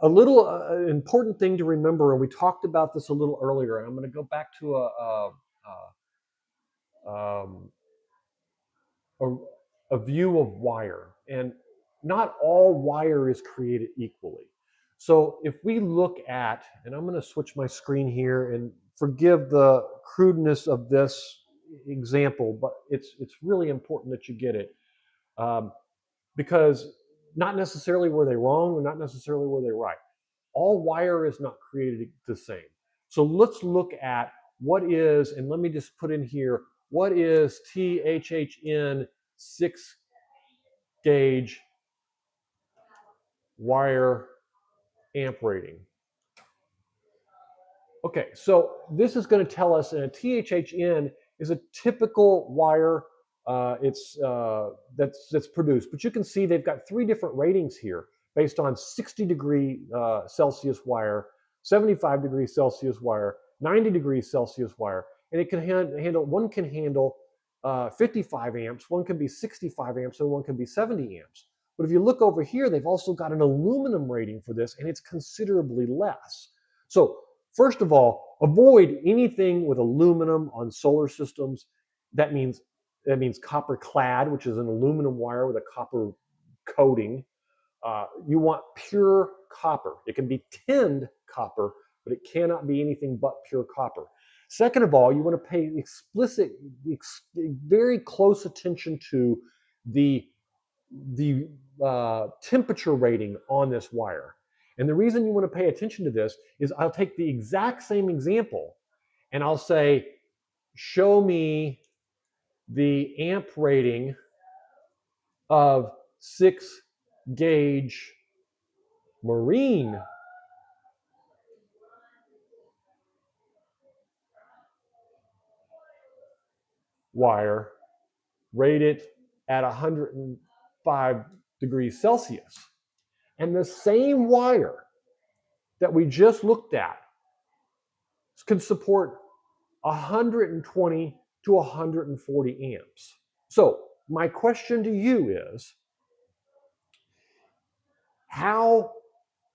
a little important thing to remember, and we talked about this a little earlier, and I'm going to go back to a view of wire. And not all wire is created equally. So if we look at, and I'm going to switch my screen here, and forgive the crudeness of this example, but it's really important that you get it, because not necessarily were they wrong, or not necessarily were they right. All wire is not created the same. So let's look at what is, and let me just put in here, what is THHN 6 gauge wire amp rating. Okay, so this is going to tell us, a THHN is a typical wire that's produced. But you can see they've got 3 different ratings here based on 60-degree Celsius wire, 75 degrees Celsius wire, 90 degrees Celsius wire, and it can handle, one can handle 55 amps, one can be 65 amps, and one can be 70 amps. But if you look over here, they've also got an aluminum rating for this, and it's considerably less. So first of all, avoid anything with aluminum on solar systems. That means copper clad, which is an aluminum wire with a copper coating. You want pure copper. It can be tinned copper, but it cannot be anything but pure copper. Second of all, you want to pay very close attention to the temperature rating on this wire. And the reason you want to pay attention to this is I'll take the exact same example and I'll say, show me the amp rating of 6 gauge marine wire rated at 105 degrees Celsius. And the same wire that we just looked at can support 120 to 140 amps. So my question to you is, how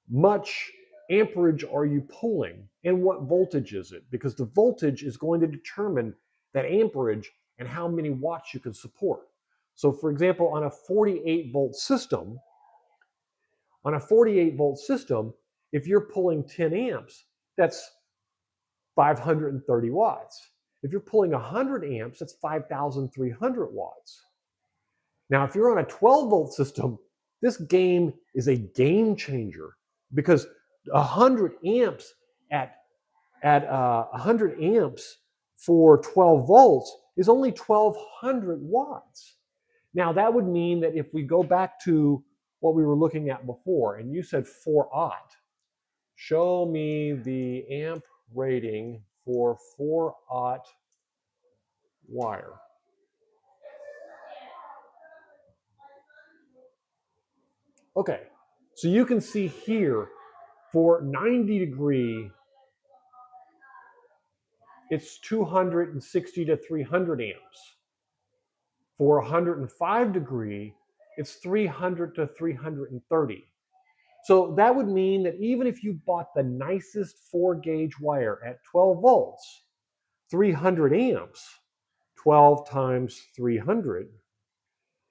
much amperage are you pulling and what voltage is it? Because the voltage is going to determine that amperage and how many watts you can support. So for example, on a 48 volt system, if you're pulling 10 amps, that's 530 watts. If you're pulling 100 amps, that's 5,300 watts. Now, if you're on a 12 volt system, this game is a game changer, because 100 amps at 100 amps for 12 volts is only 1200 watts. Now that would mean that if we go back to what we were looking at before, and you said 4-aught, show me the amp rating for 4-aught wire. Okay, so you can see here for 90 degree, it's 260 to 300 amps. For 105 degree, it's 300 to 330. So that would mean that even if you bought the nicest 4-gauge wire at 12 volts, 300 amps, 12 times 300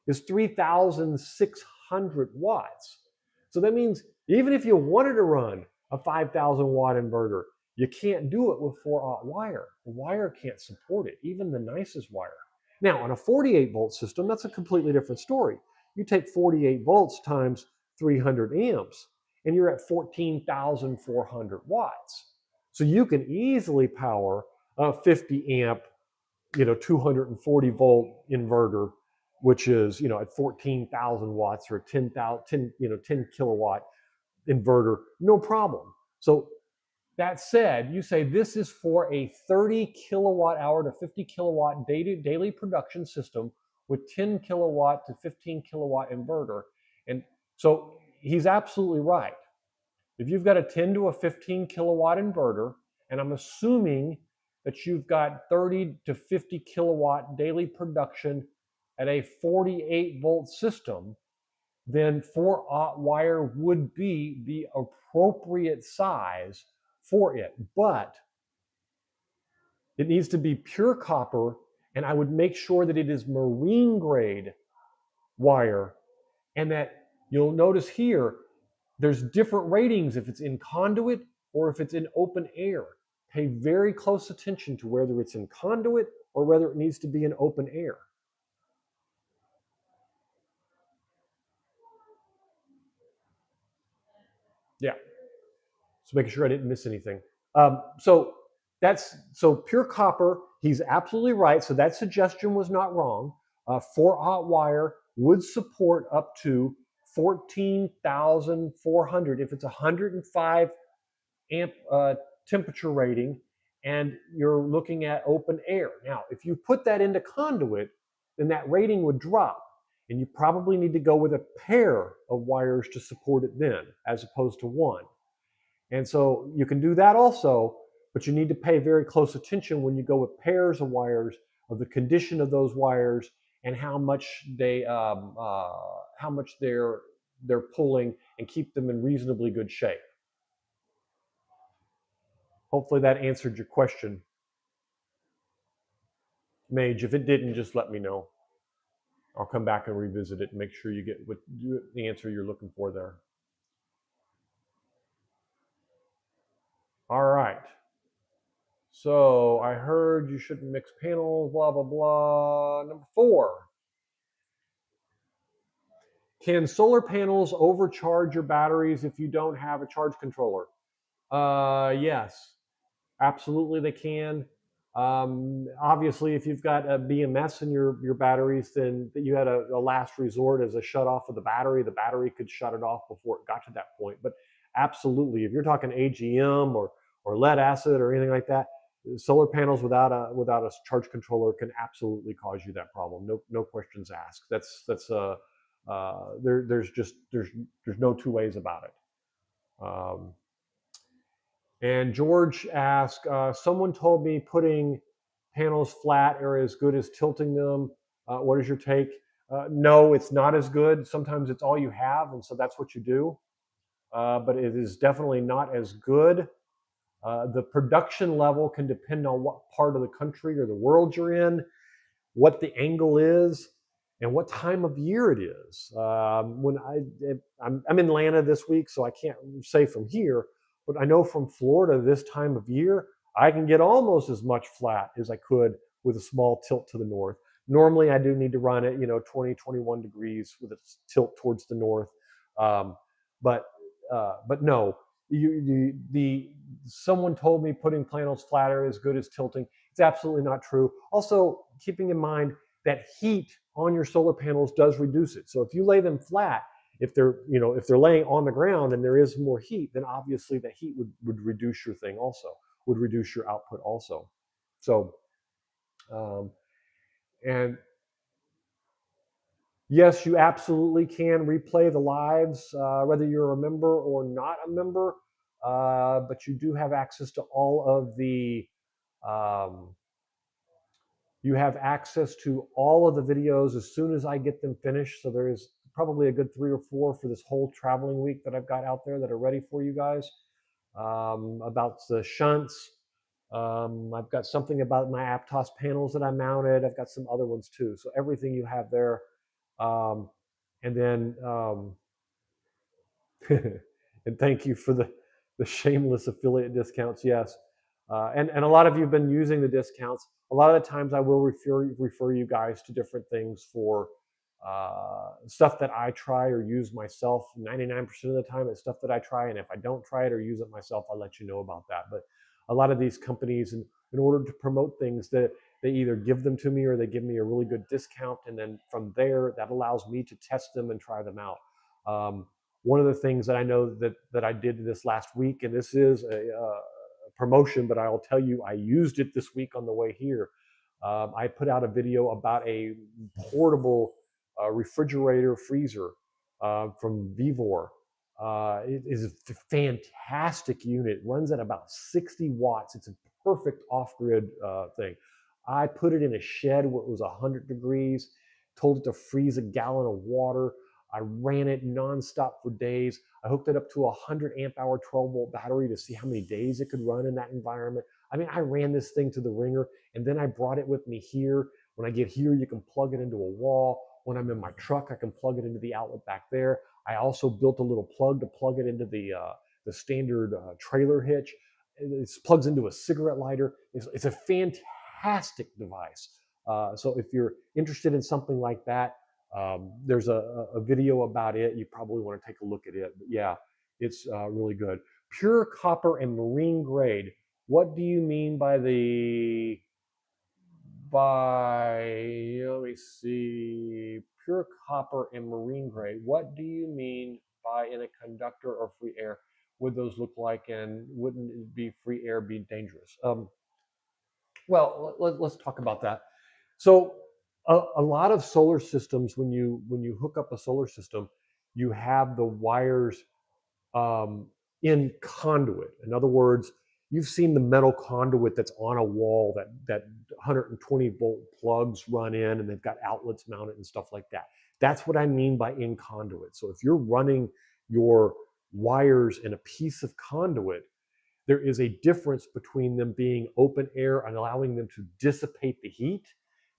is 3,600 watts. So that means even if you wanted to run a 5,000 watt inverter, you can't do it with 4-aught wire. The wire can't support it, even the nicest wire. Now, on a 48 volt system, that's a completely different story. You take 48 volts times 300 amps, and you're at 14,400 watts. So you can easily power a 50 amp, 240 volt inverter, which is, at 14,000 watts or 10 kilowatt inverter, no problem. So that said, you say this is for a 30 kilowatt hour to 50 kilowatt daily production system with 10 kilowatt to 15 kilowatt inverter. And so he's absolutely right. If you've got a 10 to a 15 kilowatt inverter, and I'm assuming that you've got 30 to 50 kilowatt daily production at a 48 volt system, then 4-aught wire would be the appropriate size for it. But it needs to be pure copper, and I would make sure that it is marine grade wire, and that you'll notice here, there's different ratings if it's in conduit or if it's in open air. Pay very close attention to whether it's in conduit or whether it needs to be in open air. Yeah. So making sure I didn't miss anything. So pure copper. He's absolutely right. So that suggestion was not wrong. 4-aught wire would support up to 14,400 if it's 105 amp temperature rating, and you're looking at open air. Now, if you put that into conduit, then that rating would drop, and you probably need to go with a pair of wires to support it then, as opposed to one. And so you can do that also, but you need to pay very close attention when you go with pairs of wires, of the condition of those wires and how much they're pulling, and keep them in reasonably good shape. Hopefully that answered your question, Mage. If it didn't, just let me know. I'll come back and revisit it and make sure you get the answer you're looking for there. All right. So I heard you shouldn't mix panels, blah, blah, blah. Number 4. Can solar panels overcharge your batteries if you don't have a charge controller? Yes, absolutely they can. Obviously, if you've got a BMS in your batteries, then you had a last resort as a shut off of the battery could shut it off before it got to that point. But absolutely, if you're talking AGM or lead acid or anything like that, solar panels without a charge controller can absolutely cause you that problem. No questions asked. There's no two ways about it. And George asked, someone told me putting panels flat are as good as tilting them. What is your take? No, it's not as good. Sometimes it's all you have, and so that's what you do. But it is definitely not as good. The production level can depend on what part of the country or the world you're in, what the angle is, and what time of year it is. I'm in Atlanta this week, so I can't say from here, but I know from Florida this time of year, I can get almost as much flat as I could with a small tilt to the north. Normally, I do need to run it, 20, 21 degrees with a tilt towards the north. But no, someone told me putting panels flat are as good as tilting. It's absolutely not true. Also, keeping in mind that heat on your solar panels does reduce it. So if you lay them flat, if they're laying on the ground and there is more heat, then obviously the heat would reduce your thing also, would reduce your output also. So um, and yes, you absolutely can replay the lives, whether you're a member or not a member. But you do have access to all of the um, you have access to all of the videos as soon as I get them finished. So there is probably a good 3 or 4 for this whole traveling week that I've got out there that are ready for you guys. About the shunts. I've got something about my Aptos panels that I mounted. I've got some other ones too. So everything you have there. Um, and then and thank you for the shameless affiliate discounts. Yes, and a lot of you have been using the discounts. A lot of the times, I will refer you guys to different things for stuff that I try or use myself. 99% of the time, it's stuff that I try, and if I don't try it or use it myself, I'll let you know about that. But a lot of these companies, in order to promote things, that they either give them to me or they give me a really good discount, and then from there, that allows me to test them and try them out. One of the things that I know that I did this last week, and this is a promotion, but I'll tell you, I used it this week on the way here. I put out a video about a portable refrigerator freezer from Vivor. It is a fantastic unit. It runs at about 60 watts. It's a perfect off-grid thing. I put it in a shed where it was 100 degrees, told it to freeze a gallon of water. I ran it nonstop for days. I hooked it up to a 100 amp hour 12-volt battery to see how many days it could run in that environment. I mean, I ran this thing to the ringer, and then I brought it with me here. When I get here, you can plug it into a wall. When I'm in my truck, I can plug it into the outlet back there. I also built a little plug to plug it into the standard trailer hitch. It plugs into a cigarette lighter. It's a fantastic device. So if you're interested in something like that, there's a video about it. You probably want to take a look at it. But yeah, it's really good. Pure copper and marine grade. What do you mean by let me see, pure copper and marine grade? What do you mean by in a conductor or free air? Would those look like, and wouldn't it be free air be dangerous? Well, let's talk about that. So a lot of solar systems, when you hook up a solar system, you have the wires um, in conduit. In other words, you've seen the metal conduit that's on a wall that 120-volt plugs run in, and they've got outlets mounted and stuff like that. That's what I mean by in conduit. So if you're running your wires in a piece of conduit, there is a difference between them being open air and allowing them to dissipate the heat,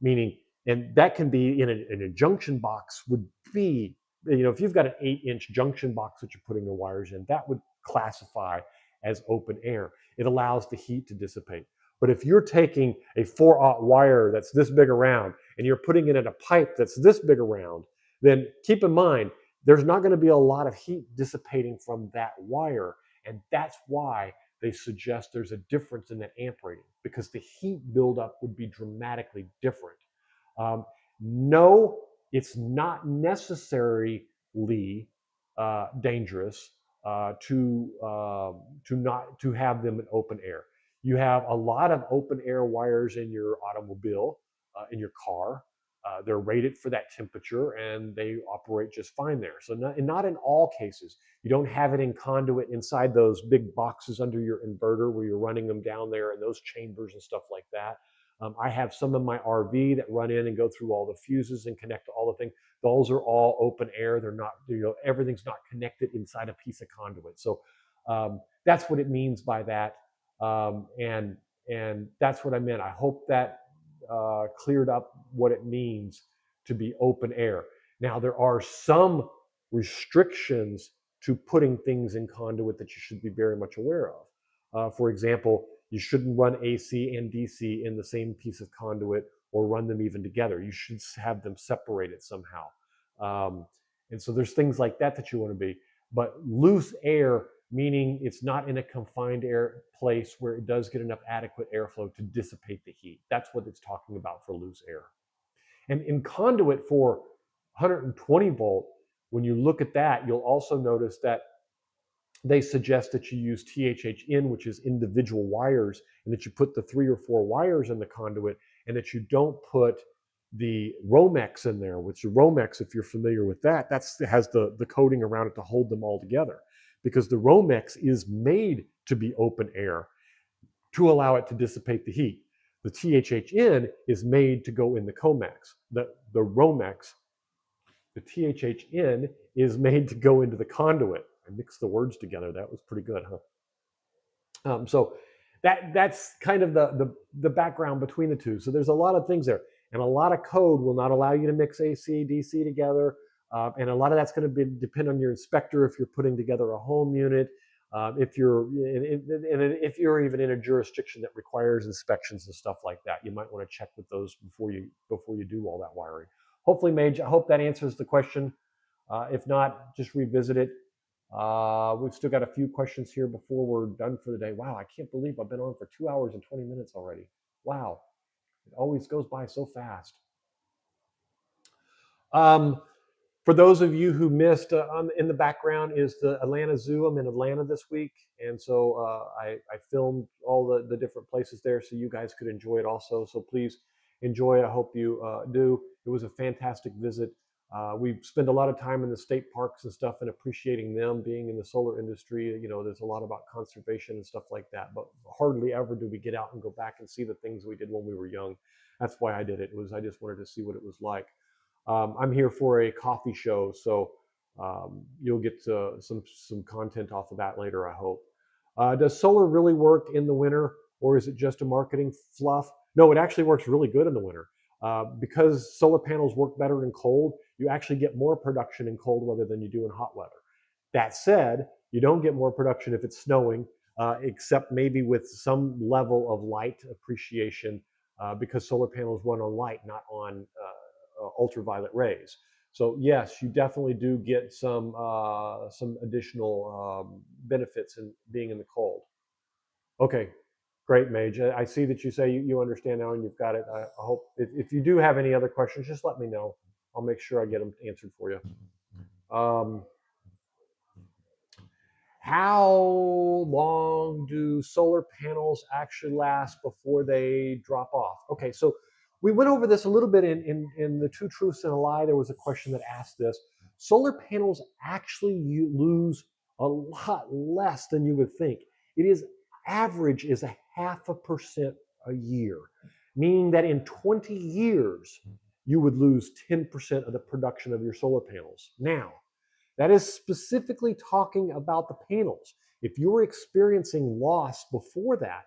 meaning, and that can be in a junction box would be, if you've got an 8-inch junction box that you're putting the wires in, that would classify as open air. It allows the heat to dissipate. But if you're taking a 4-aught wire that's this big around and you're putting it in a pipe that's this big around, then keep in mind, there's not going to be a lot of heat dissipating from that wire. And that's why they suggest there's a difference in the amp rating, because the heat buildup would be dramatically different. No, it's not necessarily dangerous to have them in open air. You have a lot of open air wires in your automobile, in your car. They're rated for that temperature, and they operate just fine there. So not in all cases. You don't have it in conduit inside those big boxes under your inverter where you're running them down there in those chambers and stuff like that. I have some in my RV that run in and go through all the fuses and connect to all the things. Those are all open air. They're not, everything's not connected inside a piece of conduit. So that's what it means by that. And that's what I meant. I hope that cleared up what it means to be open air. Now, there are some restrictions to putting things in conduit that you should be very much aware of. For example, you shouldn't run AC and DC in the same piece of conduit or run them even together. You should have them separated somehow. And so there's things like that that you want to be. But loose air, meaning it's not in a confined air place where it does get enough adequate airflow to dissipate the heat. That's what it's talking about for loose air. And in conduit for 120 volt, when you look at that, you'll also notice that they suggest that you use THHN, which is individual wires, and that you put the 3 or 4 wires in the conduit, and that you don't put the Romex in there, which the Romex, if you're familiar with that, has the coating around it to hold them all together, because the Romex is made to be open air to allow it to dissipate the heat. The THHN is made to go in the Comex. The Romex, the THHN is made to go into the conduit. I mixed the words together. That was pretty good, huh? So that's kind of the background between the two. So there's a lot of things there, and a lot of code will not allow you to mix AC, DC together, and a lot of that's going to depend on your inspector if you're putting together a home unit. If you're even in a jurisdiction that requires inspections and stuff like that, you might want to check with those before you do all that wiring. Hopefully, Mage, I hope that answers the question. If not, just revisit it. We've still got a few questions here before we're done for the day. Wow, I can't believe I've been on for 2 hours and 20 minutes already. Wow, it always goes by so fast. For those of you who missed, in the background is the Atlanta Zoo. I'm in Atlanta this week, and so I filmed all the different places there so you guys could enjoy it also. So please enjoy. I hope you do. It was a fantastic visit. We spend a lot of time in the state parks and stuff and appreciating them. Being in the solar industry, you know, there's a lot about conservation and stuff like that, but hardly ever do we get out and go back and see the things we did when we were young. That's why I did it. I just wanted to see what it was like. I'm here for a coffee show, so you'll get some content off of that later, I hope. Does solar really work in the winter, or is it just a marketing fluff? No, it actually works really good in the winter. Because solar panels work better in cold, you actually get more production in cold weather than you do in hot weather. That said, you don't get more production if it's snowing, except maybe with some level of light appreciation, because solar panels run on light, not on ultraviolet rays. So yes, you definitely do get some additional benefits in being in the cold. Okay, great, Mage. I see that you say you understand now and you've got it. I hope if you do have any other questions, just let me know. I'll make sure I get them answered for you. How long do solar panels actually last before they drop off? Okay, so we went over this a little bit in the Two Truths and a Lie. There was a question that asked this. Solar panels actually lose a lot less than you would think. It is average is 0.5% a year, meaning that in 20 years, you would lose 10% of the production of your solar panels. Now, that is specifically talking about the panels. If you're experiencing loss before that,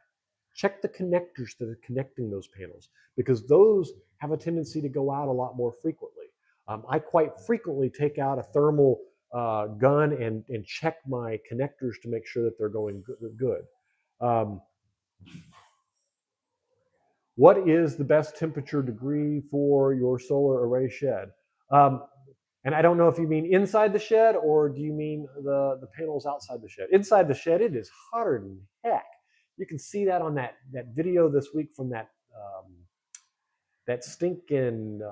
check the connectors that are connecting those panels, because those have a tendency to go out a lot more frequently. I quite frequently take out a thermal gun and check my connectors to make sure that they're going good. What is the best temperature degree for your solar array shed? And I don't know if you mean inside the shed or do you mean the panels outside the shed? Inside the shed, it is hotter than heck. You can see that on that video this week from that stinking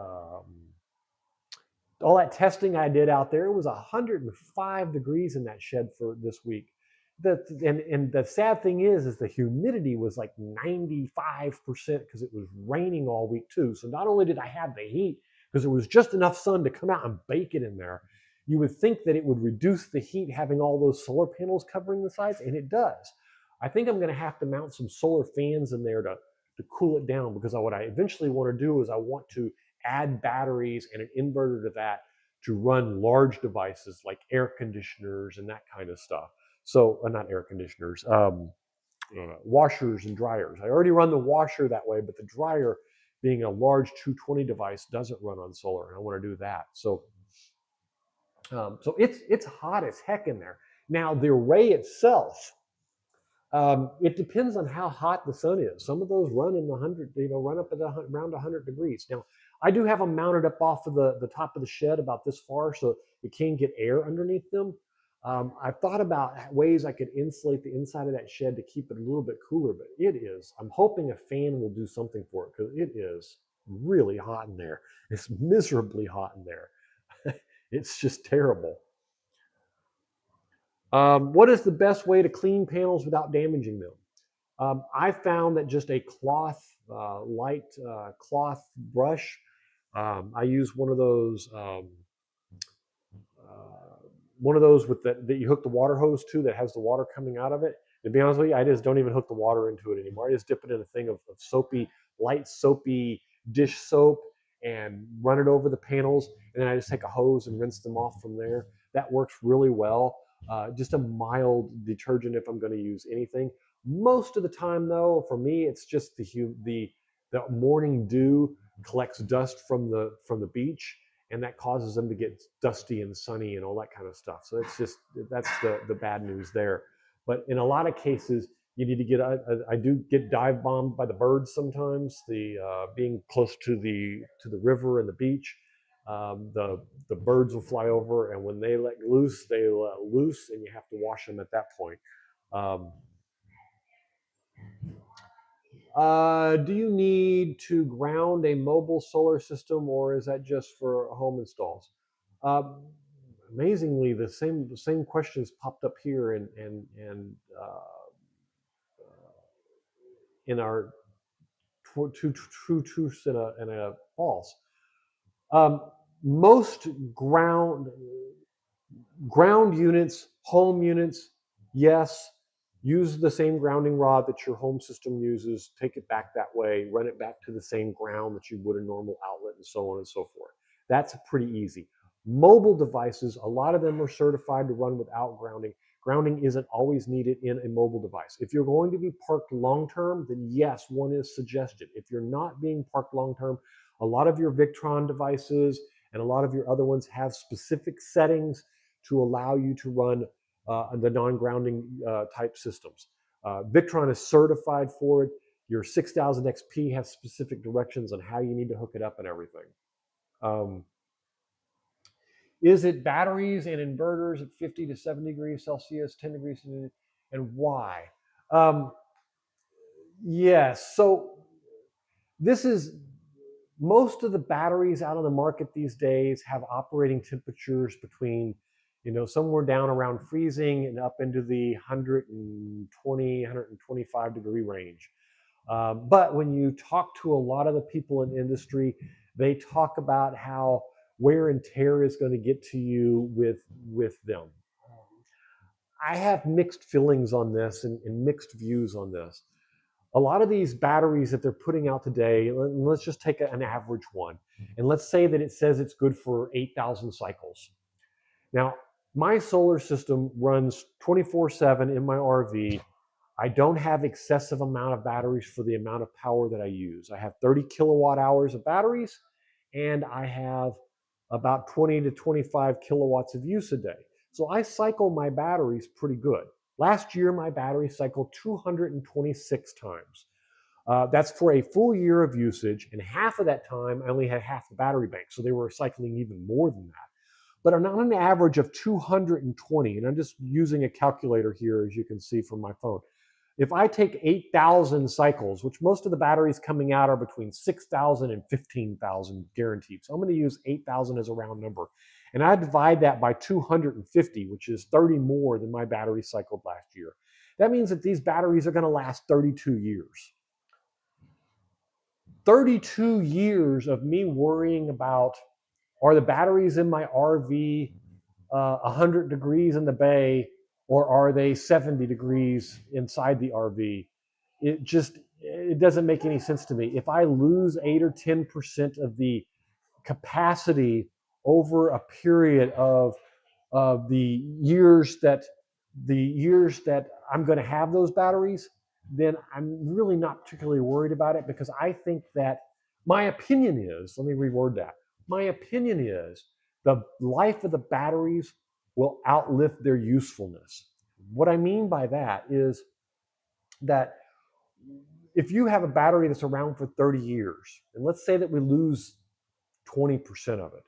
all that testing I did out there. It was 105 degrees in that shed for this week. And the sad thing is the humidity was like 95% because it was raining all week too. So not only did I have the heat, because there was just enough sun to come out and bake it in there, you would think that it would reduce the heat having all those solar panels covering the sides, and it does. I think I'm going to have to mount some solar fans in there to cool it down, because what I eventually want to do is I want to add batteries and an inverter to that to run large devices like air conditioners and that kind of stuff. So not air conditioners, washers and dryers. I already run the washer that way, but the dryer, being a large 220 device, doesn't run on solar, and I want to do that. So it's hot as heck in there. Now the array itself, it depends on how hot the sun is. Some of those run in the 100, run up at around 100 degrees. Now, I do have them mounted up off of the top of the shed about this far, so it can get air underneath them. I've thought about ways I could insulate the inside of that shed to keep it a little bit cooler, but I'm hoping a fan will do something for it because it is really hot in there. It's miserably hot in there. It's just terrible. What is the best way to clean panels without damaging them? I found that just a light cloth brush. I use one of those with that you hook the water hose to that has the water coming out of it. To be honest with you, I just don't even hook the water into it anymore. I just dip it in a thing of light soapy dish soap and run it over the panels. And then I just take a hose and rinse them off from there. That works really well. Just a mild detergent if I'm going to use anything. Most of the time, though, for me, it's just the morning dew collects dust from the beach, and that causes them to get dusty and sunny and all that kind of stuff. So that's the bad news there. But in a lot of cases, you need to get. I do get dive bombed by the birds sometimes. Being close to the river and the beach, the birds will fly over, and when they let loose, and you have to wash them at that point. Um, do you need to ground a mobile solar system, or is that just for home installs? Um, Amazingly, the same questions popped up here and in our two true truths and a false. Um, Most ground units, home units, yes, use the same grounding rod that your home system uses, take it back that way, run it back to the same ground that you would a normal outlet, and so on and so forth. That's pretty easy. Mobile devices, a lot of them are certified to run without grounding. Grounding isn't always needed in a mobile device. If you're going to be parked long term, then yes, one is suggested. If you're not being parked long term, a lot of your Victron devices and a lot of your other ones have specific settings to allow you to run the non-grounding type systems. Victron is certified for it. Your 6000 XP has specific directions on how you need to hook it up and everything. Um, is it batteries and inverters at 50 to 70 degrees Celsius, 10 degrees Celsius, and why? Um, yes, so this is most of the batteries out on the market these days have operating temperatures between, somewhere down around freezing and up into the 120, 125 degree range. But when you talk to a lot of the people in the industry, they talk about how wear and tear is going to get to you with them. I have mixed feelings on this and mixed views on this. A lot of these batteries that they're putting out today, let's just take an average one, and let's say that it says it's good for 8,000 cycles. Now, my solar system runs 24/7 in my RV. I don't have excessive amount of batteries for the amount of power that I use. I have 30 kilowatt hours of batteries, and I have about 20 to 25 kilowatts of use a day. So I cycle my batteries pretty good. Last year, my battery cycled 226 times. That's for a full year of usage, and half of that time I only had half the battery bank, so they were cycling even more than that. But on an average of 220, and I'm just using a calculator here, as you can see from my phone. If I take 8,000 cycles, which most of the batteries coming out are between 6,000 and 15,000 guaranteed. So I'm going to use 8,000 as a round number. And I divide that by 250, which is 30 more than my battery cycled last year. That means that these batteries are going to last 32 years. 32 years of me worrying about, are the batteries in my RV 100 degrees in the bay, or are they 70 degrees inside the RV? It doesn't make any sense to me. If I lose 8 or 10% of the capacity over a period of the years that I'm going to have those batteries, then I'm really not particularly worried about it, because I think that my opinion is, let me reword that. My opinion is the life of the batteries will outlive their usefulness. What I mean by that is that if you have a battery that's around for 30 years, and let's say that we lose 20% of it,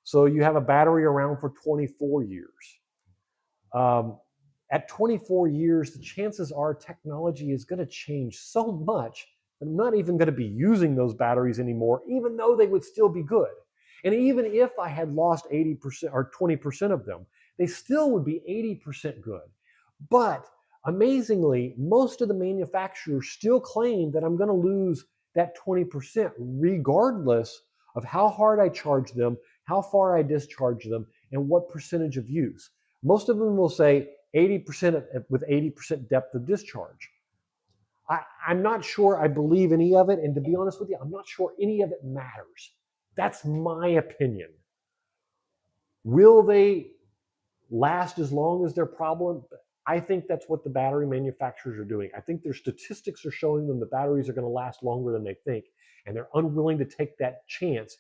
so you have a battery around for 24 years. At 24 years, the chances are technology is going to change so much that I'm not even going to be using those batteries anymore, even though they would still be good. And even if I had lost 80% or 20% of them, they still would be 80% good. But amazingly, most of the manufacturers still claim that I'm going to lose that 20% regardless of how hard I charge them, how far I discharge them, and what percentage of use. Most of them will say 80% with 80% depth of discharge. I'm not sure I believe any of it, and to be honest with you, I'm not sure any of it matters. That's my opinion. Will they last as long as their problem? I think that's what the battery manufacturers are doing. I think their statistics are showing them the batteries are going to last longer than they think, and they're unwilling to take that chance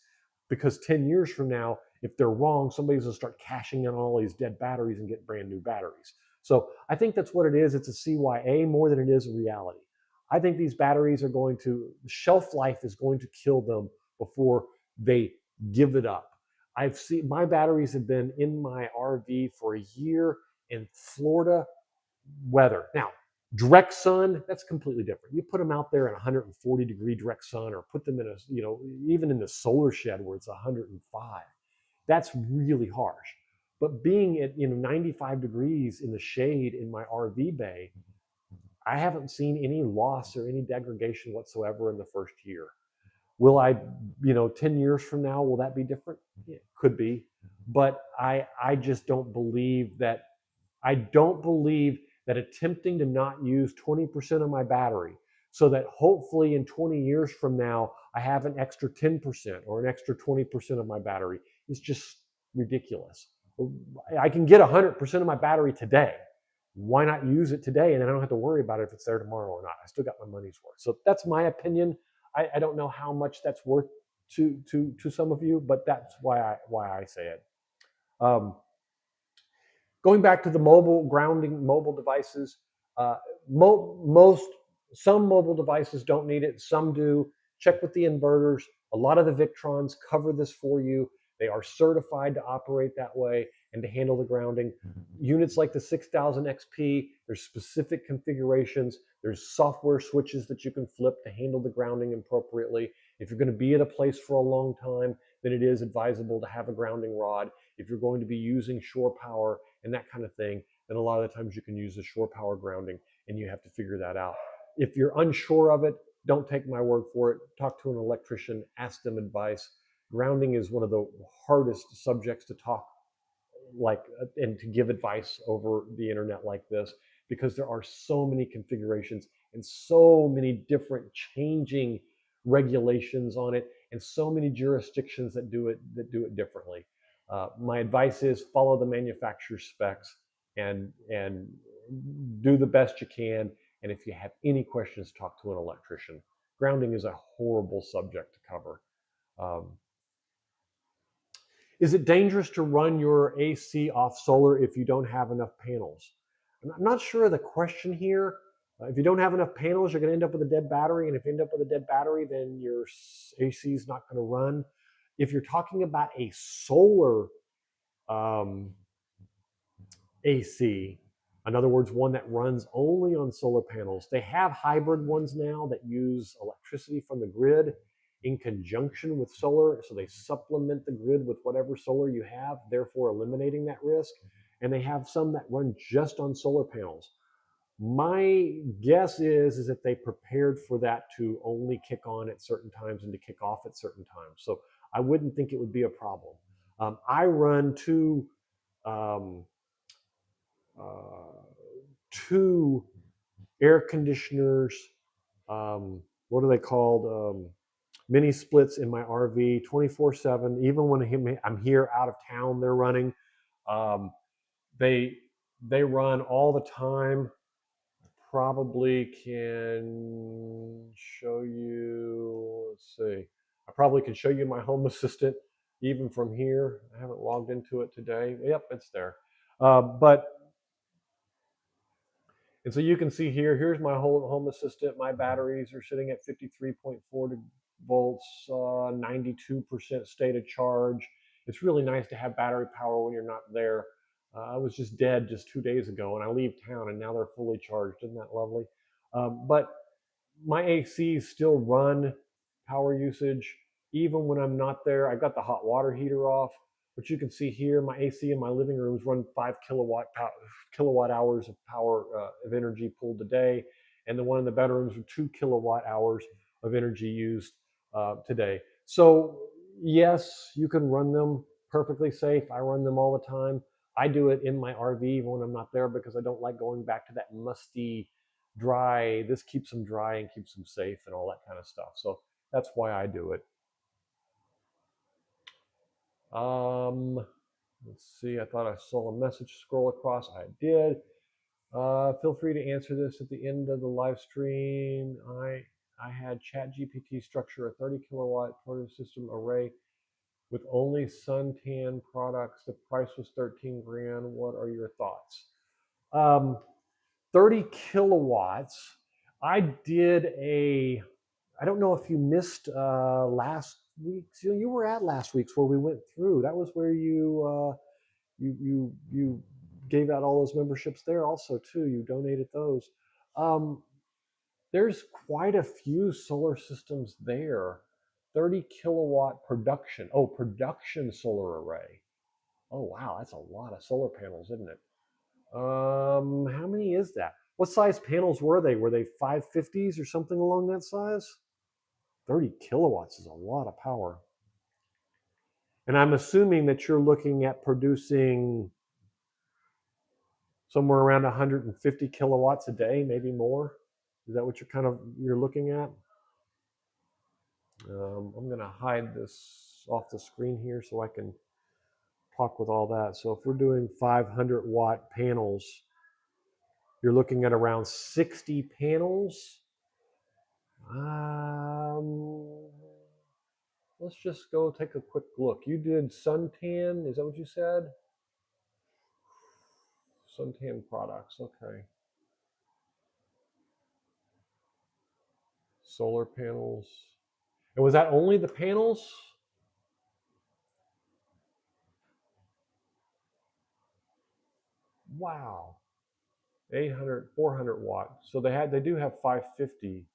because 10 years from now, if they're wrong, somebody's going to start cashing in on all these dead batteries and get brand new batteries. So I think that's what it is. It's a CYA more than it is a reality. I think these batteries are going to, shelf life is going to kill them before they give it up. I've seen my batteries have been in my RV for a year in Florida weather. Now, direct sun, that's completely different. You put them out there in 140-degree direct sun, or put them in a, even in the solar shed where it's 105. That's really harsh. But being at 95 degrees in the shade in my RV bay, I haven't seen any loss or any degradation whatsoever in the first year. Will I, 10 years from now, will that be different? Yeah, could be. But I just don't believe that, attempting to not use 20% of my battery so that hopefully in 20 years from now, I have an extra 10% or an extra 20% of my battery is just ridiculous. I can get 100% of my battery today. Why not use it today? And then I don't have to worry about it if it's there tomorrow or not. I still got my money's worth. So that's my opinion. I don't know how much that's worth to some of you, but that's why I say it. Going back to the mobile grounding, mobile devices, uh, some mobile devices don't need it, some do. Check with the inverters. A lot of the Victrons cover this for you. They are certified to operate that way and to handle the grounding. Units like the 6000 XP, there's specific configurations. There's software switches that you can flip to handle the grounding appropriately. If you're going to be at a place for a long time, then it is advisable to have a grounding rod. If you're going to be using shore power and that kind of thing, then a lot of the times you can use the shore power grounding, and you have to figure that out. If you're unsure of it, don't take my word for it. Talk to an electrician, ask them advice. Grounding is one of the hardest subjects to talk and to give advice over the internet like this, because there are so many configurations and so many different changing regulations on it, and so many jurisdictions that do it differently. My advice is follow the manufacturer's specs and do the best you can. And if you have any questions, talk to an electrician. Grounding is a horrible subject to cover. Um, is it dangerous to run your AC off solar if you don't have enough panels? I'm not sure of the question here. If you don't have enough panels, you're going to end up with a dead battery. And if you end up with a dead battery, then your AC is not going to run. If you're talking about a solar AC, in other words, one that runs only on solar panels, they have hybrid ones now that use electricity from the grid in conjunction with solar. So they supplement the grid with whatever solar you have, therefore eliminating that risk. And they have some that run just on solar panels. My guess is that they prepared for that to only kick on at certain times and to kick off at certain times. So I wouldn't think it would be a problem. I run two two air conditioners. What are they called? Mini splits in my RV 24/7. Even when I'm here out of town, they're running. Um, they run all the time. Probably can show you. Let's see. I probably can show you my Home Assistant even from here. I haven't logged into it today. Yep, it's there. And so you can see here, here's my whole Home Assistant. My batteries are sitting at 53.4 volts, 92% state of charge. It's really nice to have battery power when you're not there. I was just dead just 2 days ago, and I leave town, and now they're fully charged. Isn't that lovely? But my ACs still run power usage even when I'm not there. I've got the hot water heater off, but you can see here my AC in my living rooms run 5 kilowatt hours of power of energy pulled a day, and the one in the bedrooms are 2 kilowatt hours of energy used today. So yes, you can run them perfectly safe. I run them all the time. I do it in my RV when I'm not there because I don't like going back to that musty, dry. This keeps them dry and keeps them safe and all that kind of stuff. So that's why I do it. Let's see. I thought I saw a message scroll across. I did. Feel free to answer this at the end of the live stream. I had ChatGPT structure a 30 kilowatt total system array with only suntan products. The price was 13 grand. What are your thoughts? 30 kilowatts. I did a, I don't know if you missed last week's, you were at last week's where we went through. That was where you gave out all those memberships there also too. You donated those. Um, there's quite a few solar systems there. 30 kilowatt production. Oh, production solar array. Oh, wow, that's a lot of solar panels, isn't it? How many is that? What size panels were they? Were they 550s or something along that size? 30 kilowatts is a lot of power. And I'm assuming that you're looking at producing somewhere around 150 kilowatts a day, maybe more. Is that what you're looking at? I'm going to hide this off the screen here so I can talk with all that. So if we're doing 500-watt panels, you're looking at around 60 panels. Let's just go take a quick look. You did suntan, is that what you said? Suntan products, okay. Solar panels. And was that only the panels? Wow. 800, 400 watt. So they do have 550,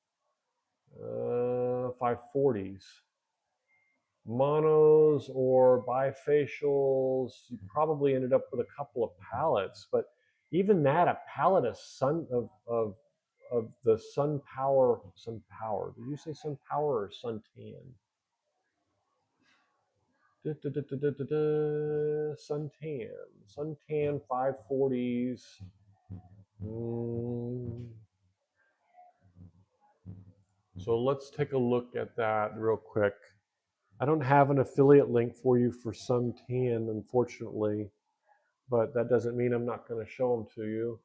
540s. Monos or bifacials, you probably ended up with a couple of pallets, but even that, a pallet of the sun power. Did you say sun power or suntan? Suntan 540s. So let's take a look at that real quick. I don't have an affiliate link for you for suntan, unfortunately, but that doesn't mean I'm not going to show them to you.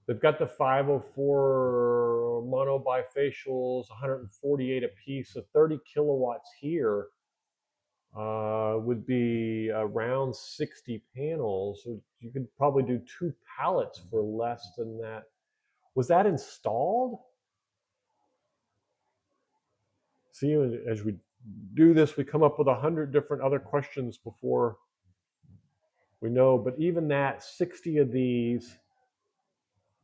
They've got the 504 mono bifacials, 148 a piece, so 30 kilowatts here would be around 60 panels. So you could probably do 2 pallets for less than that. Was that installed? See, as we do this, we come up with 100 different other questions before we know. But even that, 60 of these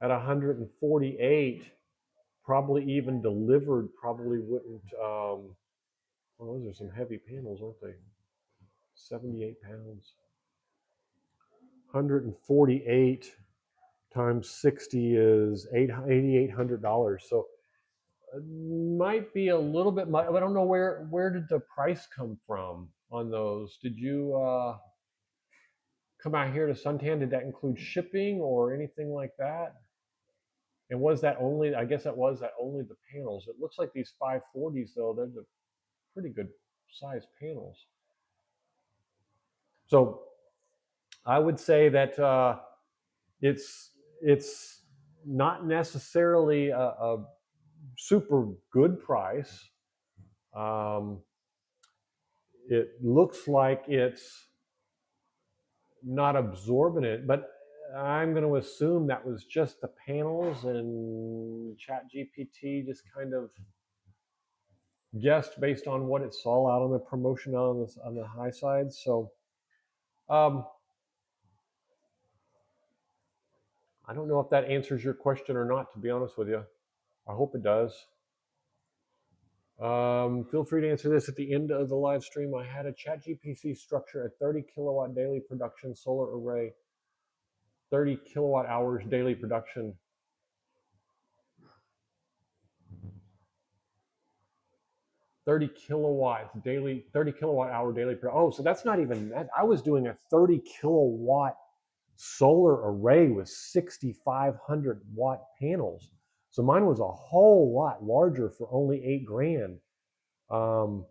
at 148, probably even delivered, probably wouldn't. Well, those are some heavy panels, aren't they? 78 pounds. 148 times 60 is $8,800. So it might be a little bit much. I don't know where did the price come from on those. Did you come out here to Suntan? Did that include shipping or anything like that? And was that only? I guess that was that only the panels. It looks like these 540s though. They're the pretty good size panels. So I would say that it's not necessarily a super good price. It looks like it's not absorbent, but I'm going to assume that was just the panels, and ChatGPT just kind of guessed based on what it saw out on the promotion on the high side. So Um, I don't know if that answers your question or not, to be honest with you. I hope it does. Feel free to answer this at the end of the live stream. I had a ChatGPT structure at 30 kilowatt daily production solar array, 30 kilowatt hours daily production. 30 kilowatts daily, 30 kilowatt hour daily. Oh, so that's not even that. I was doing a 30 kilowatt solar array with 6,500 watt panels. So mine was a whole lot larger for only 8 grand. And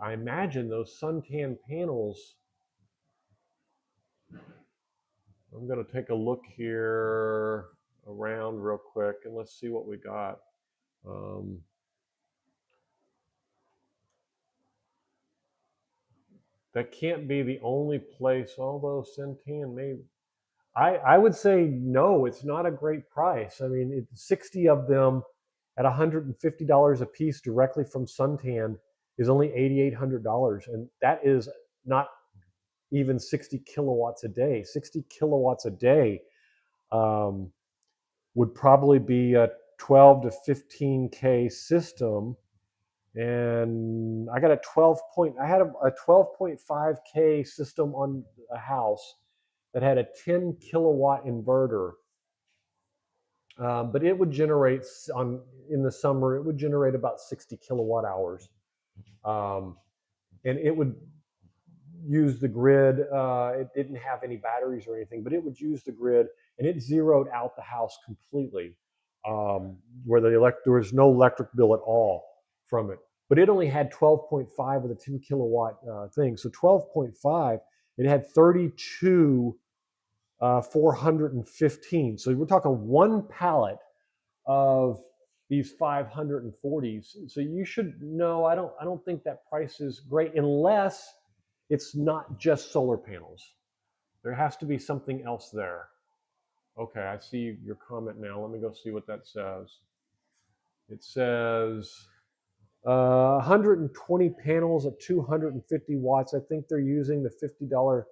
I imagine those suntan panels. I'm going to take a look here around real quick and let's see what we got. That can't be the only place, although suntan may. I would say no, it's not a great price. I mean, 60 of them at $150 a piece directly from suntan is only $8,800, and that is not even 60 kilowatts a day. 60 kilowatts a day would probably be a 12 to 15K system. And I got I had a 12.5K system on a house that had a 10 kilowatt inverter. But it would generate in the summer, it would generate about 60 kilowatt hours. And it would use the grid. It didn't have any batteries or anything, but it would use the grid, and it zeroed out the house completely, where there was no electric bill at all from it. But it only had 12.5 with a 10 kilowatt thing. So 12.5, it had 32 415. So we're talking one pallet of these 540s. So you should know. I don't think that price is great unless it's not just solar panels. There has to be something else there. Okay, I see your comment now. Let me go see what that says. It says 120 panels at 250 watts. I think they're using the $50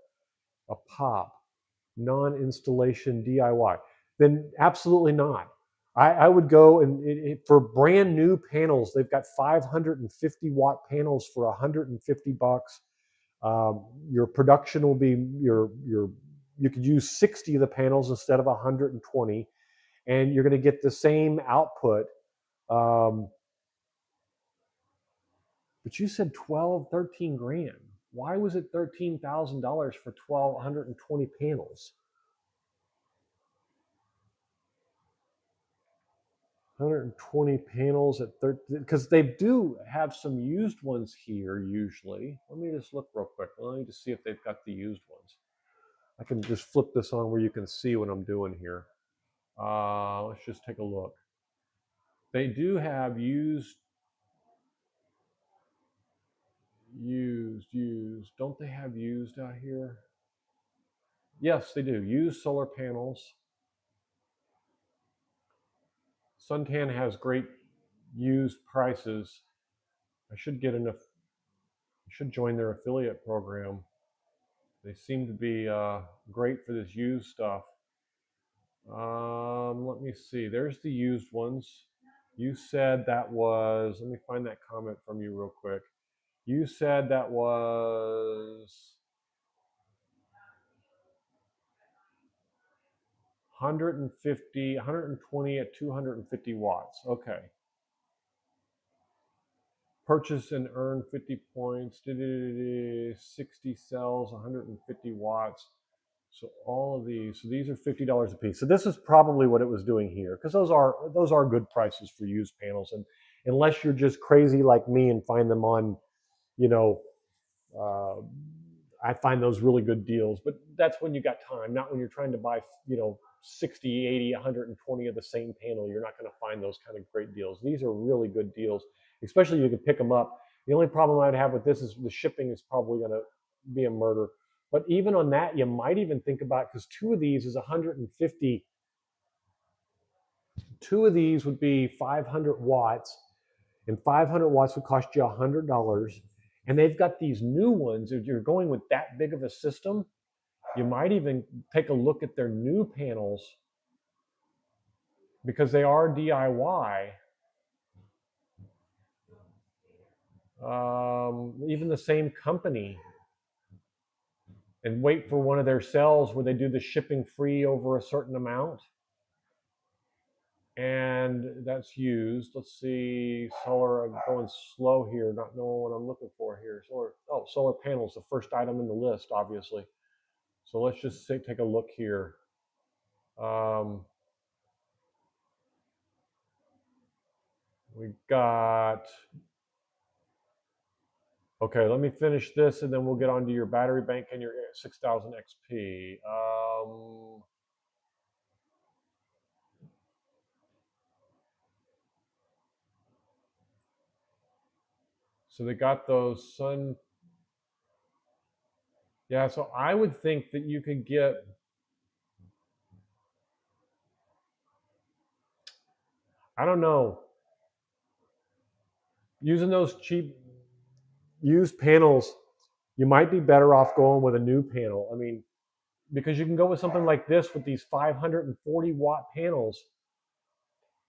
a pop, non-installation DIY. Then absolutely not. I would go and for brand new panels, they've got 550 watt panels for 150 bucks. Your production will be you could use 60 of the panels instead of 120, and you're going to get the same output. But you said 13 grand. Why was it $13,000 for 1,220 panels? 120 panels at 13, because they do have some used ones here usually. Let me just look real quick. Let me just see if they've got the used ones. I can just flip this on where you can see what I'm doing here. Let's just take a look. They do have used. Don't they have used out here? Yes, they do. Used solar panels. Suntan has great used prices. I should get enough. I should join their affiliate program. They seem to be great for this used stuff. Let me see. There's the used ones. You said that was. Let me find that comment from you real quick. You said that was 150, 120 at 250 watts. Okay. Purchase and earn 50 points. 60 cells, 150 watts. So all of these, so these are $50 a piece. So this is probably what it was doing here, because those are good prices for used panels. And unless you're just crazy like me and find them on, you know, I find those really good deals. But that's when you got time, not when you're trying to buy, 60, 80, 120 of the same panel. You're not going to find those kind of great deals. These are really good deals, especially you can pick them up. The only problem I'd have with this is the shipping is probably going to be a murder. But even on that, you might even think about, because two of these is 150. Two of these would be 500 watts, and 500 watts would cost you $100. And they've got these new ones. If you're going with that big of a system, you might even take a look at their new panels, because they are DIY. Even the same company, and wait for one of their sales where they do the shipping free over a certain amount. And that's used. Let's see, solar, I'm going slow here, not knowing what I'm looking for here. Solar panels, the first item in the list, obviously. So let's just take a look here. We got, okay, let me finish this and then we'll get onto your battery bank and your 6000 XP. So they got those sun. Yeah, so I would think that you could get, I don't know, using those cheap used panels, you might be better off going with a new panel. I mean, because you can go with something like this with these 540 watt panels.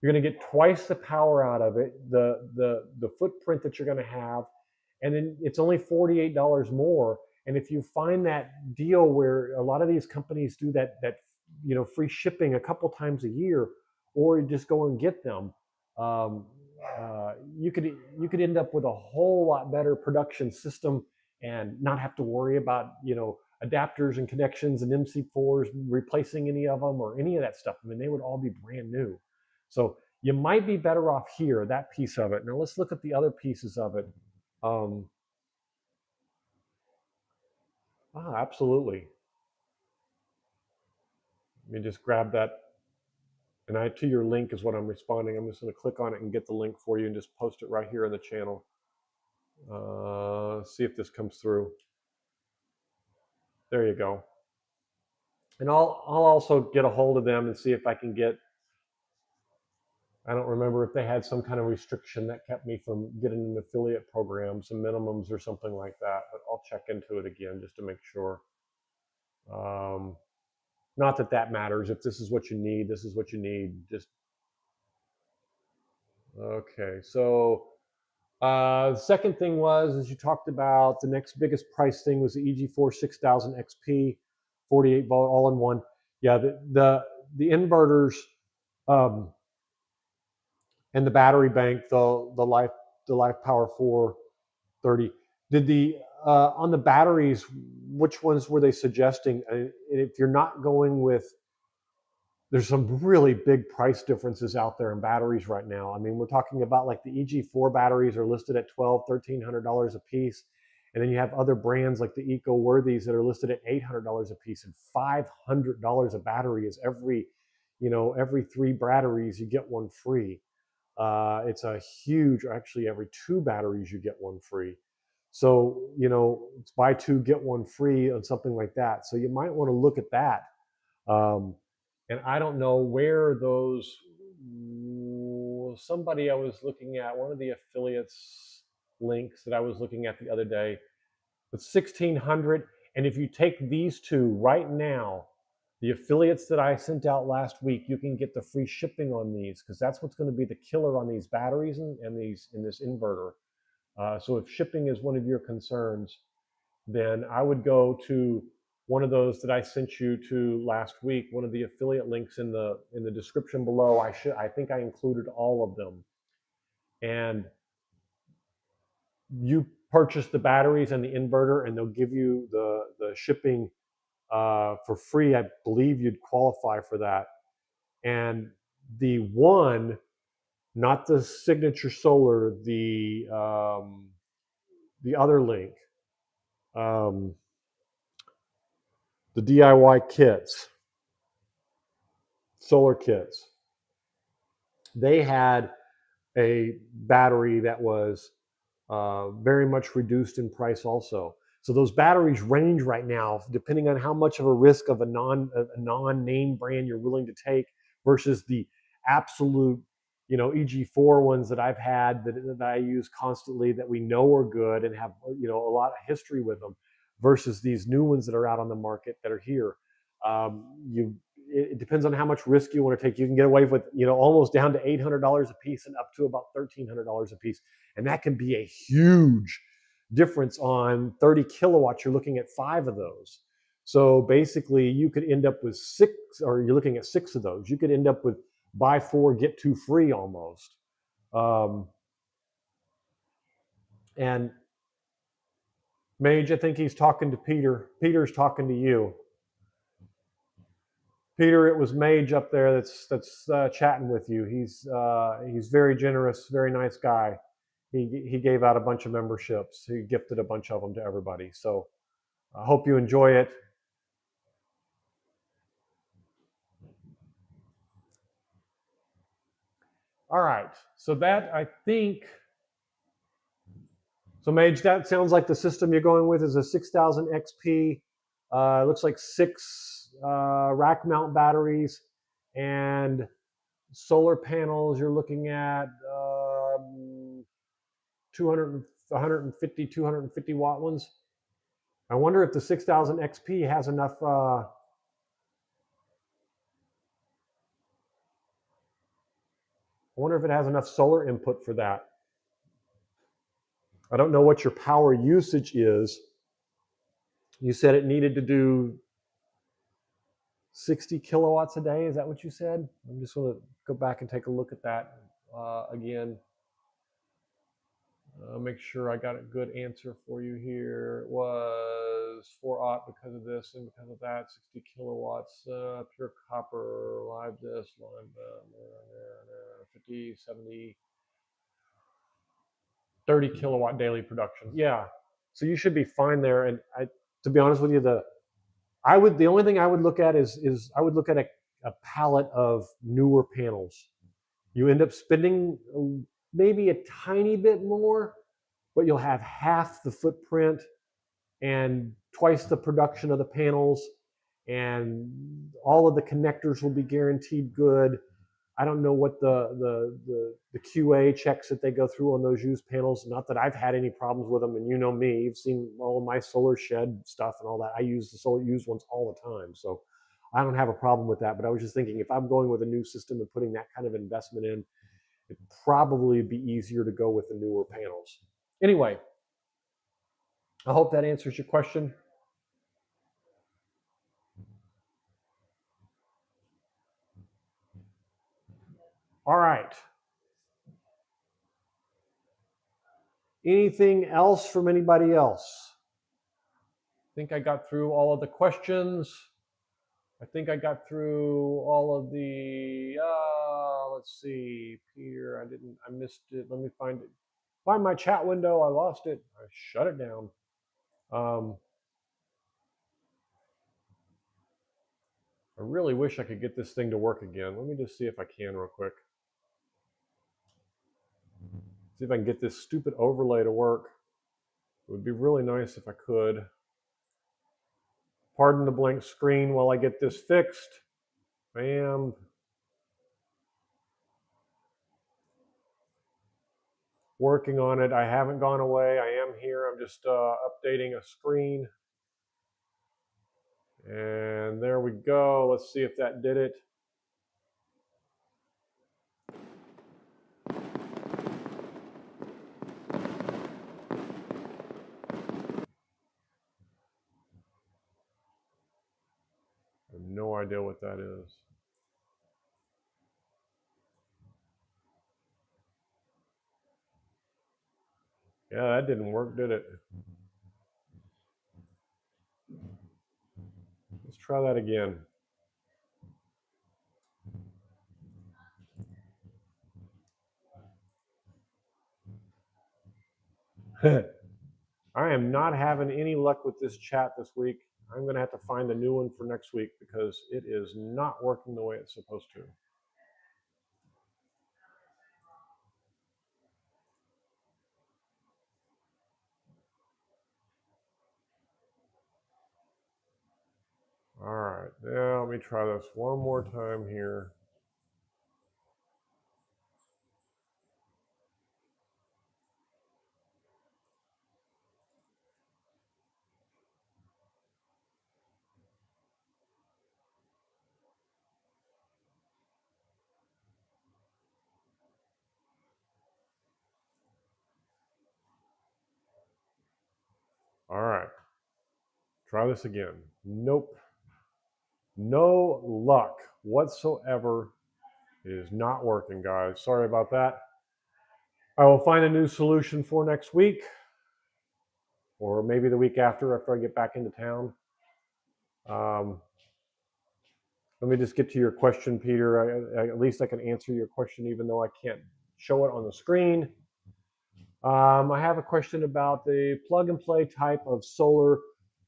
You're going to get twice the power out of it, the footprint that you're going to have, and then it's only $48 more. And if you find that deal where a lot of these companies do that free shipping a couple times a year, or you just go and get them, um, you could end up with a whole lot better production system and not have to worry about adapters and connections and MC4s replacing any of them or any of that stuff. I mean, they would all be brand new. So you might be better off here, that piece of it. Now let's look at the other pieces of it. Absolutely. Let me just grab that. And to your link is what I'm responding. I'm just going to click on it and get the link for you and just post it right here in the channel. See if this comes through. There you go. And I'll also get a hold of them and see if I can get, I don't remember if they had some kind of restriction that kept me from getting an affiliate program, some minimums or something like that, but I'll check into it again just to make sure. Not that that matters. If this is what you need, this is what you need. Just, okay. So the second thing was, as you talked about, the next biggest price thing was the EG4 6000 XP, 48 volt all-in-one. Yeah, the inverters, and the battery bank, the Life Power 430. Did the on the batteries, which ones were they suggesting? If you're not going with, there's some really big price differences out there in batteries right now. I mean, we're talking about like the EG4 batteries are listed at $1,200-$1,300 a piece. And then you have other brands like the Eco Worthies that are listed at $800 a piece, and $500 a battery is every 3 batteries you get one free. It's a huge, actually every 2 batteries you get one free. So, it's buy 2, get 1 free on something like that. So you might want to look at that. And I don't know where those, somebody I was looking at, one of the affiliates links that I was looking at the other day, it's 1,600. And if you take these 2 right now, the affiliates that I sent out last week, you can get the free shipping on these, because that's what's going to be the killer on these batteries and in this inverter. So if shipping is one of your concerns, then I would go to one of those that I sent you to last week. One of the affiliate links in the description below. I think I included all of them. And you purchase the batteries and the inverter, and they'll give you the shipping for free. I believe you'd qualify for that. And the one, not the Signature Solar, the other link, the DIY kits, solar kits, they had a battery that was very much reduced in price also. So those batteries range right now, depending on how much of a risk of a non-name brand you're willing to take versus the absolute, EG4 ones that I've had that I use constantly that we know are good and have a lot of history with them, versus these new ones that are out on the market that are here. It depends on how much risk you want to take. You can get away with almost down to $800 a piece and up to about $1,300 a piece, and that can be a huge difference. On 30 kilowatts, you're looking at 5 of those. So basically, you could end up with 6, or you're looking at 6 of those. You could end up with buy 4 get 2 free almost. And Mage, I think he's talking to Peter. Peter's talking to you. Peter, it was Mage up there that's chatting with you. He's very generous, very nice guy. He gave out a bunch of memberships. He gifted a bunch of them to everybody. So I hope you enjoy it. All right. So that, I think. So Mage, that sounds like the system you're going with is a 6000 XP. It looks like 6 rack mount batteries and solar panels. You're looking at 150, 250 watt ones. I wonder if the 6000 XP has enough. I wonder if it has enough solar input for that. I don't know what your power usage is. You said it needed to do 60 kilowatts a day. Is that what you said? I'm just going to go back and take a look at that again. Make sure I got a good answer for you here. It was 4 aught because of this and because of that. 60 kilowatts, pure copper, live this, live 50, 70, 30 kilowatt daily production. Yeah, so you should be fine there. And to be honest with you, the only thing I would look at is I would look at a palette of newer panels. You end up spending maybe a tiny bit more, but you'll have half the footprint and twice the production of the panels, and all of the connectors will be guaranteed good. I don't know what the QA checks that they go through on those used panels. Not that I've had any problems with them, and you know me, you've seen all of my solar shed stuff and all that. I use the solar used ones all the time, so I don't have a problem with that. But I was just thinking, if I'm going with a new system and putting that kind of investment in, it'd probably be easier to go with the newer panels. Anyway, I hope that answers your question. All right. Anything else from anybody else? I think I got through all of the questions. I think I got through all of the, let's see, Peter, I missed it. Let me find it. Find my chat window. I lost it. I shut it down. I really wish I could get this thing to work again. Let me just see if I can real quick. See if I can get this stupid overlay to work. It would be really nice if I could. Pardon the blank screen while I get this fixed. Bam. Working on it. I haven't gone away. I am here. I'm just updating a screen. And there we go. Let's see if that did it. I have no idea what that is. Yeah, that didn't work, did it? Let's try that again. I am not having any luck with this chat this week. I'm going to have to find a new one for next week because it is not working the way it's supposed to. All right, now let me try this one more time here. All right. Try this again. Nope. No luck whatsoever. It is not working, guys. Sorry about that. I will find a new solution for next week, or maybe the week after I get back into town. Let me just get to your question, Peter. At least I can answer your question, even though I can't show it on the screen. I have a question about the plug and play type of solar.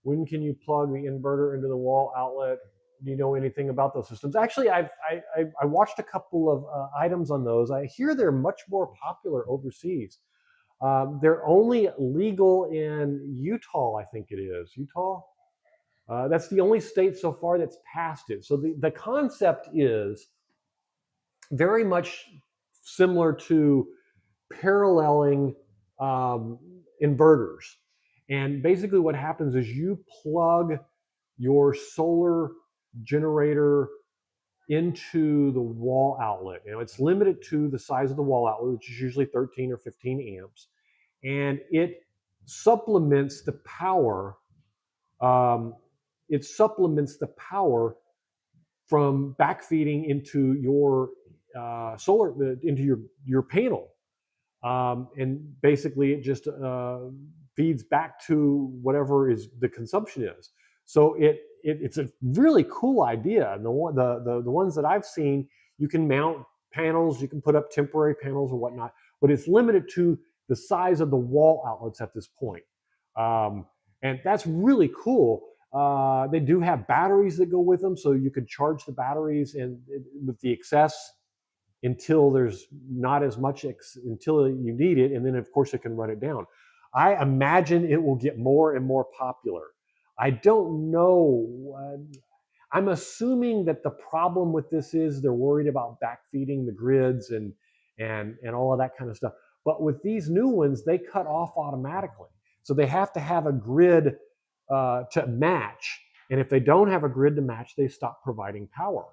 When can you plug the inverter into the wall outlet? Do you know anything about those systems? Actually, I watched a couple of items on those. I hear they're much more popular overseas. They're only legal in Utah, I think it is. Utah? That's the only state so far that's passed it. So the concept is very much similar to paralleling inverters. And basically what happens is you plug your solar generator into the wall outlet. You know, it's limited to the size of the wall outlet, which is usually 13 or 15 amps. And it supplements the power. Um, it supplements the power from backfeeding into your into your panel. And basically it just feeds back to whatever is the consumption is. So it's a really cool idea. And the ones that I've seen, you can mount panels, you can put up temporary panels and whatnot, but it's limited to the size of the wall outlets at this point. And that's really cool. They do have batteries that go with them, so you could charge the batteries and with the excess until there's not as much until you need it, and then of course it can run it down. I imagine it will get more and more popular. I don't know. I'm assuming that the problem with this is they're worried about backfeeding the grids and all of that kind of stuff. But with these new ones, they cut off automatically, so they have to have a grid to match. And if they don't have a grid to match, they stop providing power.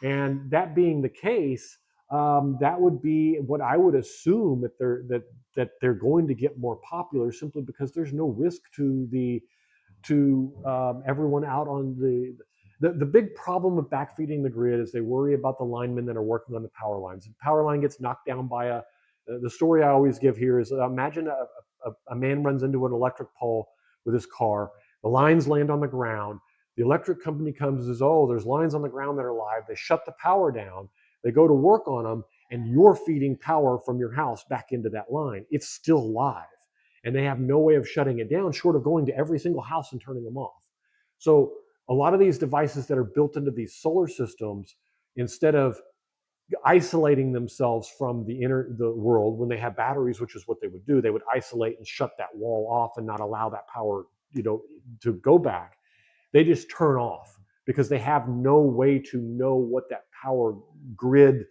And that being the case, that would be what I would assume that they're going to get more popular simply because there's no risk to everyone out on the big problem with backfeeding the grid is they worry about the linemen that are working on the power lines. If the power line gets knocked down by the story I always give here is imagine a man runs into an electric pole with his car. The lines land on the ground. The electric company comes and says, oh, there's lines on the ground that are live. They shut the power down. They go to work on them, and you're feeding power from your house back into that line. It's still live, and they have no way of shutting it down short of going to every single house and turning them off. So a lot of these devices that are built into these solar systems, instead of isolating themselves from the world when they have batteries, which is what they would do, they would isolate and shut that wall off and not allow that power, to go back. They just turn off because they have no way to know what that power grid,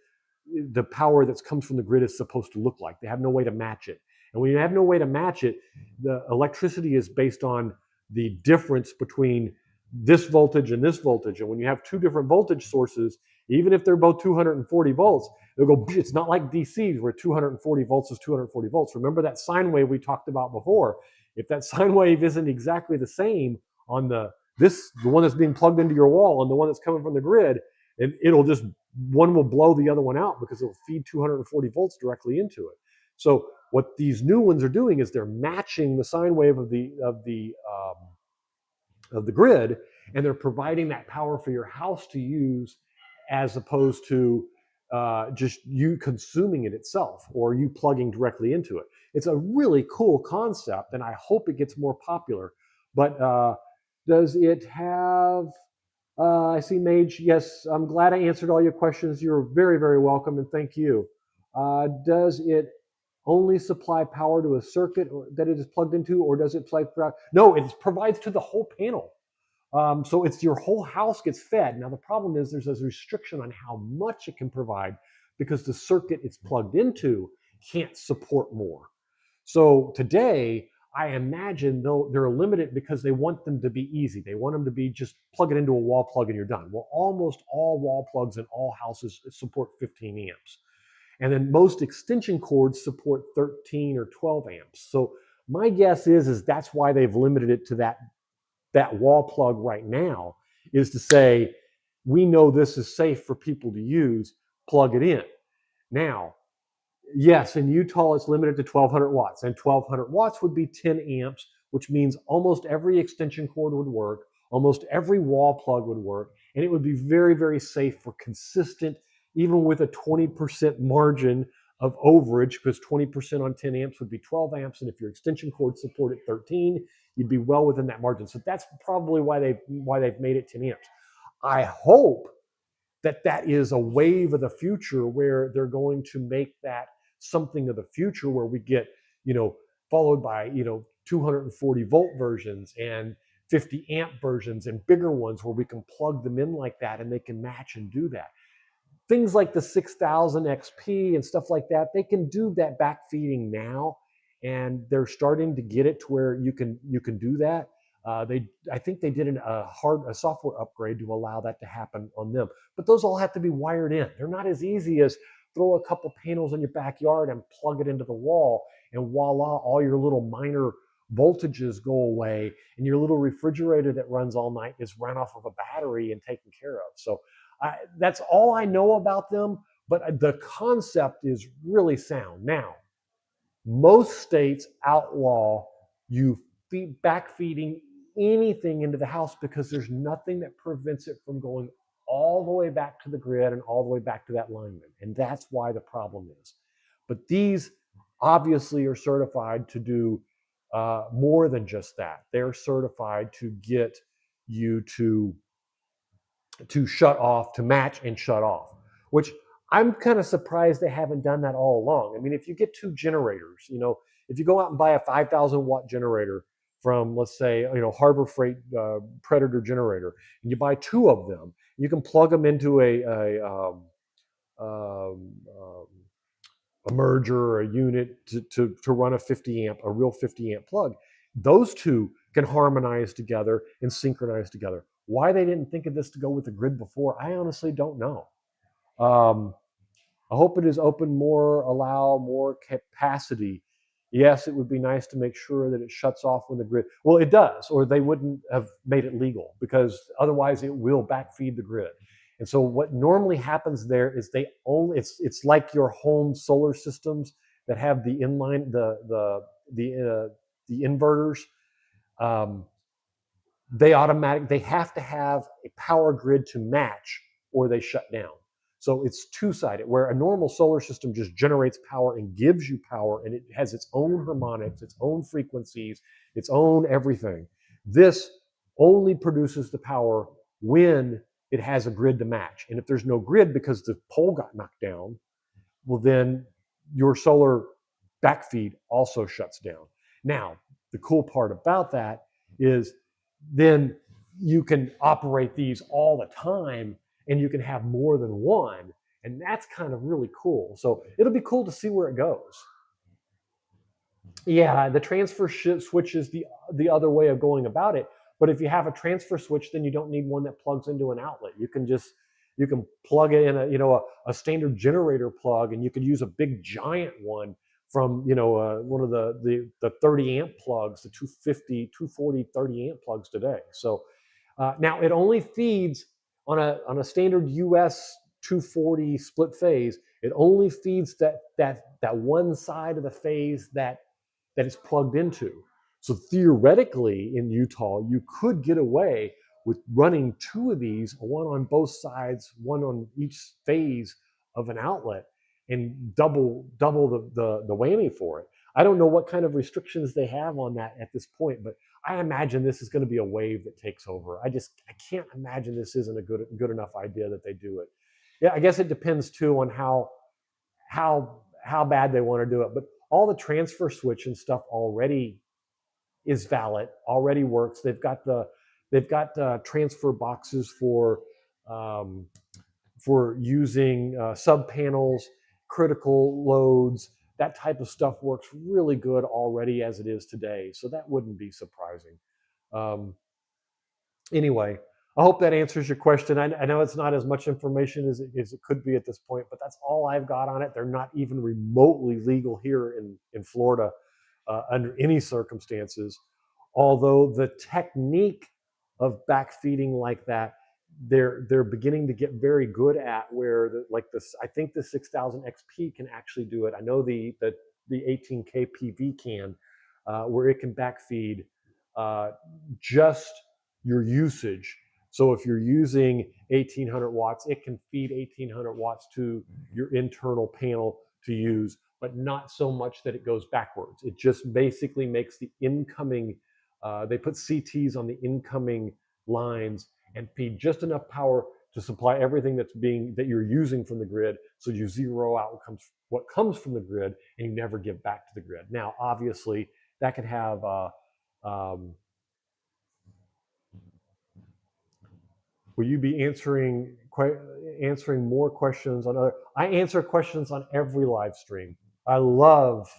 the power that comes from the grid is supposed to look like. They have no way to match it. And when you have no way to match it, the electricity is based on the difference between this voltage and this voltage. And when you have two different voltage sources, even if they're both 240 volts, they'll go, it's not like DCs where 240 volts is 240 volts. Remember that sine wave we talked about before? If that sine wave isn't exactly the same on the one that's being plugged into your wall and the one that's coming from the grid, and it'll just, one will blow the other one out because it'll feed 240 volts directly into it. So what these new ones are doing is they're matching the sine wave of the grid, and they're providing that power for your house to use as opposed to just you consuming it itself or you plugging directly into it. It's a really cool concept, and I hope it gets more popular. But does it have, I see Mage, yes, I'm glad I answered all your questions. You're very, very welcome, and thank you. Does it only supply power to a circuit that it is plugged into, or does it play? No, it provides to the whole panel. So it's your whole house gets fed. Now the problem is there's a restriction on how much it can provide because the circuit it's plugged into can't support more. So today, I imagine they're limited because they want them to be easy. They want them to be just plug it into a wall plug and you're done. Well, almost all wall plugs in all houses support 15 amps. And then most extension cords support 13 or 12 amps. So My guess is that's why they've limited it to that wall plug right now, is to say, we know this is safe for people to use, plug it in. Now, yes, in Utah, it's limited to 1200 watts, and 1200 watts would be 10 amps, which means almost every extension cord would work, almost every wall plug would work, and it would be very, very safe for consistent, even with a 20% margin of overage, because 20% on 10 amps would be 12 amps, and if your extension cord supported 13, you'd be well within that margin. So that's probably why they've made it 10 amps. I hope that is a wave of the future where they're going to make that something of the future, where we get, followed by, 240 volt versions and 50 amp versions and bigger ones where we can plug them in like that and they can match and do that. Things like the 6000 XP and stuff like that, they can do that backfeeding now, and they're starting to get it to where you can do that. I think they did a software upgrade to allow that to happen on them, but those all have to be wired in. They're not as easy as throw a couple panels in your backyard and plug it into the wall, and voila, all your little minor voltages go away, and your little refrigerator that runs all night is run off of a battery and taken care of. So that's all I know about them, but the concept is really sound. Now, most states outlaw you backfeeding anything into the house because there's nothing that prevents it from going all the way back to the grid and all the way back to that lineman. And that's why the problem is. But these obviously are certified to do more than just that. They're certified to get you to shut off, to match and shut off, which I'm kind of surprised they haven't done that all along. I mean, if you get two generators, if you go out and buy a 5,000 watt generator from, let's say, Harbor Freight Predator generator, and you buy two of them, you can plug them into a merger or a unit to run a real 50 amp plug. Those two can harmonize together and synchronize together. Why they didn't think of this to go with the grid before, I honestly don't know. I hope it is open more, allow more capacity. Yes, it would be nice to make sure that it shuts off when the grid, well, it does, or they wouldn't have made it legal, because otherwise it will backfeed the grid. And so what normally happens there is it's like your home solar systems that have the inline, the inverters. They have to have a power grid to match, or they shut down. So it's two-sided, where a normal solar system just generates power and gives you power, and it has its own harmonics, its own frequencies, its own everything. This only produces the power when it has a grid to match. And if there's no grid because the pole got knocked down, well, then your solar backfeed also shuts down. Now, the cool part about that is then you can operate these all the time, and you can have more than one. And that's kind of really cool. So it'll be cool to see where it goes. Yeah, the transfer switch is the other way of going about it. But if you have a transfer switch, then you don't need one that plugs into an outlet. You can plug it in a standard generator plug, and you could use a big giant one from one of the 30 amp plugs, the 250, 240, 30 amp plugs today. So now it only feeds on a standard US 240 split phase. It only feeds that one side of the phase that it's plugged into. So theoretically, in Utah, you could get away with running two of these, one on both sides, one on each phase of an outlet, and double the whammy for it. I don't know what kind of restrictions they have on that at this point, but I imagine this is going to be a wave that takes over. I can't imagine this isn't a good enough idea that they do it. Yeah, I guess it depends too on how bad they want to do it, but all the transfer switch and stuff already is valid, already works. They've got transfer boxes for using sub panels, critical loads. That type of stuff works really good already as it is today. So that wouldn't be surprising. Anyway, I hope that answers your question. I know it's not as much information as it could be at this point, but that's all I've got on it. They're not even remotely legal here in Florida. under any circumstances. Although the technique of backfeeding like that, they're beginning to get very good at, where like this, I think the 6000 XP can actually do it. I know the 18K PV can, where it can backfeed just your usage. So if you're using 1800 watts, it can feed 1800 watts to your internal panel to use, but not so much that it goes backwards. It just basically makes the incoming, they put CTs on the incoming lines and feed just enough power to supply everything that you're using from the grid, so you zero out what comes from the grid, and you never give back to the grid. Now, obviously, that could have will you be answering more questions on other? I answer questions on every live stream. I love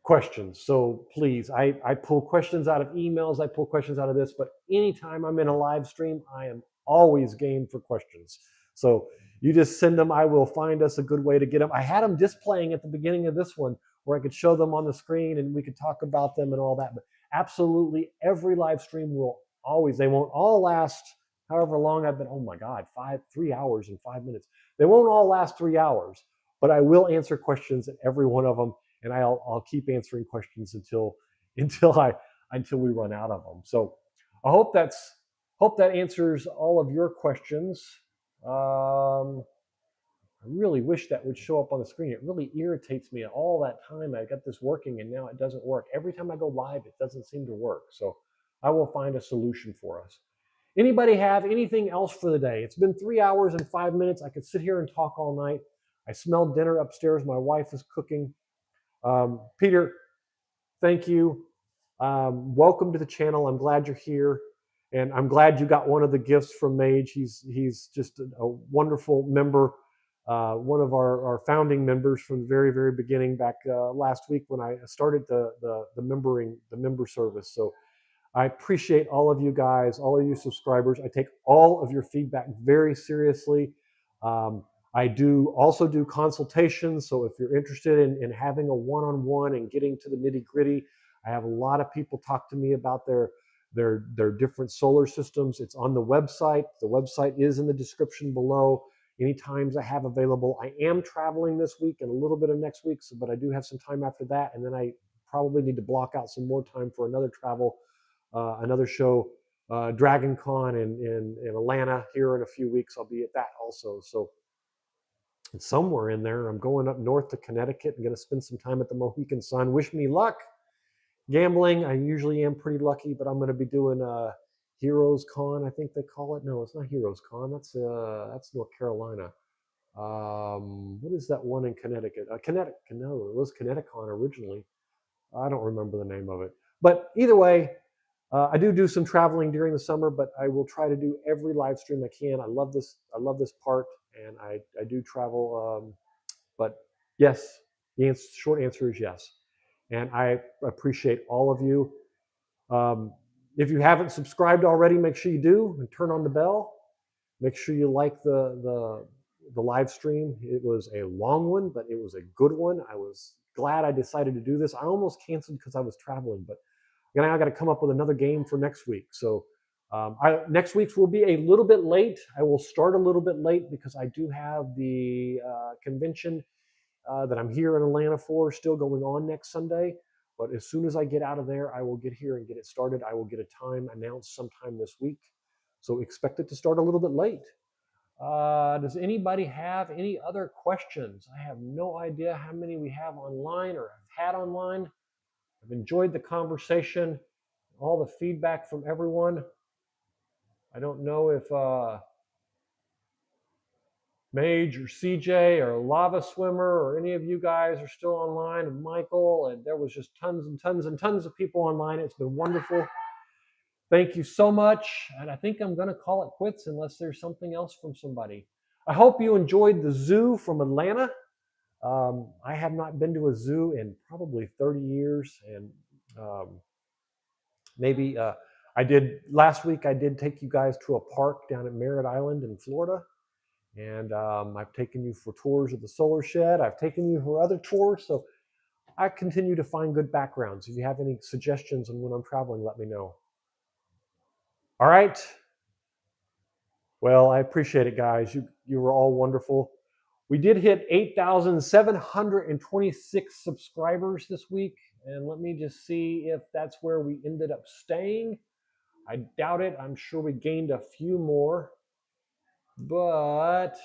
questions. So please, I pull questions out of emails, I pull questions out of this, but anytime I'm in a live stream, I am always game for questions. So you just send them, I will find us a good way to get them. I had them displaying at the beginning of this one where I could show them on the screen and we could talk about them and all that. But absolutely every live stream will always, they won't all last however long I've been, oh my God, 3 hours and 5 minutes. They won't all last 3 hours, but I will answer questions at every one of them, and I'll keep answering questions until we run out of them. So I hope that answers all of your questions. I really wish that would show up on the screen. It really irritates me. All that time I got this working and now it doesn't work. Every time I go live, it doesn't seem to work. So I will find a solution for us. Anybody have anything else for the day? It's been 3 hours and 5 minutes. I could sit here and talk all night. I smell dinner upstairs. My wife is cooking. Peter, thank you. Welcome to the channel. I'm glad you're here. And I'm glad you got one of the gifts from Mage. He's just a wonderful member, one of our founding members from the very, very beginning back last week when I started the member service. So I appreciate all of you guys, all of you subscribers. I take all of your feedback very seriously. I also do consultations. So if you're interested in having a one-on-one and getting to the nitty-gritty, I have a lot of people talk to me about their different solar systems. It's on the website. The website is in the description below. Any times I have available. I am traveling this week and a little bit of next week, but I do have some time after that. And then I probably need to block out some more time for another travel. Another show, Dragon Con in Atlanta here in a few weeks. I'll be at that also. So it's somewhere in there. I'm going up north to Connecticut and going to spend some time at the Mohegan Sun. Wish me luck. Gambling, I usually am pretty lucky, but I'm going to be doing Heroes Con, I think they call it. No, it's not Heroes Con. That's North Carolina. What is that one in Connecticut? Connecticut. No, it was Connecticut originally. I don't remember the name of it. But either way, I do some traveling during the summer, but I will try to do every live stream I can. I love this part, and I do travel. But yes, the short answer is yes. And I appreciate all of you. If you haven't subscribed already, make sure you do and turn on the bell. Make sure you like the live stream. It was a long one, but it was a good one. I was glad I decided to do this. I almost canceled because I was traveling, but now I got to come up with another game for next week. So next week's will be a little bit late. I will start a little bit late because I do have the convention that I'm here in Atlanta for still going on next Sunday. But as soon as I get out of there, I will get here and get it started. I will get a time announced sometime this week. So expect it to start a little bit late. Does anybody have any other questions? I have no idea how many we have online or have had online. I've enjoyed the conversation, all the feedback from everyone. I don't know if Mage or CJ or Lava Swimmer or any of you guys are still online, and Michael, and there was just tons and tons and tons of people online. It's been wonderful. Thank you so much. And I think I'm going to call it quits unless there's something else from somebody. I hope you enjoyed the zoo from Atlanta. I have not been to a zoo in probably 30 years. And maybe last week I did take you guys to a park down at Merritt Island in Florida. And I've taken you for tours of the solar shed. I've taken you for other tours. So I continue to find good backgrounds. If you have any suggestions on when I'm traveling, let me know. All right. Well, I appreciate it, guys. You were all wonderful. We did hit 8,726 subscribers this week. And let me just see if that's where we ended up staying. I doubt it. I'm sure we gained a few more. But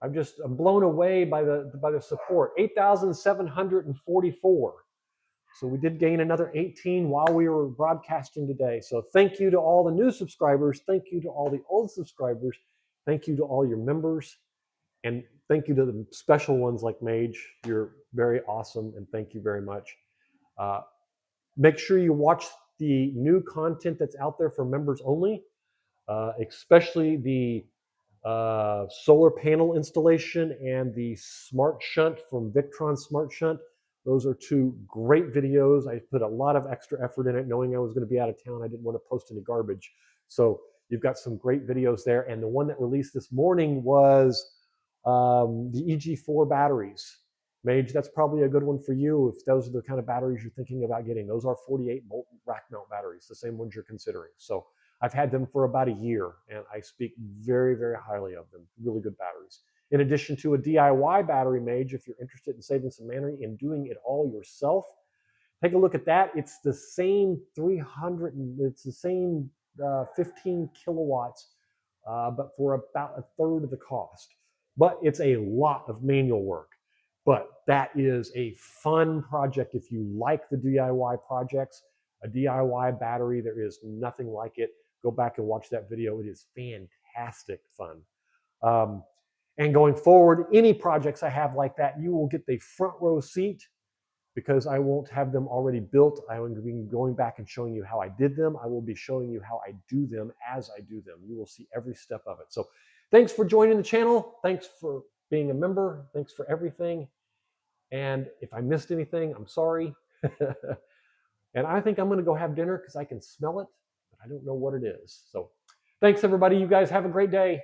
I'm blown away by the support. 8,744. So we did gain another 18 while we were broadcasting today. So thank you to all the new subscribers. Thank you to all the old subscribers. Thank you to all your members. And thank you to the special ones like Mage. You're very awesome, and thank you very much. Make sure you watch the new content that's out there for members only, especially the solar panel installation and the smart shunt from Victron Smart Shunt. Those are two great videos. I put a lot of extra effort in it, knowing I was going to be out of town. I didn't want to post any garbage. So you've got some great videos there. And the one that released this morning was the EG4 batteries. Mage, that's probably a good one for you if those are the kind of batteries you're thinking about getting. Those are 48-volt rack mount batteries, the same ones you're considering. So I've had them for about a year, and I speak very, very highly of them. Really good batteries. In addition to a DIY battery, Mage, if you're interested in saving some money and doing it all yourself, take a look at that. It's the same 15 kilowatts, but for about a third of the cost. But it's a lot of manual work. But that is a fun project if you like the DIY projects. A DIY battery, there is nothing like it. Go back and watch that video. It is fantastic fun. And going forward, any projects I have like that, you will get the front row seat because I won't have them already built. I will be going back and showing you how I did them. I will be showing you how I do them as I do them. You will see every step of it. So thanks for joining the channel. Thanks for being a member. Thanks for everything. And if I missed anything, I'm sorry. And I think I'm going to go have dinner because I can smell it, but I don't know what it is. So thanks, everybody. You guys have a great day.